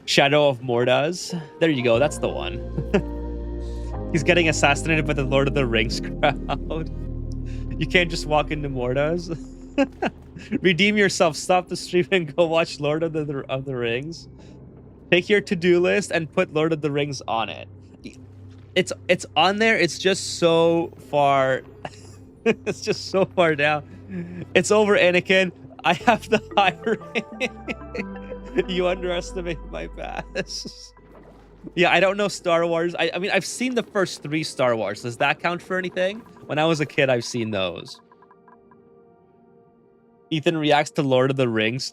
Shadow of Mordaz. There you go. That's the one. He's getting assassinated by the Lord of the Rings crowd. You can't just walk into Mordaz. Redeem yourself. Stop the stream and go watch Lord of the Rings. Take your to-do list and put Lord of the Rings on it. It's on there. It's just so far. It's just so far down. It's over, Anakin. I have the high rank. You underestimate my past. Yeah, I don't know Star Wars. I mean, I've seen the first 3 Star Wars. Does that count for anything? When I was a kid, I've seen those. Ethan reacts to Lord of the Rings.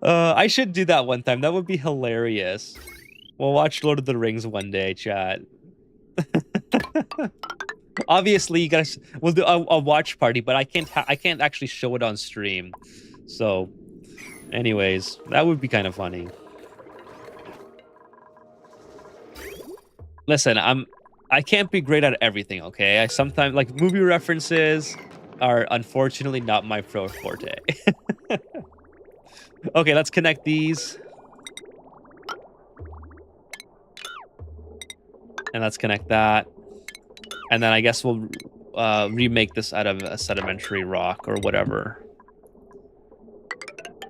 I should do that one time. That would be hilarious. We'll watch Lord of the Rings one day, chat. Obviously, you guys, we'll do a watch party, but I can't actually show it on stream. So, anyways, that would be kind of funny. Listen, I can't be great at everything, okay? I sometimes like movie references are unfortunately not my forte. Okay, let's connect these. And let's connect that. And then I guess we'll remake this out of a sedimentary rock or whatever.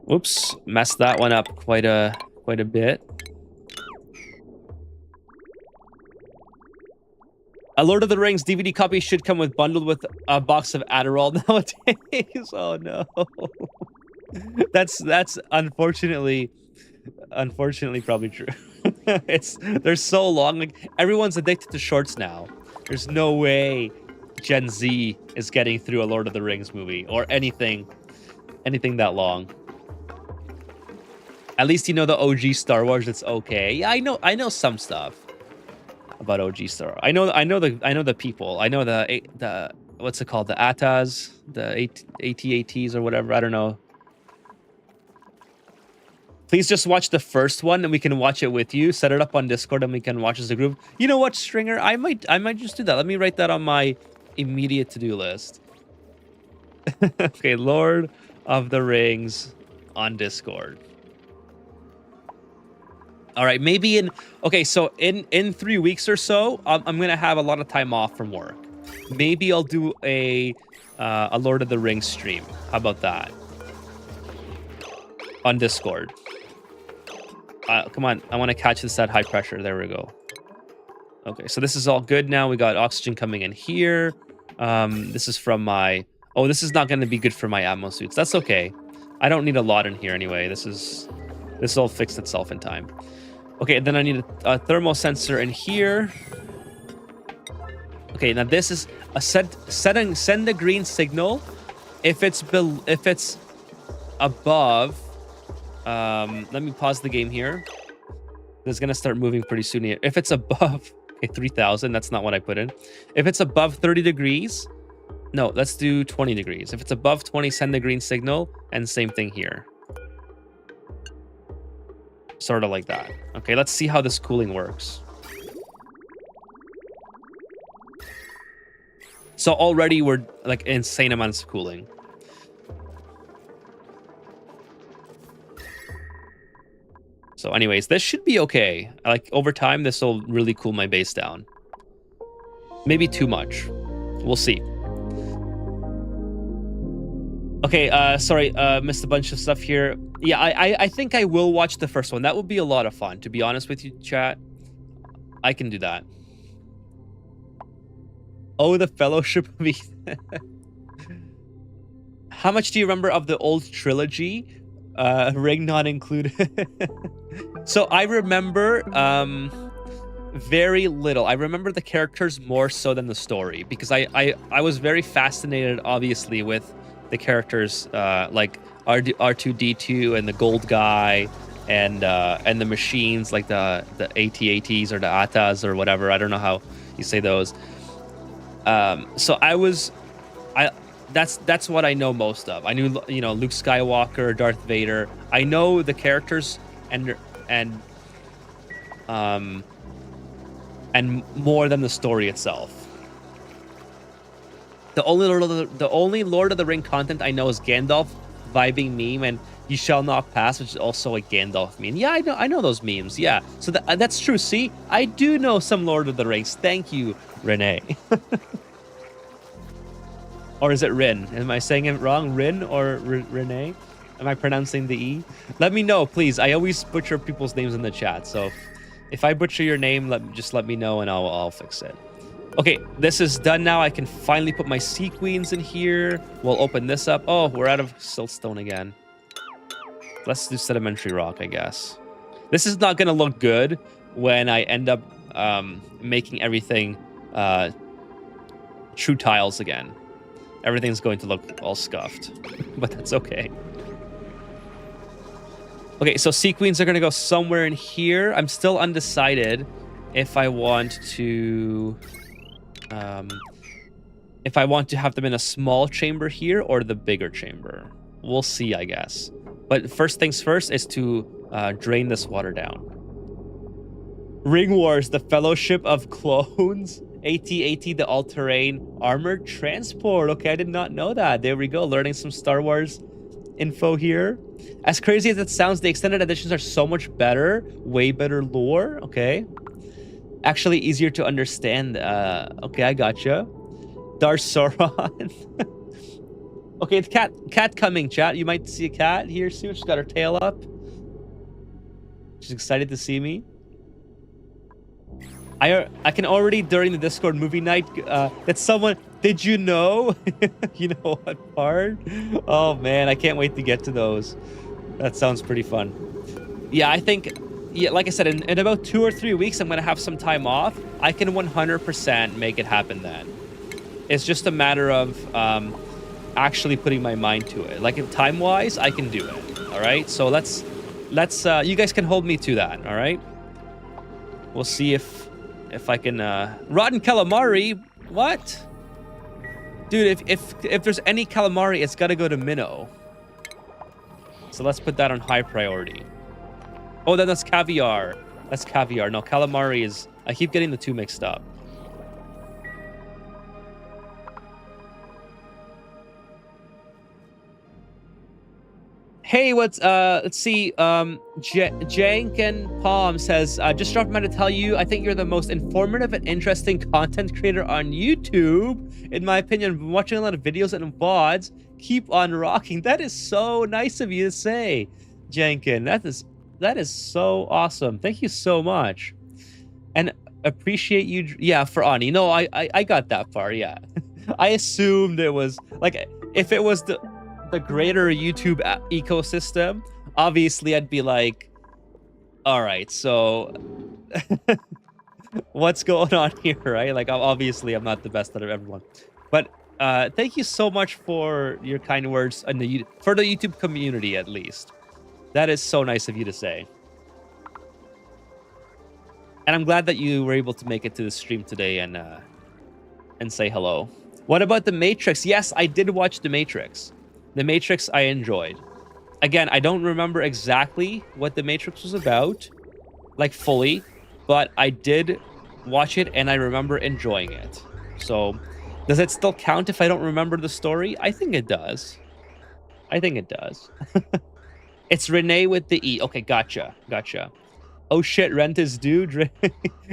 Whoops, messed that one up quite a bit. A Lord of the Rings DVD copy should come bundled with a box of Adderall nowadays. Oh no. That's unfortunately probably true. They're so long. Like, everyone's addicted to shorts now. There's no way Gen Z is getting through a Lord of the Rings movie or anything that long. At least you know the OG Star Wars. It's okay. Yeah, I know some stuff about OG Star Wars. I know the people. I know the what's it called? The ATAs, the AT-ATs or whatever. I don't know. Please just watch the first one and we can watch it with you. Set it up on Discord and we can watch as a group. You know what, Stringer? I might just do that. Let me write that on my immediate to-do list. Okay, Lord of the Rings on Discord. All right, maybe so in 3 weeks or so, I'm gonna have a lot of time off from work. Maybe I'll do a Lord of the Rings stream. How about that? On Discord. Come on, I want to catch this at high pressure. There we go. Okay, so this is all good now. We got oxygen coming in here. This is from my... Oh, this is not going to be good for my atmo suits. That's okay. I don't need a lot in here anyway. This will fix itself in time. Okay, then I need a thermal sensor in here. Okay, now this is a send a green signal if it's above. Let me pause the game here. It's gonna start moving pretty soon here. If it's above, okay, 3,000. That's not what I put in. If it's above 30 degrees, no, let's do 20 degrees. If it's above 20, send the green signal, and same thing here. Sort of like that. Okay, let's see how this cooling works. So already we're like insane amounts of cooling. So anyways, this should be okay. Like over time, this will really cool my base down. Maybe too much. We'll see. Okay, sorry, missed a bunch of stuff here. Yeah, I think I will watch the first one. That would be a lot of fun, to be honest with you, chat. I can do that. Oh, the Fellowship of Ethan. How much do you remember of the old trilogy? Ring not included. So I remember very little. I remember the characters more so than the story, because I was very fascinated, obviously, with the characters like R2D2 and the gold guy and the machines like the AT-ATs or the ATAs or whatever. I don't know how you say those. So that's what I know most of. I knew, you know, Luke Skywalker, Darth Vader. I know the characters and more than the story itself. The only Lord of the Ring content I know is Gandalf vibing meme and "You shall not pass," which is also a Gandalf meme. Yeah, I know those memes. Yeah, so that's true. See, I do know some Lord of the Rings. Thank you, Renee. Or is it Rin? Am I saying it wrong? Rin or Renee? Am I pronouncing the E? Let me know, please. I always butcher people's names in the chat. So if I butcher your name, just let me know and I'll fix it. Okay, this is done now. I can finally put my sea queens in here. We'll open this up. Oh, we're out of siltstone again. Let's do sedimentary rock, I guess. This is not going to look good when I end up making everything true tiles again. Everything's going to look all scuffed, but that's okay. Okay, so sea queens are going to go somewhere in here. I'm still undecided if I want to... if I want to have them in a small chamber here or the bigger chamber. We'll see, I guess. But first things first is to drain this water down. Ring Wars, the Fellowship of Clones. AT-AT, the all-terrain armored transport. Okay, I did not know that. There we go, learning some Star Wars info here. As crazy as it sounds, the extended editions are so much better. Way better lore. Okay. Actually easier to understand. Okay, I gotcha. Darth Sauron. Okay, the cat coming, chat. You might see a cat here soon. She's got her tail up. She's excited to see me. I can already, during the Discord movie night, that someone... Did you know? You know what part? Oh, man, I can't wait to get to those. That sounds pretty fun. Yeah, I think... Yeah, like I said, in about 2 or 3 weeks, I'm going to have some time off. I can 100% make it happen then. It's just a matter of actually putting my mind to it. Like, if time-wise, I can do it. All right? So let's you guys can hold me to that. All right? We'll see if I can... Rotten calamari? What? Dude, if there's any calamari, it's got to go to Minnow. So let's put that on high priority. Oh, then that's caviar. That's caviar. No, calamari is... I keep getting the two mixed up. Hey, let's see. Jank and Palm says, just dropped by to tell you, I think you're the most informative and interesting content creator on YouTube. In my opinion, I've been watching a lot of videos and VODs. Keep on rocking. That is so nice of you to say, Jankin. That is That is so awesome. Thank you so much. And appreciate you. Yeah, for Ani. No, I got that far. Yeah. I assumed it was like if it was the greater YouTube ecosystem, obviously I'd be like, all right, so what's going on here, right? Like, obviously I'm not the best out of everyone. But thank you so much for your kind words and for the YouTube community, at least. That is so nice of you to say. And I'm glad that you were able to make it to the stream today and say hello. What about The Matrix? Yes, I did watch The Matrix. The Matrix I enjoyed. Again, I don't remember exactly what The Matrix was about, like fully, but I did watch it and I remember enjoying it. So, does it still count if I don't remember the story? I think it does. I think it does. It's Renee with the E. Okay, gotcha. Gotcha. Oh shit, rent is due.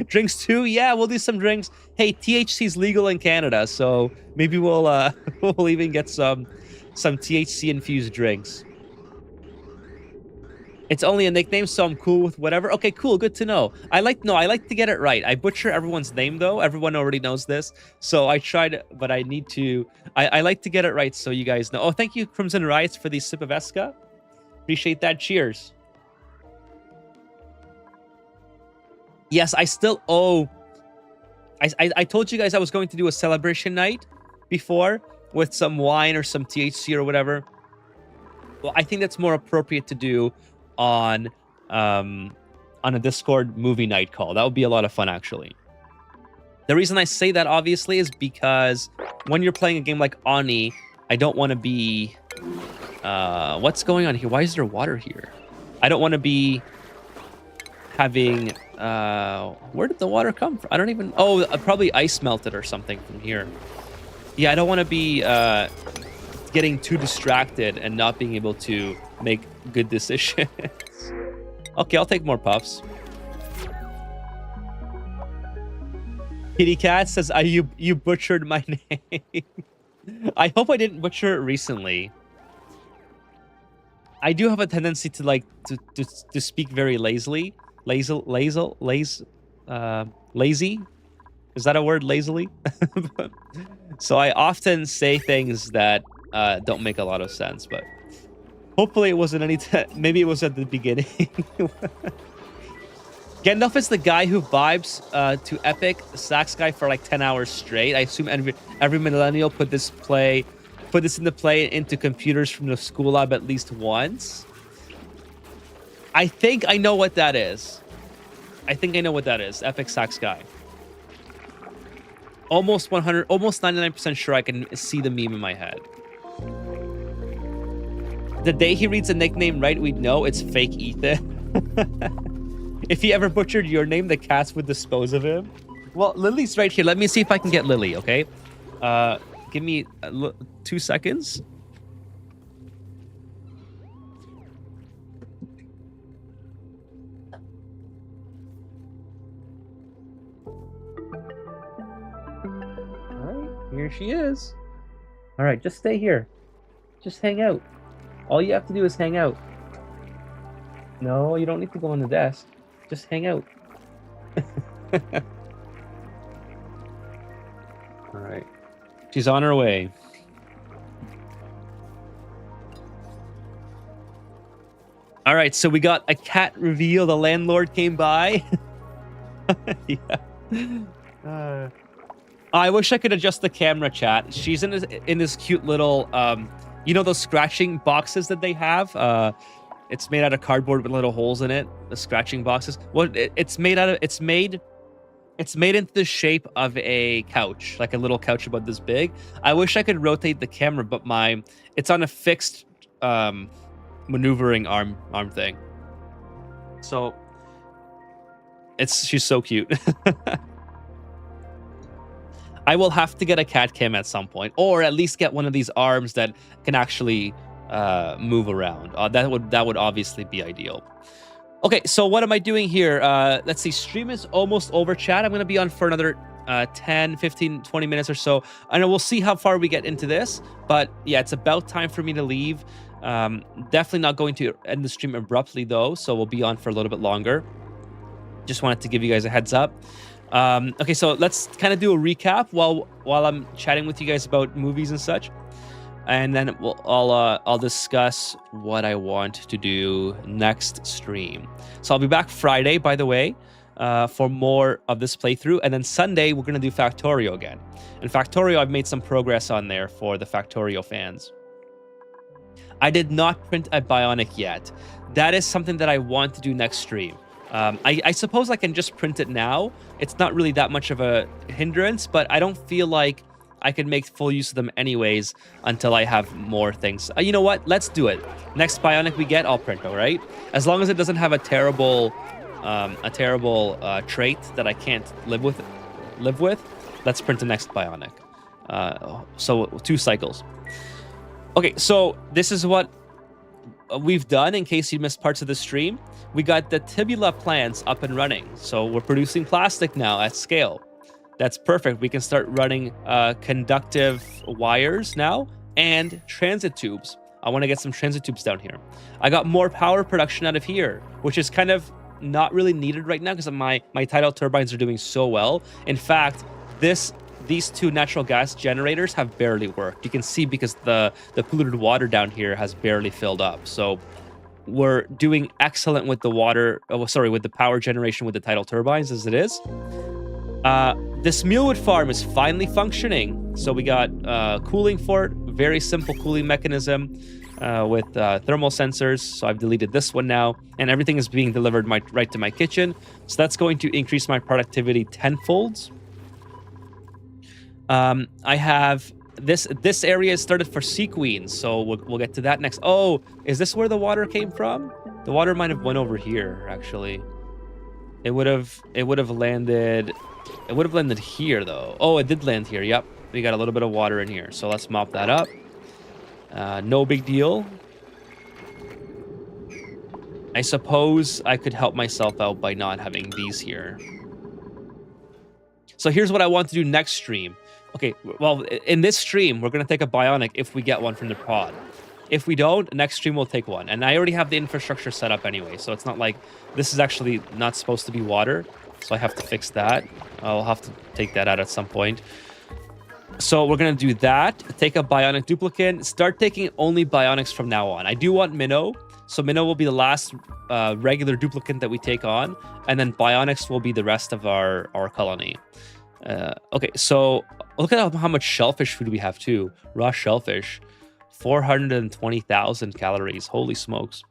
Drinks too? Yeah, we'll do some drinks. Hey, THC's legal in Canada, so maybe we'll we'll even get some THC infused drinks. It's only a nickname, so I'm cool with whatever. Okay, cool, good to know. I like to get it right. I butcher everyone's name though. Everyone already knows this. So I tried, but I need to I like to get it right so you guys know. Oh, thank you, Crimson Riots, for the sip of Esca. Appreciate that. Cheers. Yes, I still owe. I told you guys I was going to do a celebration night before with some wine or some THC or whatever. Well, I think that's more appropriate to do on a Discord movie night call. That would be a lot of fun, actually. The reason I say that, obviously, is because when you're playing a game like Ani, I don't want to be... what's going on here? Why is there water here? I don't want to be having... where did the water come from? I don't even... Oh, probably ice melted or something from here. Yeah, I don't want to be getting too distracted and not being able to make good decisions. Okay, I'll take more puffs. Kitty Cat says, you butchered my name. I hope I didn't butcher it recently. I do have a tendency to like to speak very lazily. Lazy? Is that a word, lazily? So I often say things that don't make a lot of sense, but hopefully it wasn't any... Maybe it was at the beginning. Gandalf is the guy who vibes to Epic Sax Guy for like 10 hours straight. I assume every millennial put this into play into computers from the school lab at least once. I think I know what that is. Epic Sax Guy. Almost 99% sure I can see the meme in my head. The day he reads a nickname right, we'd know it's fake Ethan. If he ever butchered your name, the cats would dispose of him. Well, Lily's right here. Let me see if I can get Lily, okay? Give me 2 seconds. Here she is. All right, just stay here. Just hang out. All you have to do is hang out. No, you don't need to go on the desk. Just hang out. All right. She's on her way. All right, so we got a cat reveal. The landlord came by. Yeah. I wish I could adjust the camera, chat. She's in this cute little, you know those scratching boxes that they have? It's made out of cardboard with little holes in it. The scratching boxes. Well, it's made into the shape of a couch, like a little couch about this big. I wish I could rotate the camera, but it's on a fixed maneuvering arm thing. So she's so cute. I will have to get a cat cam at some point, or at least get one of these arms that can actually move around. That would obviously be ideal. Okay, so what am I doing here? Let's see. Stream is almost over, chat. I'm going to be on for another 10, 15, 20 minutes or so. I know we'll see how far we get into this, but yeah, it's about time for me to leave. Definitely not going to end the stream abruptly though, so we'll be on for a little bit longer. Just wanted to give you guys a heads up. Okay, so let's kind of do a recap while I'm chatting with you guys about movies and such, and then I'll discuss what I want to do next stream. So I'll be back Friday, by the way, for more of this playthrough, and then Sunday we're gonna do Factorio again. And Factorio, I've made some progress on there for the Factorio fans. I did not print a Bionic yet. That is something that I want to do next stream. I suppose I can just print it now. It's not really that much of a hindrance, but I don't feel like I can make full use of them anyways until I have more things. You know what? Let's do it. Next Bionic we get, I'll print, all right? As long as it doesn't have a terrible trait that I can't live with, let's print the next Bionic. So 2 cycles. Okay, so this is what we've done in case you missed parts of the stream. We got the tibula plants up and running. So we're producing plastic now at scale. That's perfect. We can start running conductive wires now and transit tubes. I want to get some transit tubes down here. I got more power production out of here, which is kind of not really needed right now because my tidal turbines are doing so well. In fact, these 2 natural gas generators have barely worked. You can see because the polluted water down here has barely filled up. So we're doing excellent with the with the power generation with the tidal turbines as it is. This Mulewood farm is finally functioning. So we got cooling for it, very simple cooling mechanism with thermal sensors. So I've deleted this one now, and everything is being delivered right to my kitchen. So that's going to increase my productivity tenfold. I have this area is started for sea queens, so we'll get to that next. Oh, is this where the water came from? The water might have went over here actually. It would have landed here though. Oh, it did land here. Yep, we got a little bit of water in here, so let's mop that up. No big deal. I suppose I could help myself out by not having these here. So here's what I want to do next stream. Okay, well, in this stream, we're going to take a Bionic if we get one from the pod. If we don't, next stream we'll take one. And I already have the infrastructure set up anyway, so it's not like this is actually not supposed to be water, so I have to fix that. I'll have to take that out at some point. So we're going to do that, take a Bionic duplicate, start taking only Bionics from now on. I do want Minnow, so Minnow will be the last regular duplicate that we take on, and then Bionics will be the rest of our colony. Okay, so look at how much shellfish food we have too. Raw shellfish, 420,000 calories. Holy smokes.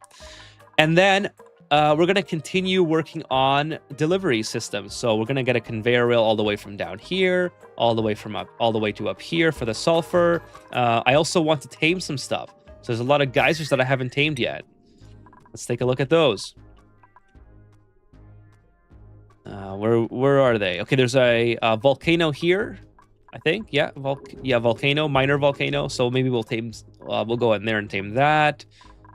And then we're going to continue working on delivery systems. So we're going to get a conveyor rail all the way from down here, all the way to up here for the sulfur. I also want to tame some stuff. So there's a lot of geysers that I haven't tamed yet. Let's take a look at those. Where are they? Okay, there's a volcano here, I think. Yeah, volcano, minor volcano. So maybe we'll go in there and tame that.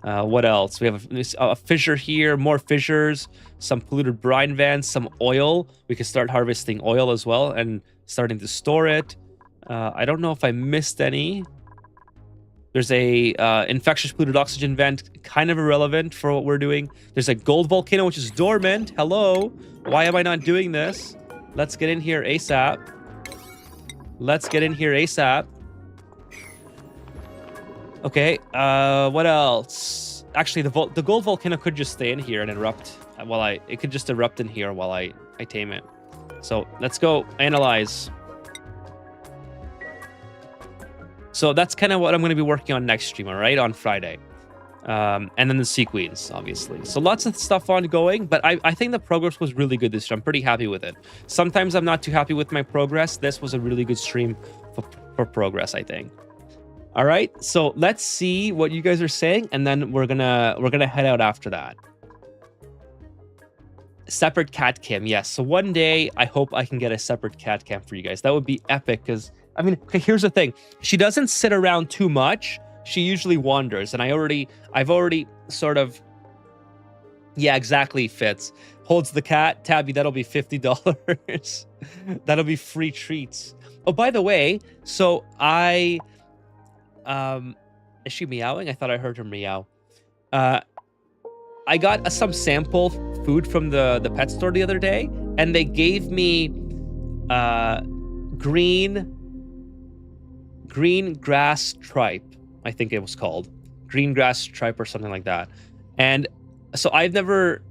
What else? We have a fissure here, more fissures, some polluted brine vents, some oil. We could start harvesting oil as well and starting to store it. I don't know if I missed any. There's a infectious polluted oxygen vent, kind of irrelevant for what we're doing. There's a gold volcano, which is dormant. Hello. Why am I not doing this? Let's get in here ASAP. Okay, what else? Actually, the gold volcano could just stay in here and erupt it could just erupt in here while I tame it. So let's go analyze. So that's kind of what I'm going to be working on next stream, all right, on Friday. And then the sequence, obviously. So lots of stuff ongoing, but I think the progress was really good this year. I'm pretty happy with it. Sometimes I'm not too happy with my progress. This was a really good stream for progress, I think. All right, so let's see what you guys are saying, and then we're gonna head out after that. Separate cat cam, yes. So one day, I hope I can get a separate cat cam for you guys. That would be epic, because I mean, okay, here's the thing. She doesn't sit around too much. She usually wanders, and I've already sort of, yeah, exactly, fits. Holds the cat. Tabby, that'll be $50. That'll be free treats. Oh, by the way, so Is she meowing? I thought I heard her meow. Uh, I got some sample food from the pet store the other day, and they gave me green grass tripe. I think it was called green grass tripe or something like that. And so I've never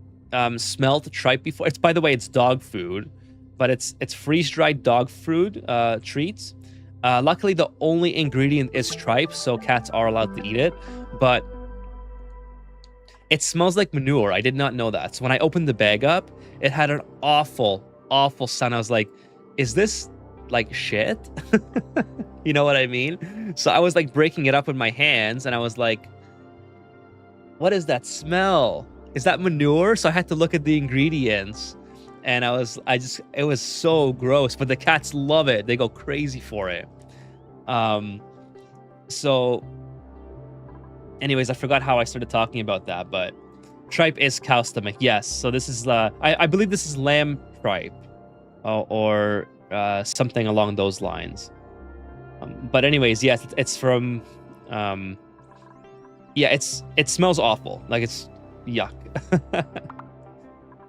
smelled tripe before. It's, by the way, it's dog food, but it's freeze dried dog food treats. Luckily, the only ingredient is tripe, so cats are allowed to eat it. But it smells like manure. I did not know that. So when I opened the bag up, it had an awful sound. I was like, is this like shit? You know what I mean? So I was like breaking it up with my hands, and I was like, what is that smell? Is that manure? So I had to look at the ingredients, and it was so gross, but the cats love it. They go crazy for it. So anyways, I forgot how I started talking about that, but tripe is cow stomach. Yes. So this is, I believe this is lamb tripe or something along those lines. But anyways, yes, it's from, yeah, it smells awful. Like it's yuck.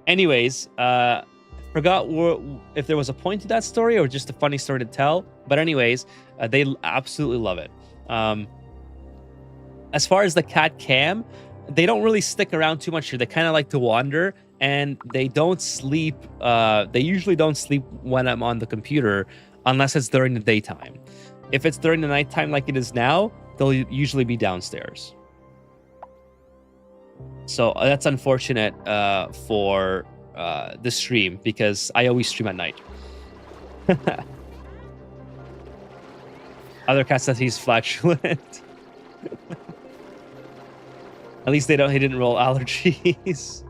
Anyways, forgot if there was a point to that story or just a funny story to tell. But anyways, they absolutely love it. As far as the cat cam, they don't really stick around too much here. They kind of like to wander, and they don't sleep. They usually don't sleep when I'm on the computer unless it's during the daytime. If it's during the nighttime like it is now, they'll usually be downstairs. So that's unfortunate for the stream, because I always stream at night. Other cat says he's flatulent. At least he didn't roll allergies.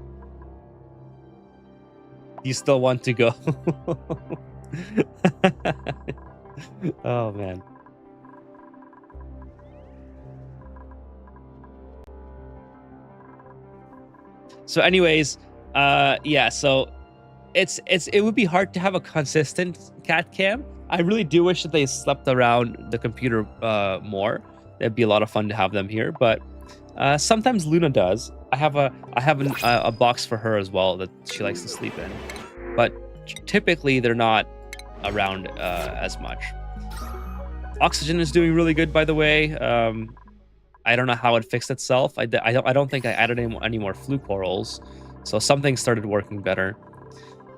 You still want to go. Oh man. So anyways, yeah, so it would be hard to have a consistent cat cam. I really do wish that they slept around the computer more. It'd be a lot of fun to have them here, but sometimes Luna does. I have a box for her as well that she likes to sleep in, but typically they're not around as much. Oxygen is doing really good, by the way. I don't know how it fixed itself. I don't think I added any more flu corals, so something started working better.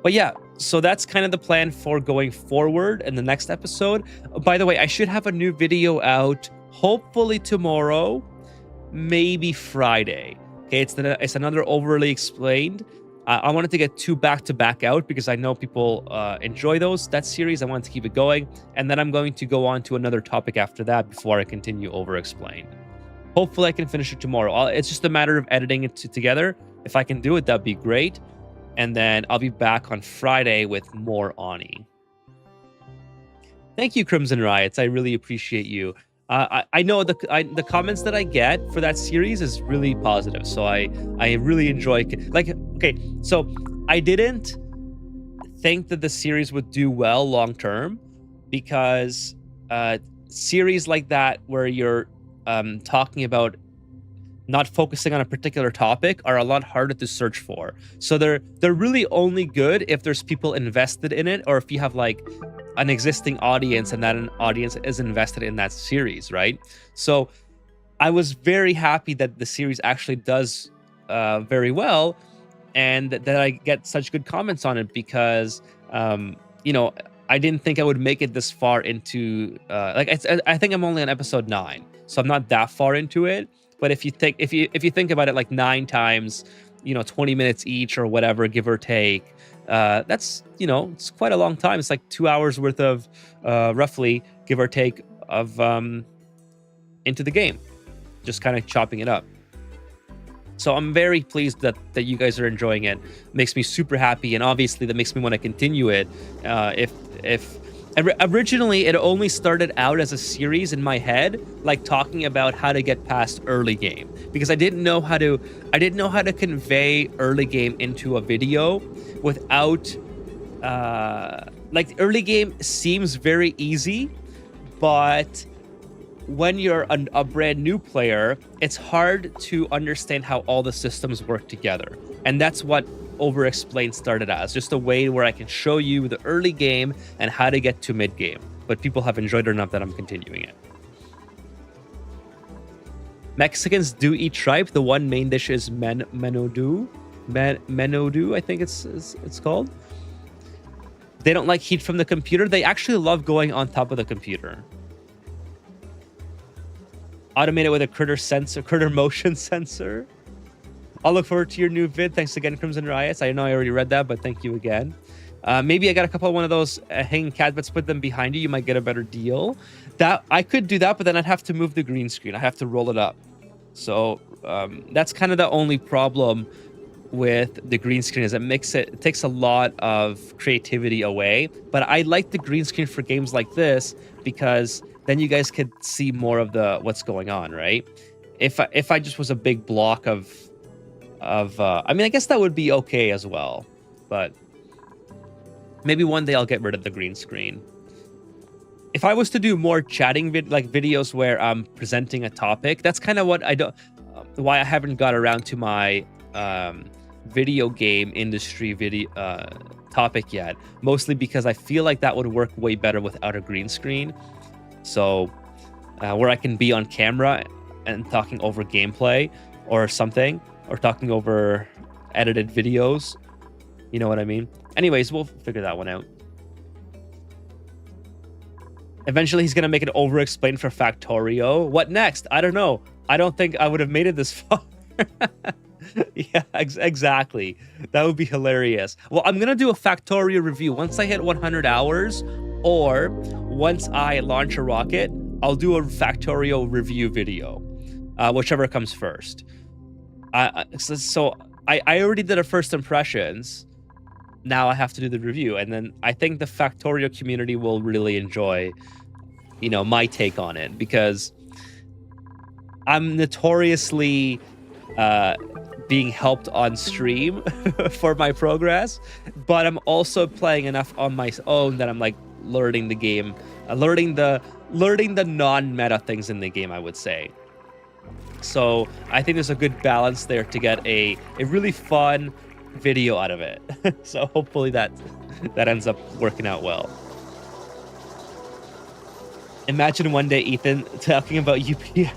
But yeah, so that's kind of the plan for going forward in the next episode. By the way, I should have a new video out hopefully tomorrow, maybe Friday. Okay, it's another Overly Explained. I wanted to get 2 back-to-back out because I know people enjoy that series. I wanted to keep it going, and then I'm going to go on to another topic after that before I continue Over Explained. Hopefully I can finish it tomorrow. It's just a matter of editing it together. If I can do it, that'd be great. And then I'll be back on Friday with more Ani. Thank you, Crimson Riots. I really appreciate you. I know the comments that I get for that series is really positive. So I really enjoy, like, okay, so I didn't think that the series would do well long term, because series like that where you're talking about not focusing on a particular topic are a lot harder to search for. So they're really only good if there's people invested in it, or if you have like an existing audience and that an audience is invested in that series, right? So I was very happy that the series actually does very well, and that I get such good comments on it, because you know, I didn't think I would make it this far into I think I'm only on episode 9, so I'm not that far into it. But if you think about it, like 9 times, 20 minutes each or whatever, give or take, that's, it's quite a long time. It's like 2 hours worth of roughly, give or take, of into the game, just kind of chopping it up. So I'm very pleased that you guys are enjoying it. Makes me super happy, and obviously that makes me want to continue it. Originally, it only started out as a series in my head, like talking about how to get past early game, because I didn't know how to convey early game into a video without like early game seems very easy, but when you're a brand new player, it's hard to understand how all the systems work together. And that's what Overexplained started as, just a way where I can show you the early game and how to get to mid game. But people have enjoyed it enough that I'm continuing it. Mexicans do eat tripe. The one main dish is menudo. Menudo, I think it's called. They don't like heat from the computer. They actually love going on top of the computer. Automated with a critter motion sensor. I'll look forward to your new vid. Thanks again, Crimson Riots. I know I already read that, but thank you again. Maybe I got a couple of one of those hanging cat, but put them behind you. You might get a better deal. That I could do that, but then I'd have to move the green screen. I have to roll it up. So that's kind of the only problem with the green screen, is it takes a lot of creativity away. But I like the green screen for games like this because then you guys could see more of what's going on, right? If I just was a big block of I mean, I guess that would be okay as well, but maybe one day I'll get rid of the green screen. If I was to do more chatting videos where I'm presenting a topic, that's kind of what why I haven't got around to my video game industry topic yet. Mostly because I feel like that would work way better without a green screen. So where I can be on camera and talking over gameplay or something, or talking over edited videos. You know what I mean? Anyways, we'll figure that one out. Eventually, he's going to make it over-explained for Factorio. What next? I don't know. I don't think I would have made it this far. Yeah, exactly. That would be hilarious. Well, I'm going to do a Factorio review. Once I hit 100 hours, or once I launch a rocket, I'll do a Factorio review video. Whichever comes first. So I already did a first impressions. Now I have to do the review, and then I think the Factorio community will really enjoy, my take on it, because I'm notoriously being helped on stream for my progress, but I'm also playing enough on my own that I'm like learning the game, learning the non-meta things in the game, I would say. So I think there's a good balance there to get a really fun video out of it. So hopefully that ends up working out well. Imagine one day Ethan talking about UPS.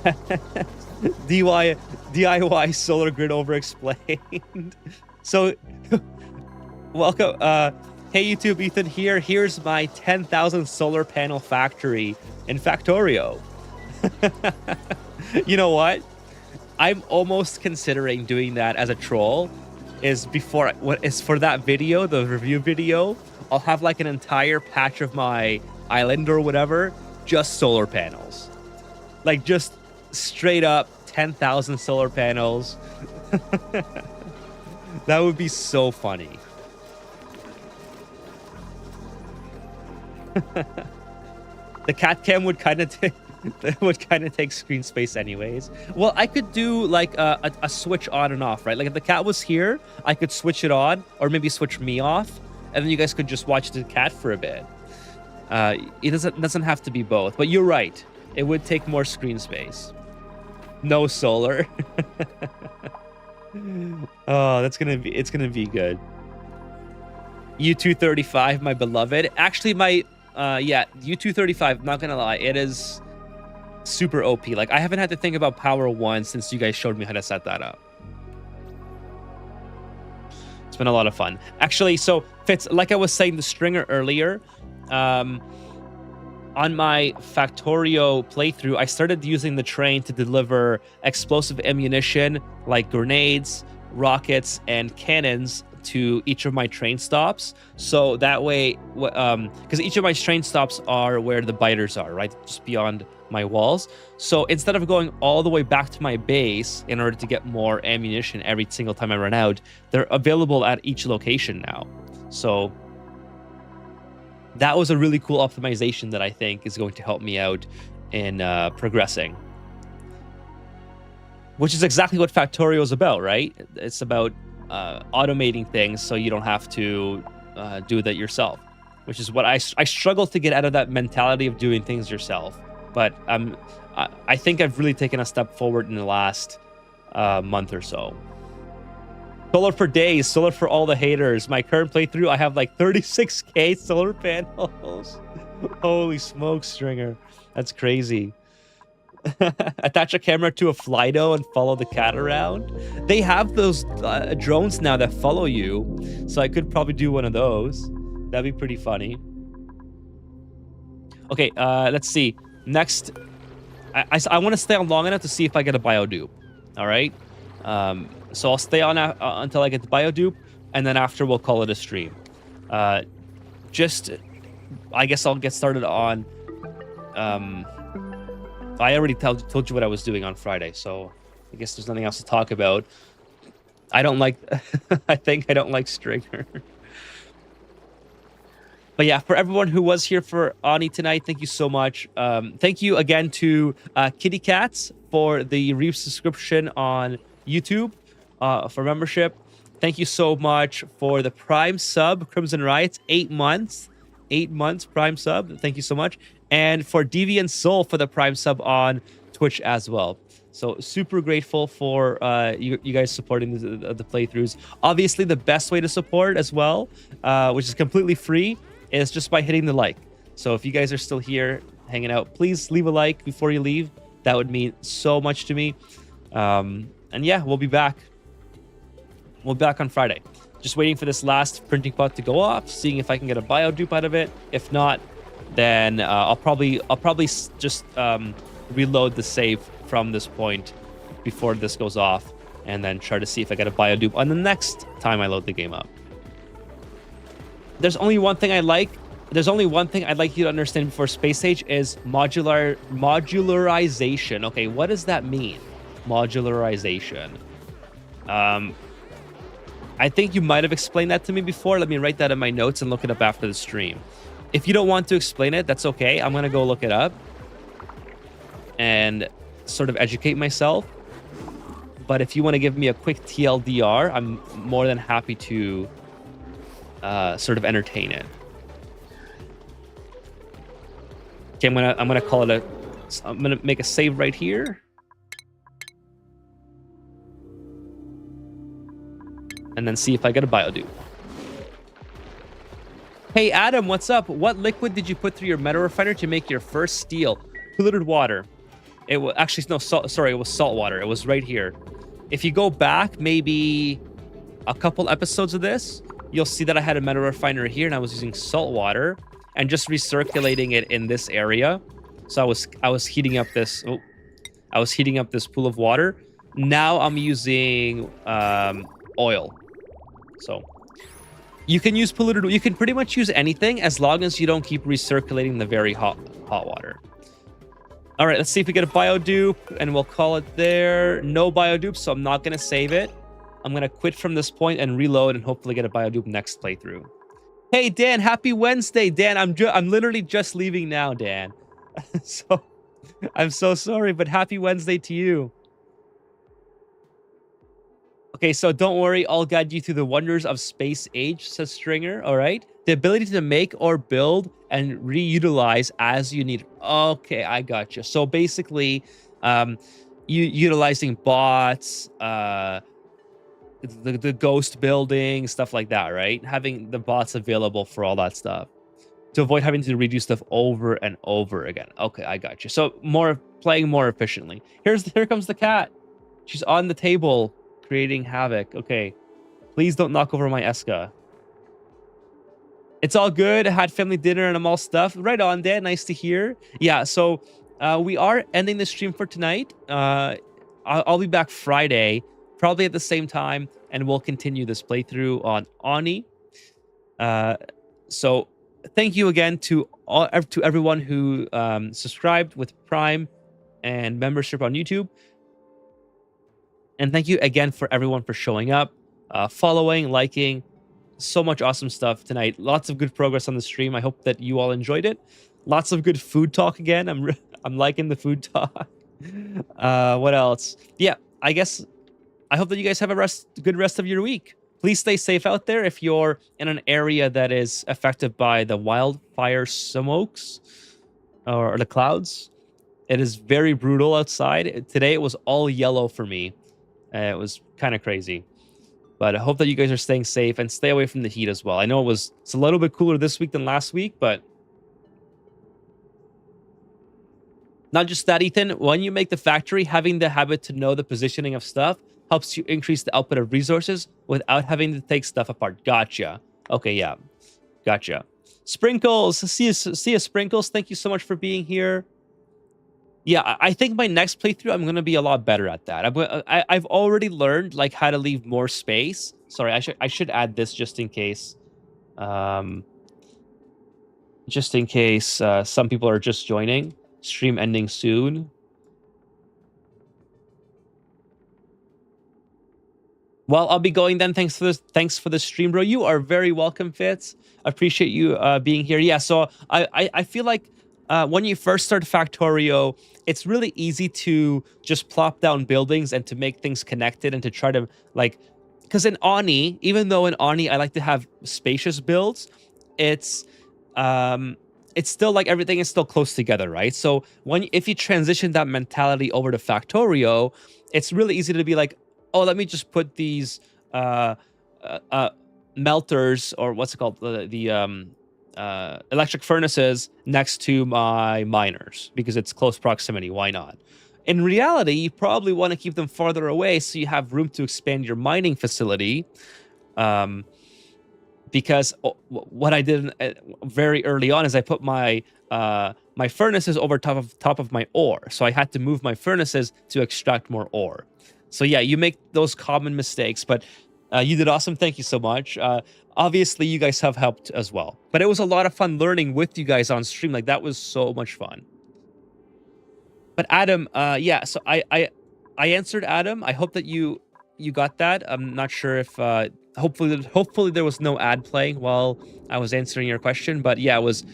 DIY solar grid over explained. So welcome. Hey YouTube, Ethan here. Here's my 10,000 solar panel factory in Factorio. You know what? I'm almost considering doing that as a troll. Is for that video, the review video, I'll have like an entire patch of my island or whatever, just solar panels. Like just straight up 10,000 solar panels. That would be so funny. The cat cam would kind of take screen space anyways. Well, I could do like a switch on and off, right? Like if the cat was here, I could switch it on, or maybe switch me off, and then you guys could just watch the cat for a bit. It doesn't have to be both, but you're right. It would take more screen space. No solar. Oh, it's gonna be good. U235, my beloved. Actually, my U235. Not gonna lie, it is super OP. Like I haven't had to think about Power 1 since you guys showed me how to set that up. It's been a lot of fun. Actually, so Fitz, like I was saying the stringer earlier, on my Factorio playthrough, I started using the train to deliver explosive ammunition like grenades, rockets, and cannons to each of my train stops. So that way, because each of my train stops are where the biters are, right? Just beyond my walls. So instead of going all the way back to my base in order to get more ammunition every single time I run out, they're available at each location now. So that was a really cool optimization that I think is going to help me out in progressing. Which is exactly what Factorio is about, right? It's about automating things so you don't have to do that yourself. Which is what I struggle to get out of that mentality of doing things yourself. but I think I've really taken a step forward in the last month or so. Solar for days, solar for all the haters. My current playthrough, I have like 36k solar panels. Holy smoke, Stringer. That's crazy. Attach a camera to a Flido and follow the cat around. They have those drones now that follow you, so I could probably do one of those. That'd be pretty funny. Okay, let's see. Next, I want to stay on long enough to see if I get a biodupe. All right. So I'll stay on until I get the biodupe, and then after we'll call it a stream. I guess I'll get started on. I already told you what I was doing on Friday, so I guess there's nothing else to talk about. I don't like. I think I don't like Stringer. But yeah, for everyone who was here for Ani tonight, thank you so much. Thank you again to Kitty Cats for the resubscription on YouTube for membership. Thank you so much for the Prime sub, Crimson Riots, 8 months. 8 months Prime sub. Thank you so much. And for Deviant Soul for the Prime sub on Twitch as well. So super grateful for you guys supporting the playthroughs. Obviously, the best way to support as well, which is completely free, is just by hitting the like. So if you guys are still here hanging out, please leave a like before you leave. That would mean so much to me. And yeah, we'll be back. We'll be back on Friday. Just waiting for this last printing pot to go off, seeing if I can get a biodupe out of it. If not, then I'll probably just reload the save from this point before this goes off, and then try to see if I get a biodupe on the next time I load the game up. There's only one thing I'd like you to understand before Space Age is modularization. Okay, what does that mean? Modularization. I think you might have explained that to me before. Let me write that in my notes and look it up after the stream. If you don't want to explain it, that's okay. I'm going to go look it up and sort of educate myself. But if you want to give me a quick TLDR, I'm more than happy to sort of entertain it. Okay, I'm gonna make a save right here. And then see if I get a biodupe. Hey Adam, what's up? What liquid did you put through your metal refiner to make your first steel? Polluted water. It was actually no salt. Sorry, it was salt water. It was right here. If you go back maybe a couple episodes of this, you'll see that I had a metal refiner here, and I was using salt water and just recirculating it in this area. So I was heating up this. Oh, I was heating up this pool of water. Now I'm using oil. So you can use polluted. You can pretty much use anything as long as you don't keep recirculating the very hot water. All right, let's see if we get a biodupe, and we'll call it there. No biodupe, so I'm not gonna save it. I'm gonna quit from this point and reload, and hopefully get a biodupe next playthrough. Hey Dan, happy Wednesday, Dan. I'm literally just leaving now, Dan. So I'm so sorry, but happy Wednesday to you. Okay, so don't worry, I'll guide you through the wonders of Space Age, says Stringer. All right, the ability to make or build and reutilize as you need. Okay, I got you. So basically, you utilizing bots, the ghost building, stuff like that, right? Having the bots available for all that stuff to avoid having to redo stuff over and over again. Okay, I got you. So playing more efficiently. Here comes the cat. She's on the table creating havoc. Okay, please don't knock over my Eska. It's all good. I had family dinner and I'm all stuffed. Right on, Dan. Nice to hear. Yeah, so we are ending the stream for tonight. I'll be back Friday, probably at the same time, and we'll continue this playthrough on Ani. So thank you again to everyone who subscribed with Prime and membership on YouTube. And thank you again for everyone for showing up, following, liking. So much awesome stuff tonight. Lots of good progress on the stream. I hope that you all enjoyed it. Lots of good food talk again. I'm liking the food talk. What else? Yeah, I guess I hope that you guys have a good rest of your week. Please stay safe out there if you're in an area that is affected by the wildfire smokes or the clouds. It is very brutal outside. Today it was all yellow for me. It was kind of crazy. But I hope that you guys are staying safe and stay away from the heat as well. I know it's a little bit cooler this week than last week, but not just that, Ethan. When you make the factory, having the habit to know the positioning of stuff helps you increase the output of resources without having to take stuff apart. Gotcha. Okay, yeah. Gotcha. Sprinkles. See you, Sprinkles. Thank you so much for being here. Yeah, I think my next playthrough, I'm gonna be a lot better at that. I've already learned like how to leave more space. Sorry, I should add this just in case. Um, just in case some people are just joining. Stream ending soon. Well, I'll be going then. Thanks for this. Thanks for the stream, bro. You are very welcome, Fitz. I appreciate you being here. Yeah, so I feel like when you first start Factorio, it's really easy to just plop down buildings and to make things connected and to try to like, because in Oni, even though in Oni I like to have spacious builds, it's still like everything is still close together, right? So if you transition that mentality over to Factorio, it's really easy to be like, oh, let me just put these uh, melters, or what's it called, the electric furnaces next to my miners because it's close proximity. Why not? In reality, you probably want to keep them farther away so you have room to expand your mining facility. Because what I did very early on is I put my my furnaces over top of my ore, so I had to move my furnaces to extract more ore. So yeah, you make those common mistakes, but you did awesome. Thank you so much. Obviously, you guys have helped as well, but it was a lot of fun learning with you guys on stream. Like that was so much fun. But Adam, yeah, so I answered Adam. I hope that you got that. I'm not sure if hopefully there was no ad playing while I was answering your question, but yeah, it was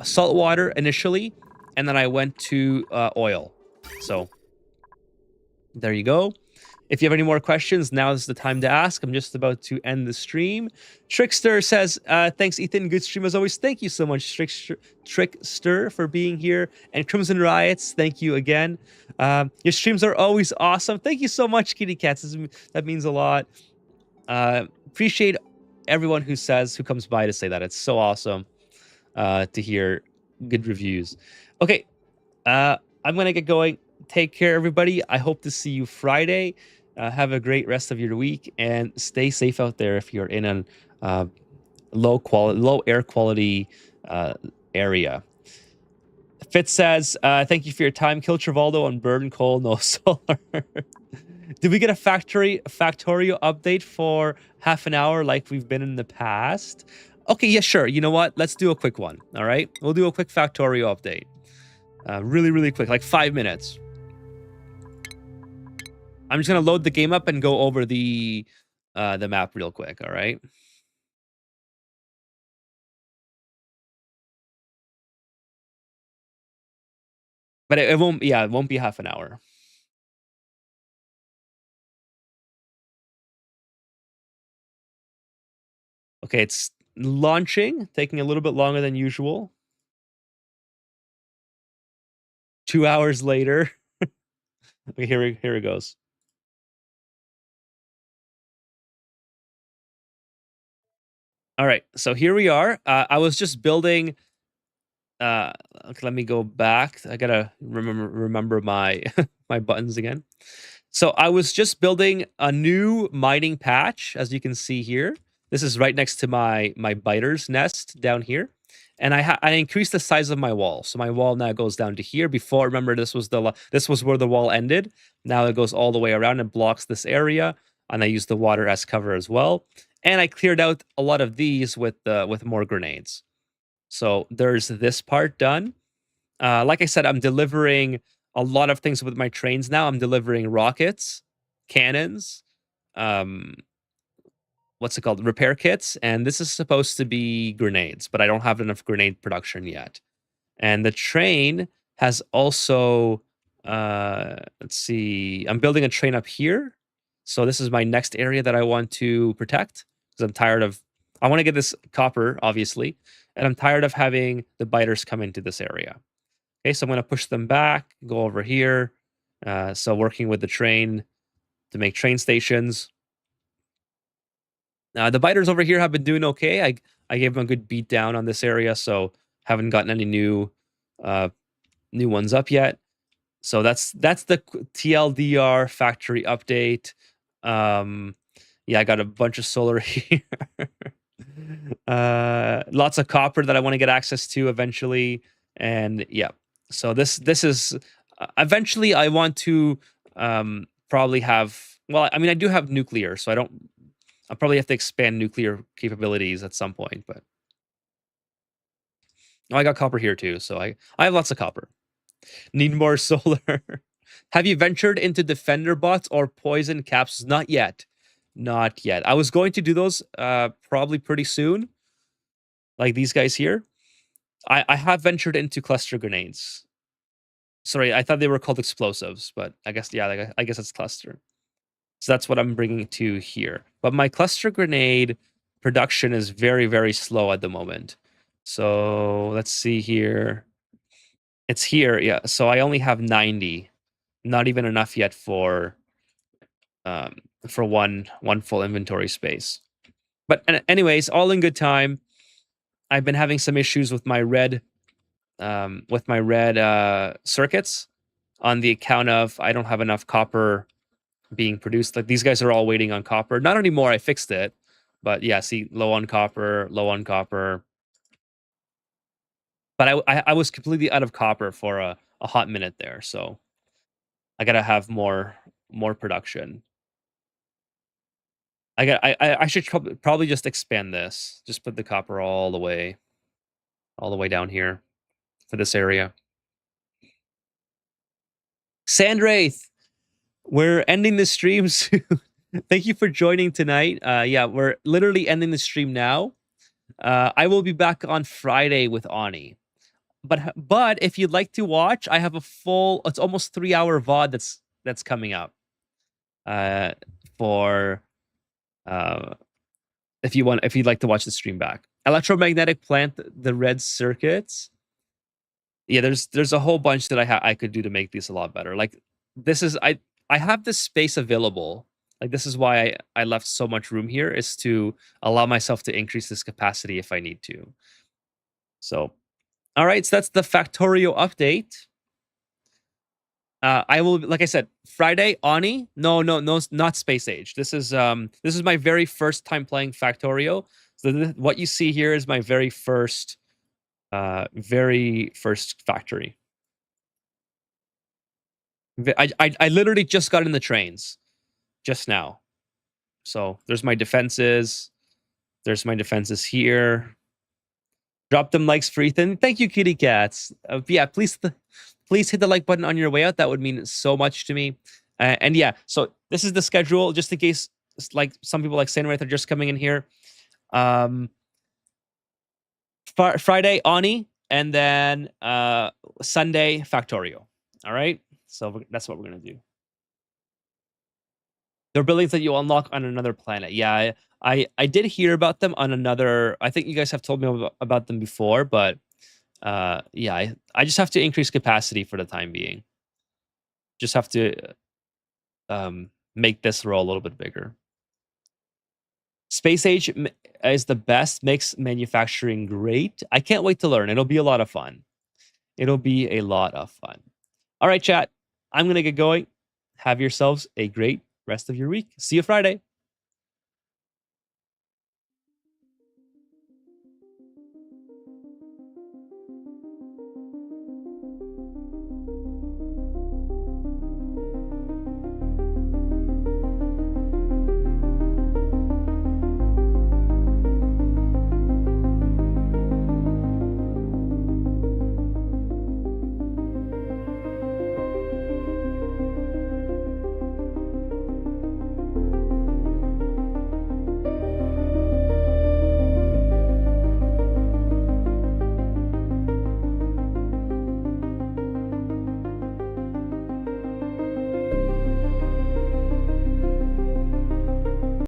salt water initially, and then I went to oil. So there you go. If you have any more questions, now is the time to ask. I'm just about to end the stream. Trickster says, thanks, Ethan. Good stream as always. Thank you so much, Trickster, for being here. And Crimson Riots, thank you again. Your streams are always awesome. Thank you so much, Kitty Cats. That means a lot. Appreciate everyone who comes by to say that. It's so awesome to hear good reviews. Okay, I'm going to get going. Take care, everybody. I hope to see you Friday. Have a great rest of your week and stay safe out there if you're in a low air quality area. Fitz says, thank you for your time. Kill Trivaldo on burn coal, no solar. Did we get a Factorio update for half an hour like we've been in the past? Okay, yeah, sure. You know what? Let's do a quick one. All right, we'll do a quick Factorio update. Really, really quick, like 5 minutes. I'm just gonna load the game up and go over the map real quick. All right. But it won't. Yeah, it won't be half an hour. Okay, it's launching, taking a little bit longer than usual. 2 hours later. Okay, here it goes. All right, so here we are. I was just building. Okay, let me go back. I gotta remember my my buttons again. So I was just building a new mining patch, as you can see here. This is right next to my biter's nest down here, and I increased the size of my wall. So my wall now goes down to here. Before, remember, this was where the wall ended. Now it goes all the way around and blocks this area, and I use the water as cover as well. And I cleared out a lot of these with more grenades. So there's this part done. Like I said, I'm delivering a lot of things with my trains now. I'm delivering rockets, cannons, what's it called? Repair kits. And this is supposed to be grenades, but I don't have enough grenade production yet. And the train has also, let's see, I'm building a train up here. So this is my next area that I want to protect because I want to get this copper, obviously, and I'm tired of having the biters come into this area. Okay, so I'm going to push them back, go over here. So working with the train to make train stations. The biters over here have been doing okay. I gave them a good beat down on this area, so haven't gotten any uh, new ones up yet. So that's the TLDR factory update. Yeah, I got a bunch of solar here. Lots of copper that I want to get access to eventually, and yeah. So this is eventually I want to probably have. Well, I mean, I do have nuclear, so I don't. I'll probably have to expand nuclear capabilities at some point, but oh, I got copper here too, so I have lots of copper. Need more solar. Have you ventured into defender bots or poison capsules? Not yet. Not yet. I was going to do those probably pretty soon. Like these guys here. I have ventured into cluster grenades. Sorry, I thought they were called explosives, but I guess yeah, like, I guess it's cluster. So that's what I'm bringing to here. But my cluster grenade production is very, very slow at the moment. So let's see here. It's here, yeah. So I only have 90. Not even enough yet for one full inventory space. But anyways, all in good time. I've been having some issues with my red circuits on the account of I don't have enough copper being produced. Like these guys are all waiting on copper. Not anymore. I fixed it, but yeah, see, low on copper, low on copper. But I was completely out of copper for a hot minute there, so I gotta have more production. I should probably just expand this. Just put the copper all the way down here for this area. Sandwraith, we're ending the stream soon. Thank you for joining tonight. Yeah, we're literally ending the stream now. I will be back on Friday with Ani. But if you'd like to watch, I have a full. It's almost 3-hour VOD that's coming up. For if you'd like to watch the stream back. Electromagnetic plant, the red circuits. Yeah, there's a whole bunch that I could do to make these a lot better. Like this is I have this space available. Like this is why I left so much room here, is to allow myself to increase this capacity if I need to. So, all right, so that's the Factorio update. I will, like I said, Friday, Ani. No, not Space Age. This is my very first time playing Factorio. So what you see here is my very first factory. I literally just got in the trains just now. So there's my defenses. There's my defenses here. Drop them likes for Ethan. Thank you, kitty cats. Yeah, please hit the like button on your way out. That would mean so much to me. And yeah, so this is the schedule, just in case like some people like Sandwraith are just coming in here. Friday, Ani, and then Sunday, Factorio. All right? So that's what we're going to do. They're buildings that you unlock on another planet. Yeah, I did hear about them on another. I think you guys have told me about them before, but yeah, I just have to increase capacity for the time being. Just have to make this roll a little bit bigger. Space Age is the best, makes manufacturing great. I can't wait to learn. It'll be a lot of fun. It'll be a lot of fun. All right, chat. I'm going to get going. Have yourselves a great rest of your week. See you Friday.